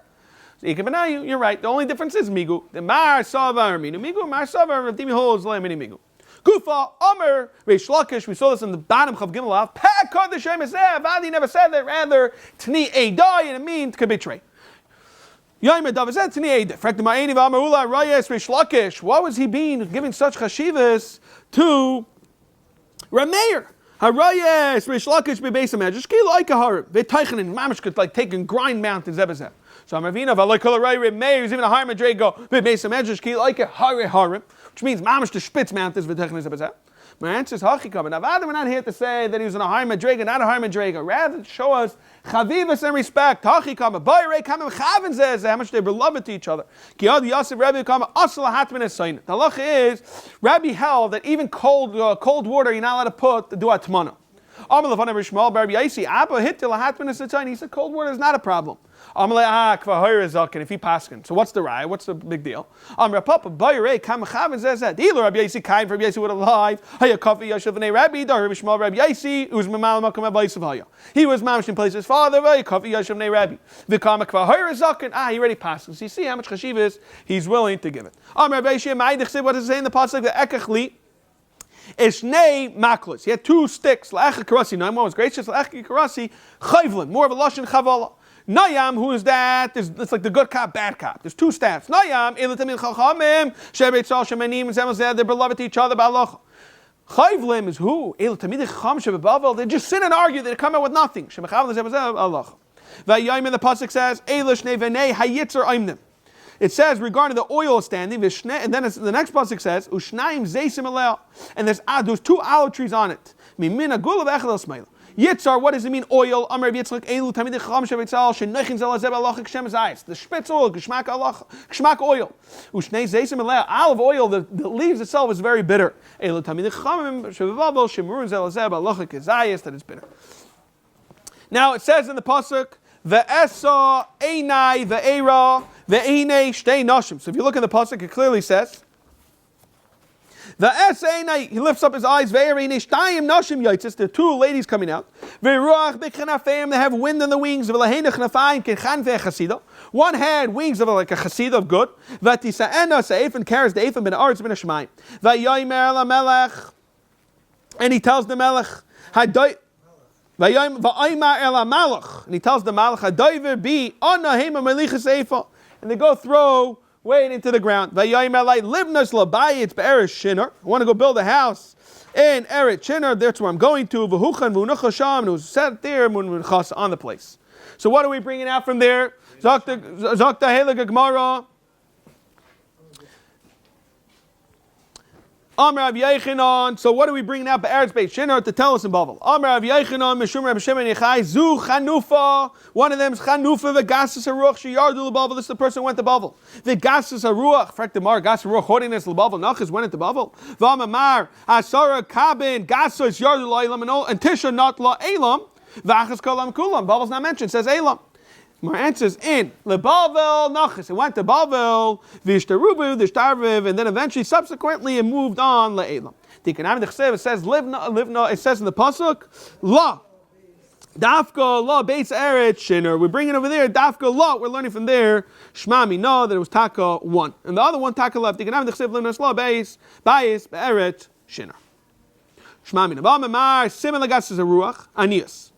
You're right. The only difference is migu. The mar savar minu migu. Mar savar Rav Dimi holds le mini migu. Kufa Omer Reish Lakish. We saw this in the bottom of Gimel Av. Pekod the Shem Ezeh. Vadi never said that. Rather Tni Eidai, and it means to betray. Yomer Dav said Tni Eidai. Frak the Ma'eni v'Amarula Rayes Reish Lakish. What was he being giving such chashivas to Rameir? Harayes Reish Lakish bebeis hamedrash ki like a harim. V'teichenin mamish could like take and grind mountains ebezeh. So Amavina v'aloi kol harayim Meir is even a higher madrego bebeis hamedrash ki like a harim. Which means mamish the Spitz mountains v'teichenin ebezeh. My answer is hachikam. And Avada, we're not here to say that he was in a higher madrega, not a higher madrega. Rather, to show us chavivas and respect. Hachikam. Bayre kamim chavin zeh how much they were beloved to each other. Ki ad Yosef Rabbi kam asal hatmin esayin. The halacha is Rabbi held that even cold water you're not allowed to put to do atmana. He said cold water is not a problem. If he paskin, so what's the raya? What's the big deal? He was mamish in place his father. He already paskin. So you see how much chashivas he's willing to give it. What does it say in the pasuk? The ekachli. Ishnei maklos. He had two sticks. La'echa karasi. One was gracious. La'echa karasi. Chayvlin. More of a lashon chavala. Nayam, who is that? It's like the good cop, bad cop. There's two staffs. Nayam, ilatamil chachamim. Shebeit shal shemanim. Zemel they're beloved to each other. Ba'alocha. Chayvlim is who? Ilatamil chacham shebebavel. They just sit and argue. They come out with nothing. Shemechavim zemel ba'alocha. Vayayim in the pasuk says, Eilish nevenei hayitzer aimnim. It says regarding the oil standing, and then the next pasuk says, "Ushnaim zeisim alel," and there's two olive trees on it. Mimina gulav echel smeil. Yitzar, what does it mean? Oil. Amar Yitzchak elu tamid chacham shevitzal shenochin zel azeb alach kshem zayis. The spitz oil, geshmak alach, geshmak oil. Ushnei zeisim alel. Olive oil, the leaves itself is very bitter. Elu tamid chacham shevivavel shemurun zel azeb alach kezayis, that is bitter. Now it says in the pasuk, ve'esa einai ve'era. Ve'inei shtei nashim. So if you look in the pasuk, it clearly says, ve'eseinai, he lifts up his eyes, ve'inei shtayim nashim yotzis, there are two ladies coming out. Ve'ruach b'chanafeim, they have wind in the wings. Ve'laheinach nafayim kechanvei chasida. One had wings of like a chasida of good. Ve'tisa'ena se'efin kares de'efin ben aretz ben hashmayim. Ve'yomer la'melech, and he tells the melech, V'ayimar el ha'malach, and he tells the malach, Hadoiver bi ana hema melichas eifa. And they go throw weight into the ground. I want to go build a house in Eretz Shinar. That's where I'm going to. And it was set there on the place. So what are we bringing out from there? Zakta Helig Gemara. Amar Rav Yechanan. So what are we bringing out by Eretz Beit Shinar to tell us in Bavel? Amar Rav Yechanan, Mishum Rav Shimon Yechai, Zu Chanufa. One of them is Chanufa, Vegasus HaRuach, Sheyardu LeBavel. This is the person who went to Bavel. Vegasus HaRuach, Frek Demar, Gasus HaRuach, Holiness LeBavel, Nachas went into Bavel. V'amamar, Asara Kabin, Gasus Yardu LaElam, and Tisha not LaElam, V'achas Kolam Kulam. Bavel's not mentioned, says Elam. My answer is in LeBavel Nachas. It went to Bavel, Vishtarubu, Vishtarviv, and then eventually, subsequently, it moved on LaElam. It says Livna. It says in the pasuk La. Dafka La Beis Eretz Shinar. We're bringing over there Dafka La. We're learning from there Shmami No that it was Taka 1, and the other one Taka left. Livna La Beis Eretz Shinar. Shmami No. Ba'amar Simen Lagas is a Ruach Anias.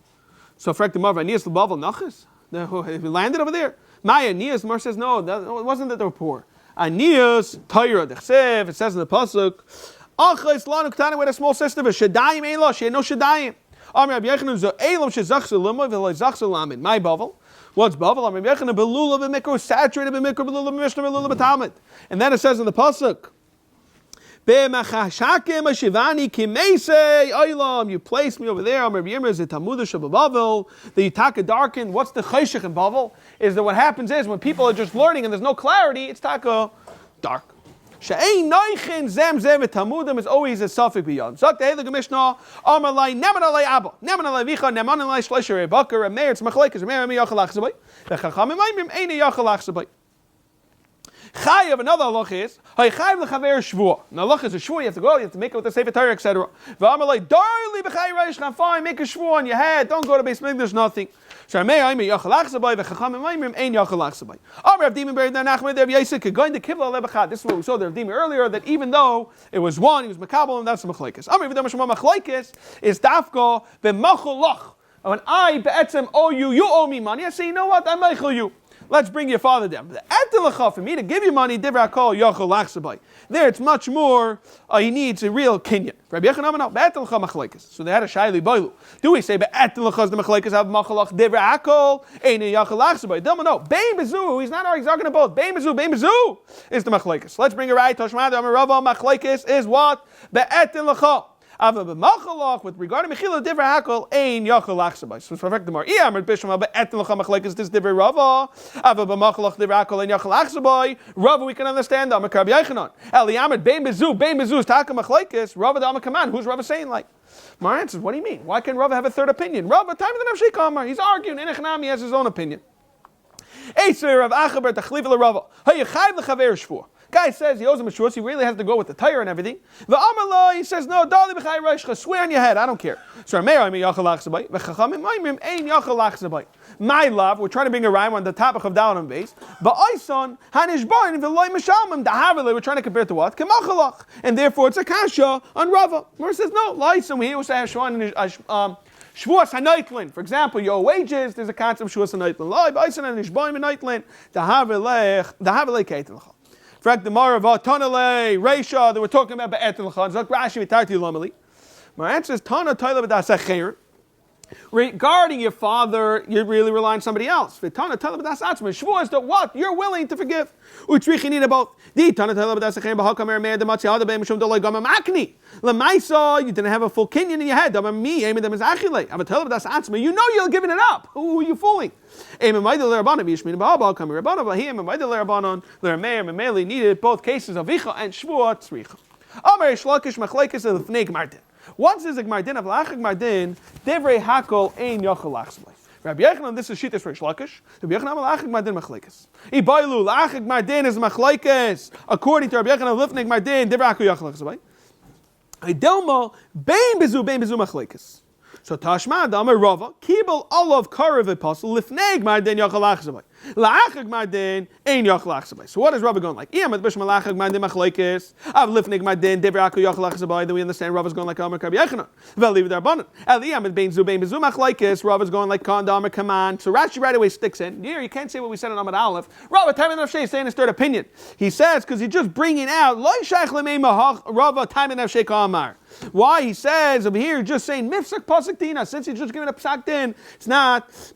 So Frek the Marv Anias LeBavel Nachas. They landed over there. My Anias, Mar says no, it wasn't that they were poor. Anias, Tyra, Dechsev, it says in the pasuk, Achais Lanu Ktana, we had a small sister, but Shadayim Elah, she had no Shadayim. Amr Rabbi Yechanan, Zo Elam Shezachse Luma, V'loi Zachse Lamed. My Bavel. What's Bavel? Amr Rabbi Yechanan, Belula B'mikro, saturated B'mikro, Belula B'mishna, Belula B'tamid. And then it says in the pasuk, you place me over there. The Yitaka darkened. What's the chayshich in Bavel? Is that what happens is when people are just learning and there's no clarity, it's taka dark. She'ein noichin zem zem v'tamudim is always a suffix beyond. Zok the Heilige Mishnah, Amar lai neman alai abba, neman alai vicha, neman alai shleisher rebakar, and meir it's machlekes, meir mi yachal achzabay, v'chachamim aimim eini yachal achzabay. Chayav, another halach is, Chayav l'chaver shvua. Now halach is a shvua, you have to go, you have to make it with the Sefer Torah, etc. V'amalei, darli b'chay reish, fine, make a shvua on your head, don't go to Beis Mikdash, nothing. Sharmei Aimir Yachalach Sabai v'Chachamim Aimrim Ein Yachalach Sabai. Amar Rav Dimi Ber Nachman Rav Yisik going to Kivla Lebachad. This is what we saw the Rav Dimi earlier, that even though it was one, he was Makabel, and that's the Machlekes. Amar Vidoe Mashma Machlekes is Dafko b'Macholach. When I be'etzem owe you, you owe me money. I say, you know what? I meichel you. Let's bring your father down. The etelacha, for me to give you money, divra kol yachalach sabai. There, it's much more. He needs a real kinyan. Rabbi Yechonam no be'etelacha machlekes. So they had a shaili boilu. Do we say be'etelacha is the machlekes have machalach divra kol ein yachalach sabai? Don't know. Bein bezu. He's not arguing about bein bezu is the machlekes. Let's bring it right. Toshmad Amar Rava machlekes is what be'etelacha. Ava b'machalach with regard to mechila divra hakol ein yachalach sabai. So perfect the more. Iamar b'shma be'etelacha machlekes this divra Rava. Ava b'machalach divra hakol ein yachalach sabai. Rava we can understand. Amar Rabbi Yechonon. Eliamar bein bezu is taka machlekes. Rava the Amar Kaman. Who's Rava saying like? My answer is, what do you mean? Why can Rava have a third opinion? Rava time of the nafshei kamar. He's arguing. Enechanami has his own opinion. Eiser Rav Achaber tachliv l'Rava. Hayachayv l'chaver shvua. Guy says he owes him a shvus, he really has to go with the tire and everything. The Amalai, he says, no, Dali b'chai reishcha, swear on your head, I don't care. So my love, we're trying to bring a rhyme on the topic of Dalan base. But Oison, Hanishbain, V'loi Meshalmim, Dahavile, we're trying to compare it to what? Kemachalach. And therefore it's a kasha on Rava. Where it says, no, Laisim, we hear say Shvuas HaNeitlin. For example, your wages, there's a concept of Shvuas HaNeitlin. Lai, Oison, Hanishbain, V'neitlin, Dahavile, Keitlach. In fact, the Mara of Tanale, Reisha, they were talking about Be'etel L'chad. Zok Rashi v'tarti l'amali. My answer is Tana Taila b'das Scheiner. Regarding your father, you're really relying on somebody else. V'tana Taila b'das Atzma. Shvuah is that what? You're willing to forgive. U'tzrichi need about. Di Tana Taila b'das Scheiner b'hakam eremer dematzi hada be'em shum dolay gama makni. L'maisa, you didn't have a full kinyan in your head. Dama mi, emi dem is achile. Ama Taila b'das Atzma. You know you're giving it up. Who are you fooling? Needed both cases of Icha and Shvuah Tzricha. Amar Shlakish Machlekes of Fnei Gmardin. Once there's a Gmardin of Lachik Gmardin, Divrei Hakol Ein Yachalach Sabai. Rabbi Yechonon, this is Shittas for Shlakish. Rabbi Yechonon Lachik Gmardin Machlekes. Ibailu Lachik Gmardin is Machlekes. According to Rabbi Yechonon, Lifnei Gmardin Divrei Hakol Yachalach Sabai. Idelmo Bein Bezu Machlekes. So Tashma Amar Rava Kibel Olav Karav Apostle Lifnei Gmardin Yachalach Sabai. La'achag Gmardin Ein Yachalach Sabai. So what is Rava going like? Iyam Bishma La'achag Gmardin Machlekes Av Lifnei Gmardin Divrei Hakol Yachalach Sabai. Then we understand Rava's going like Amar Rabbi Yechonon. V'Levi Darbanan. Eliyam Bein Zu Machlekes. Rava's going like Kanda Amar Kaman. So Rashi right away sticks in. Here you can't say what we said on Amar Aleph. Rava time and Nafshei is saying his third opinion. He says because he's just bringing out Loi Shaykh Lemei Mahach Rava time and Nafshei Kamar. Why he says over here just saying Mifsak Pasuk Tina, since he's just giving a psak din,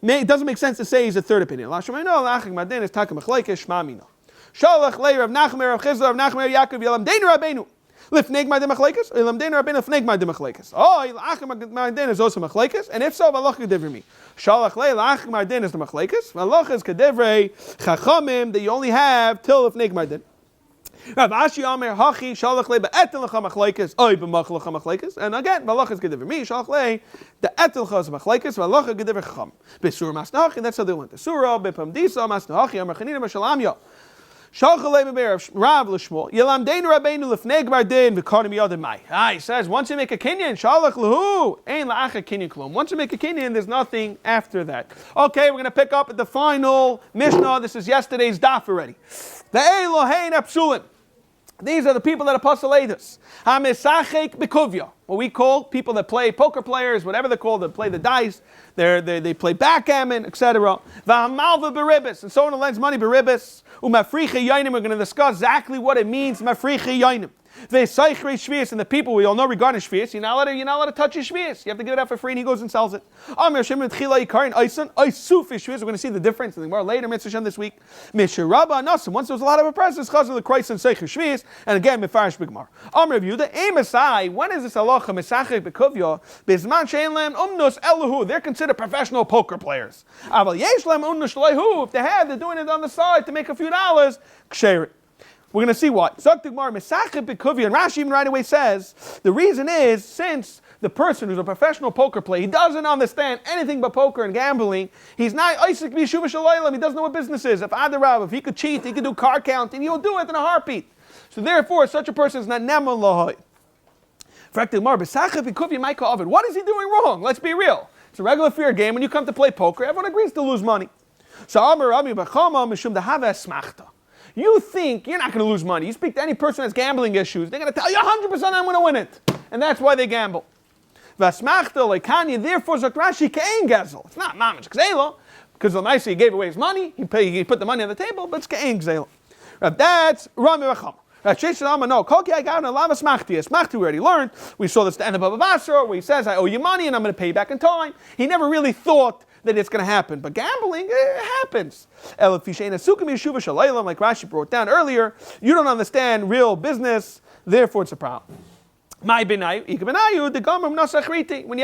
it doesn't make sense to say he's a third opinion. Lashmai no Lachik Madin is Taka Machlekes Shmamina. Shalach Lei Rav Nachman Rav Chizla Rav Nachman Yaakov Yelam Dein Rabbeinu Lifnei Gmardin Machlekes Yelam Dein Rabbeinu Lifnei Gmardin Machlekes. Oh, Lachik Madin is also Machlekes, and if so, Valach Kedivri me. Shalach Lei Lachik Madin is the Machlekes. Valach is Kedivri Chachamim that you only have till Lifnei Gmardin. Rav Ashi Amar Hachi Shalach Le Be'etel Lecha Machlekes Oy B'Machalach Machlekes, and again Malach is Gediver me Shalach Le the Etel Chaz Machlekes Malach is Gediver Chacham Besur Masnachi. That's how they went. The Surah Bepamdisa Masnachi Amar Chanina Mashalamya Shalach Le Be'er Rav L'Shmuel Yelam Dein Rabbeinu Lefnei Gmardin V'Karnim Yadin Mai. He says once you make a kinyan Shalach Lehu Ein La'acha Kinyan Klum. Once you make a kinyan, there's nothing after that. Okay, we're going to pick up at the final Mishnah. This is yesterday's daf already. The Elohein Apsulin. These are the people that are Pasaladus. HaMesachek Bekuvya. What we call people that play, poker players, whatever they're called, that play the dice, they play backgammon, etc. V'hamalva beribis, and so on lends money beribis. Umafriche yainim, we're going to discuss exactly what it means, mafriche yainim. Ve'saychrei shvius, and the people we all know regarding shvius, you're not allowed to touch your shvius. You have to give it out for free, and he goes and sells it. Amir Shimon Tchila Yikarin Aysan Aysufi shvius. We're going to see the difference in the Gemara later, Mitzvah Shem this week. Misharaba Nasim. Once there was a lot of oppressors, Chazal the Christ and Seicher shvius, and again Mefarish Bigmar. Amir Rav Yehuda Emasai. When is this halacha Mesachek Bekuvya? Bizman Shein Lem Umnus Elahu. They're considered professional poker players. Aval Yesh Lem Umnus Lehu. If they're doing it on the side to make a few dollars. Ksherit. We're going to see what. Zok Digmar Mesachet Bekuvya, and Rashi even right away says the reason is since the person who's a professional poker player, he doesn't understand anything but poker and gambling. He's not Isaac B'Yeshuva Shalaylam. He doesn't know what business is. If he could cheat, he could do card counting, he'll do it in a heartbeat. So therefore, such a person is not Neman Lahai. What is he doing wrong? Let's be real. It's a regular fair game. When you come to play poker, everyone agrees to lose money. You think you're not going to lose money. You speak to any person who has gambling issues, they're going to tell you 100% I'm going to win it. And that's why they gamble. Therefore, Zok Rashi Ke'en Gezel. It's not Mamish Gzela, because the nicer he gave away his money, he put the money on the table, but it's Ke'en Gzela. That's Rami Racham. We already learned. We saw this at the end of Baba Basra, where he says, I owe you money and I'm going to pay you back in time. He never really thought that it's going to happen. But gambling, it happens. Like Rashi brought down earlier, you don't understand real business, therefore it's a problem. When you have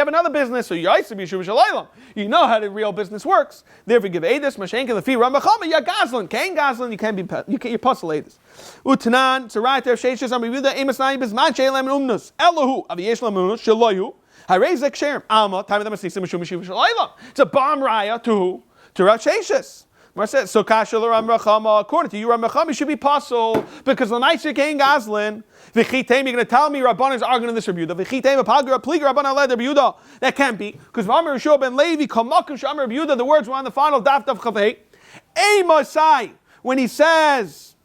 another business, so you know how the real business works. Therefore, you give Edis, Mashenka, the fee, Ramachama, you're Gazlan. Kain Gazlan, you're puzzle Edis. Utanan, Sarai, Ter, Sheshes, Am Yehuda, Amos, Naibis, Man, Shalem, and Umnus. Elahu, Aviyesh, Lamunus, Shaloyu, Harezek, Sherm, Alma, time of the Masisim, Mishum, Mishiv, Shalaylam. It's a bomb raya to who? To Rav Sheshes. So Kashal Ram Rachama, according to you, Ram Rachama should be puzzle because the night you came Gazlan. V'chitem, you're going to tell me Rabban is arguing in this Rebuda. V'chitem, Apagra, Pliga, Rabban Aled Rebuda. That can't be because V'amar Yeshua ben Levi, Kamakum Shamar Rebuda. The words were on the final Daf Chavei. A Masai, when he says,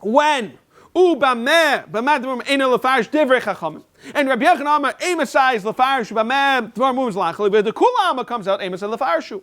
when Ubameh B'madrum Einel Lefarish Divrei Chachamim. And Rabbi Yechon Amar, A Masai is Lefarish B'meh Dvar Muvs Lachli. But the Kulama comes out, A Masai Lefarishu.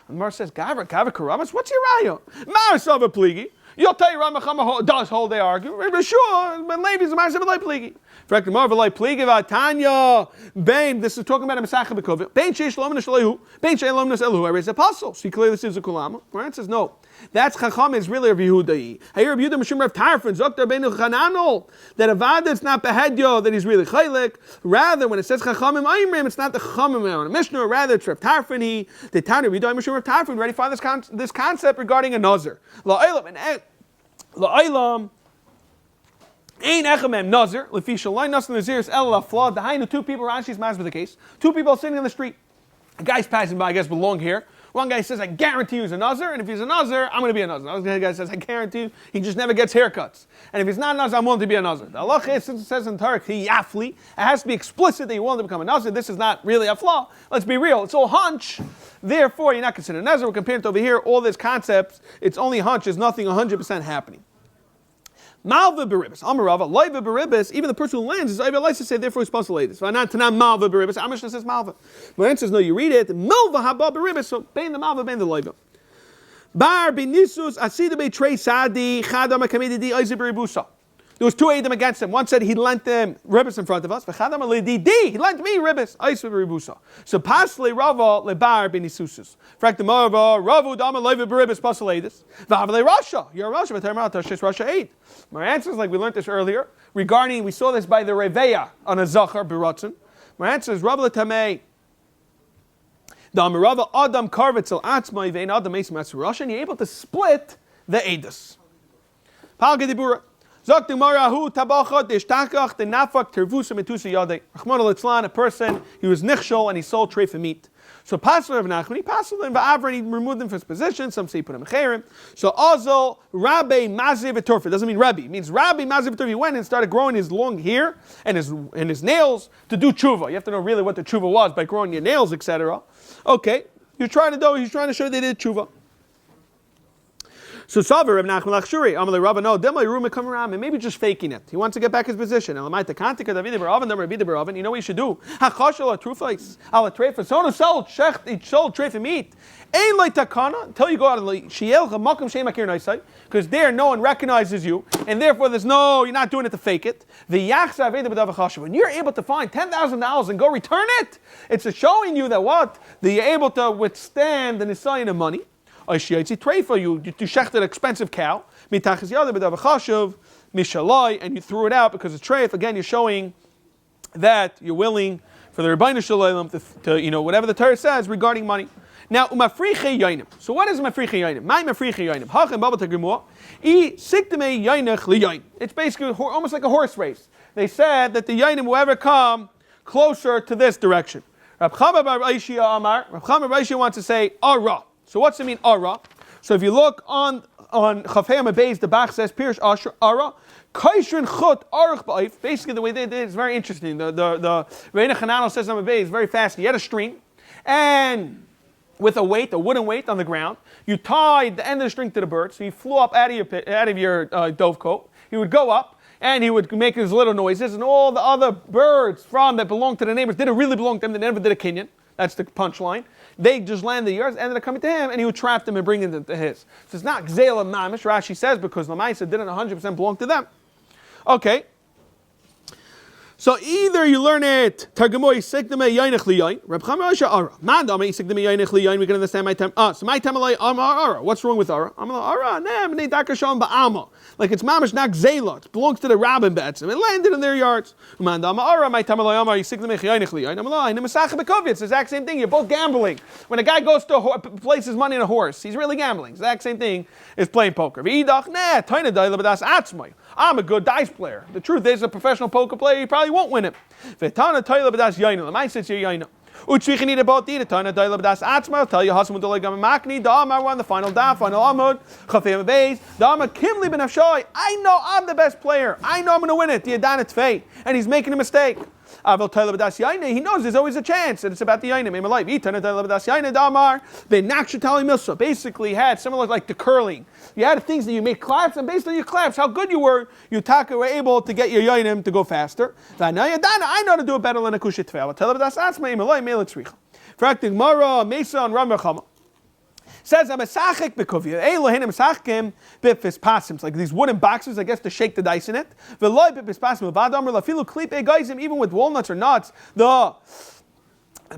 And Mar says, Gavra Karamas, what's your raya? Marisava Pligi. You'll tell you Ramachama does hold they argue. Sure, Ben Levi's a Marisava Lai Pligi. Frankly, Marva Lai Pligi Vatanya. Bain, this is talking about a Masechet Bekovit. Bain Sheish Lomnas Shalehu. Bain Shei Lomnas Elu. I raise apostle. So he clearly sees a Kulama. Moran says, no. That's Chacham is really Rav Yehuda. Hey, Rav Yehuda Mishum Rav Tarfon, Zokter Ben Chananol, that Avada it's not Behedyo, that he's really Chaylik. Rather, when it says Chachamim Aimrim, it's not the Chachamim on a Mishnah, rather it's Rav Tarfon, the Tana Vidoe Mishum Rav Tarfon. Ready for this concept regarding a Nazir. La'olam, and La'olam, Ein Echamem Nazir, Lefi Shalai Nas Naziris El Lafla, the Hainu, two people, Rashi's Maz with the case, two people sitting on the street. A guy's passing by, I guess, with long hair. One guy says, I guarantee you he's a Nazir, and if he's a Nazir, I'm going to be a Nazir. Another guy says, I guarantee you, he just never gets haircuts. And if he's not a Nazir, I'm willing to be a Nazir. The Allah is, since it says in Tarek, he yafli, it has to be explicit that you're willing to become a Nazir. This is not really a flaw. Let's be real. It's all hunch. Therefore, you're not considered a Nazir. We're comparing it over here. All these concepts, it's only hunch. There's nothing 100% happening. Malva beribis, Amarava, Leiva beribis, even the person who lands is able to say, therefore he's supposed to lay this. Not Malva beribis, Amishna says Malva. My answer is no, you read it, Malva haba beribis, so bain the Malva, bain the Leiva. Bar binisus, asida be trey sadi, chadam akamedi di oizi beribusa. There was two Edom against him. One said he lent them ribbis in front of us. He lent me ribbis. So pasle rava lebar benisusus. Frak the marva ravu dama leva beribis pasaledis. Vavle Russia. You're Russia. V'terma tashes Russia 8. My answer is like we learned this earlier regarding. We saw this by the Reveya on a zachar beratzen. My answer is Rav Tamei. Damarava Adam Karvetzel Atzmai Vein Adam Mesim Russia. And you're able to split the edus. Palge dibura. Zok Marahu Tabachot Deshtakach the Nafak Tervusa Metusa Yade. Rahman al a person, he was nichshol and he sold tray for meat. So Pastor of Nachman, he passed them, Va'avra, he removed them from his position. Some say he put him in Cherim. So Azal Rabbi Maziv Etorfa. Doesn't mean Rabbi. It means Rabbi Maziv Etorfa. He went and started growing his long hair and his nails to do tshuva. You have to know really what the tshuva was by growing your nails, etc. Okay. He's trying to show they did tshuva. So Savar Reb Nachman Lachshuri, Amalei Rabba, no, Demai Ruma come around and maybe just faking it. He wants to get back his position. And Lamaita Kantika David Baravan, Demar Bida Baravan, you know what you should do? Hakashal Trufais, Ala Trefa, so no sold, Shecht, each sold Trefa meat. Ain't like Takana, until you go out of the Shiel, Makam Shemakir Naisai, because there no one recognizes you, and therefore you're not doing it to fake it. The Yachsa Veda Badavachashav, when you're able to find $10,000 and go return it, it's showing you that what? That you're able to withstand the Nisayan of money. You shecht an expensive cow, and you threw it out because it's treif. Again, you're showing that you're willing for the Rebbeinu Shalom to whatever the Torah says regarding money. Now, umafriche yoinim. So what is umafriche yoinim? My mafriche yoinim. Hachem baba tegumor. Sikteme yoinach liyoin. It's basically almost like a horse race. They said that the yoinim will ever come closer to this direction. Rav Chama bar Aishia Amar. Rav Chama bar Aishia wants to say Ara. So what's it mean Ara? So if you look on Chafei Amud Beis, the Bach says Pirish Asher Ara. Kaishrin Chut Arach Ba'if. Basically, the way they did it is very interesting. The Reina Chananel says Amud Beis is very fast. You had a string, and with a wooden weight on the ground, you tied the end of the string to the bird. So he flew up out of your dove coat. He would go up, and he would make his little noises, and all the other birds that belonged to the neighbors didn't really belong to him. They never did a kinyan. That's the punchline. They just landed yours, ended up coming to him, and he would trap them and bring them to his. So it's not Gzeila Mamish, Rashi says, because Lamaisa didn't 100% belong to them. Okay. So either you learn it, Targumoi Sikdame Yainach Liyain, Reb Chamasha Ara. Mandame Sikdame Yainach Liyain, we can understand my time. So my time Ara. What's wrong with Ara? I'm like, Ara, B'nei Dakashon Ba'ama. Like it's Mamish, not Gzeila. It belongs to the Rabbin Bets. It landed in their yards. Mandame Ara, my time Amar, Sikdame Yainach Liyain. I'm like, Masechet Bekovitz. It's the exact same thing. You're both gambling. When a guy goes to place his money in a horse, he's really gambling. It's the exact same thing as playing poker. V'idach, Taina Daila B'das Atzmai. I'm a good dice player. The truth is, a professional poker player, you probably won't win it. V'tana Taila B'das Yaina. The mind says you're Yaina. Utzvichin need about the Taina Daila B'das Atzmai. I'll tell you, Hasmud Dalai Gam Makni. The Amar one, the final Daf, final Amud. Chafei Amud Beis. The Amar Kimli Ben Afshai. I know I'm the best player. I know I'm going to win it. The Yadan Tfei. And he's making a mistake. Aval Taila B'das Yaina. He knows there's always a chance, and it's about the Yaina. Made my life. Itana Taila B'das Yaina. The Amar Ben Nakshatali Milsa. Basically had similar like the curling. You had things that you made claps, and based on your claps, how good you were were able to get your Yainim to go faster. I know how to do it better than a Kushit Tfei. Aval Taila B'das Atzmai. Malay Mela Tzricha. Fractic Mara Mesa and Ram Chama. Says I'm a Masechet Bekovia. Elohim Masachkim Bifis Pasim. Like these wooden boxes, I guess, to shake the dice in it. Veloy Bifis Pasim. Vadamr Lafilu Klipe Geizim, even with walnuts or nuts, the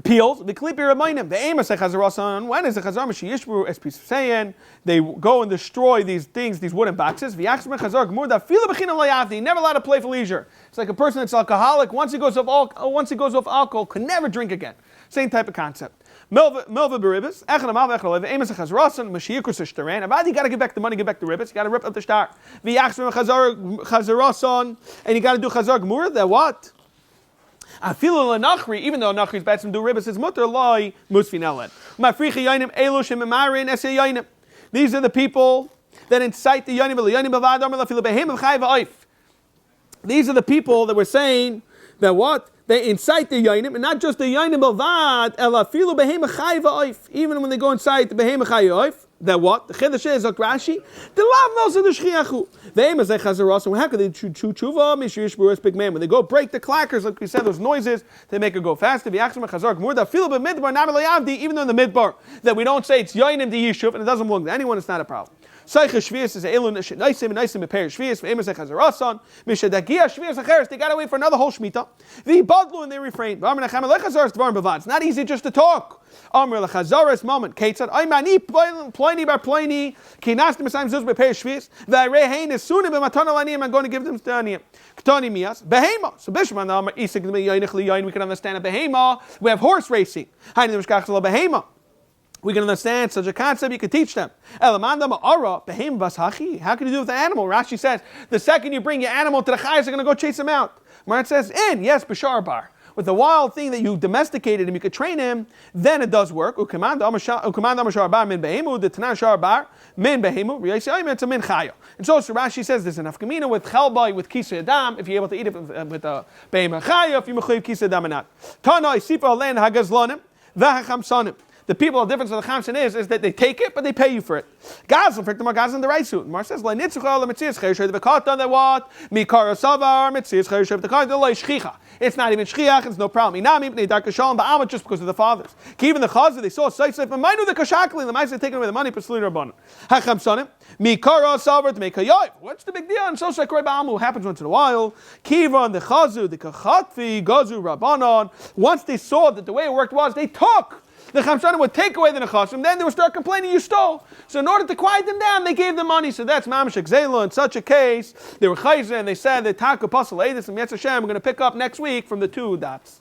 peels, the Klipe remind him. The aim is a Chazarasan. When is a Chazar Mashiyishbu, as Piece saying, they go and destroy these things, these wooden boxes. V'yachsme Chazar Gemurda Filu Bechina Layavdi. Never allowed to play for leisure. It's like a person that's alcoholic. Once he goes off alcohol, can never drink again. Same type of concept. Milva beribis, echad amal v'echad lev, emes chazrasan, mashiakus shtaran. About you got to give back the money, give back the ribis. You got to rip up the star. V'yachsrim chazarasan, and you got to do chazar gemur. That what? Afilu lenachri, even though nachri's bad some do ribis, is mutter loy musfin eled. Mafrichi yainim elushim emarin esay yainim. These are the people that incite the yainim v'yainim b'vadam v'lafilu behem v'chai v'oif. These are the people that were saying that what? They incite the Yainim, and not just the Yainim Bavad, Elafilu Behema Chai Va'oif. Even when they go inside the Behema Chai Va'oif, that what? The Chiddush is Rashi, the Lav Mos of the Shchiachu. The aim is Chazaros, and how could they chew tshuva? Mishrish Buris Big Man. When they go break the clackers, like we said, those noises, they make it go faster. V'yachshem Chazar Gemur, the Filu B'midbar Namal Yavdi, even though in the Midbar, that we don't say it's Yainim the Yishuv, and it doesn't belong to anyone, it's not a problem. Seicha Shvius is Elun Naisim Beper Shvius, Amos Chazarasan, Mishadagia Shvius Acheres, they got to wait for another whole Shemitah. The Badlu and they refrained. It's not easy just to talk. Amr Lechazaras moment. Kate said, Mani Pliny bar Pliny, Kinastim Saim Zuz Beper Shvius, Varehain is soon Matana Lanim, I'm going to give them Stania. Ktani Mias, Behema. So Bishman Amr Isik Yain, we can understand a Behema. We have horse racing. Hain Mishkachla Behema. We can understand such a concept, you can teach them. How can you do it with the animal? Rashi says, the second you bring your animal to the chayas, they're going to go chase him out. Marat says, yes, b'shar bar. With the wild thing that you domesticated him, you could train him, then it does work. And so Rashi says there's enough kamina with chelbai, with kisa adam, if you're able to eat it with a be'ema chaya, if you mechuyev kisa adam or not. Tanai sipa len hagazlanim, v'hachamsanim. The people, the difference of the chamsin is that they take it, but they pay you for it. Gazlan, for the Gazlan, the right suit. Mar says, that what? Mikara savar, mitzias chayushav, the kata, shchicha. It's not even shchiach, it's no problem. Inami, b'nei darka shalom, ba'ama, just because of the fathers. Even the chazah, they saw a sight, and mine the kashakli, the mice are taking away the money, pursuing rabbanim. Hacham sonim, mikara savar, to make a yoy. What's the big deal? And so shakray ba'amu happens once in a while. Kivan, the chazu, the kachatvi, gazu, rabbanon. Once they saw that the way it worked was, they took. The Chamshanim would take away the Nechasim, then they would start complaining you stole. So in order to quiet them down, they gave them money. So that's Mamash Gzela. In such a case, they were Chayzer and they said that Taka Pasal Edis and Yetz Hashem, we're going to pick up next week from the two dots.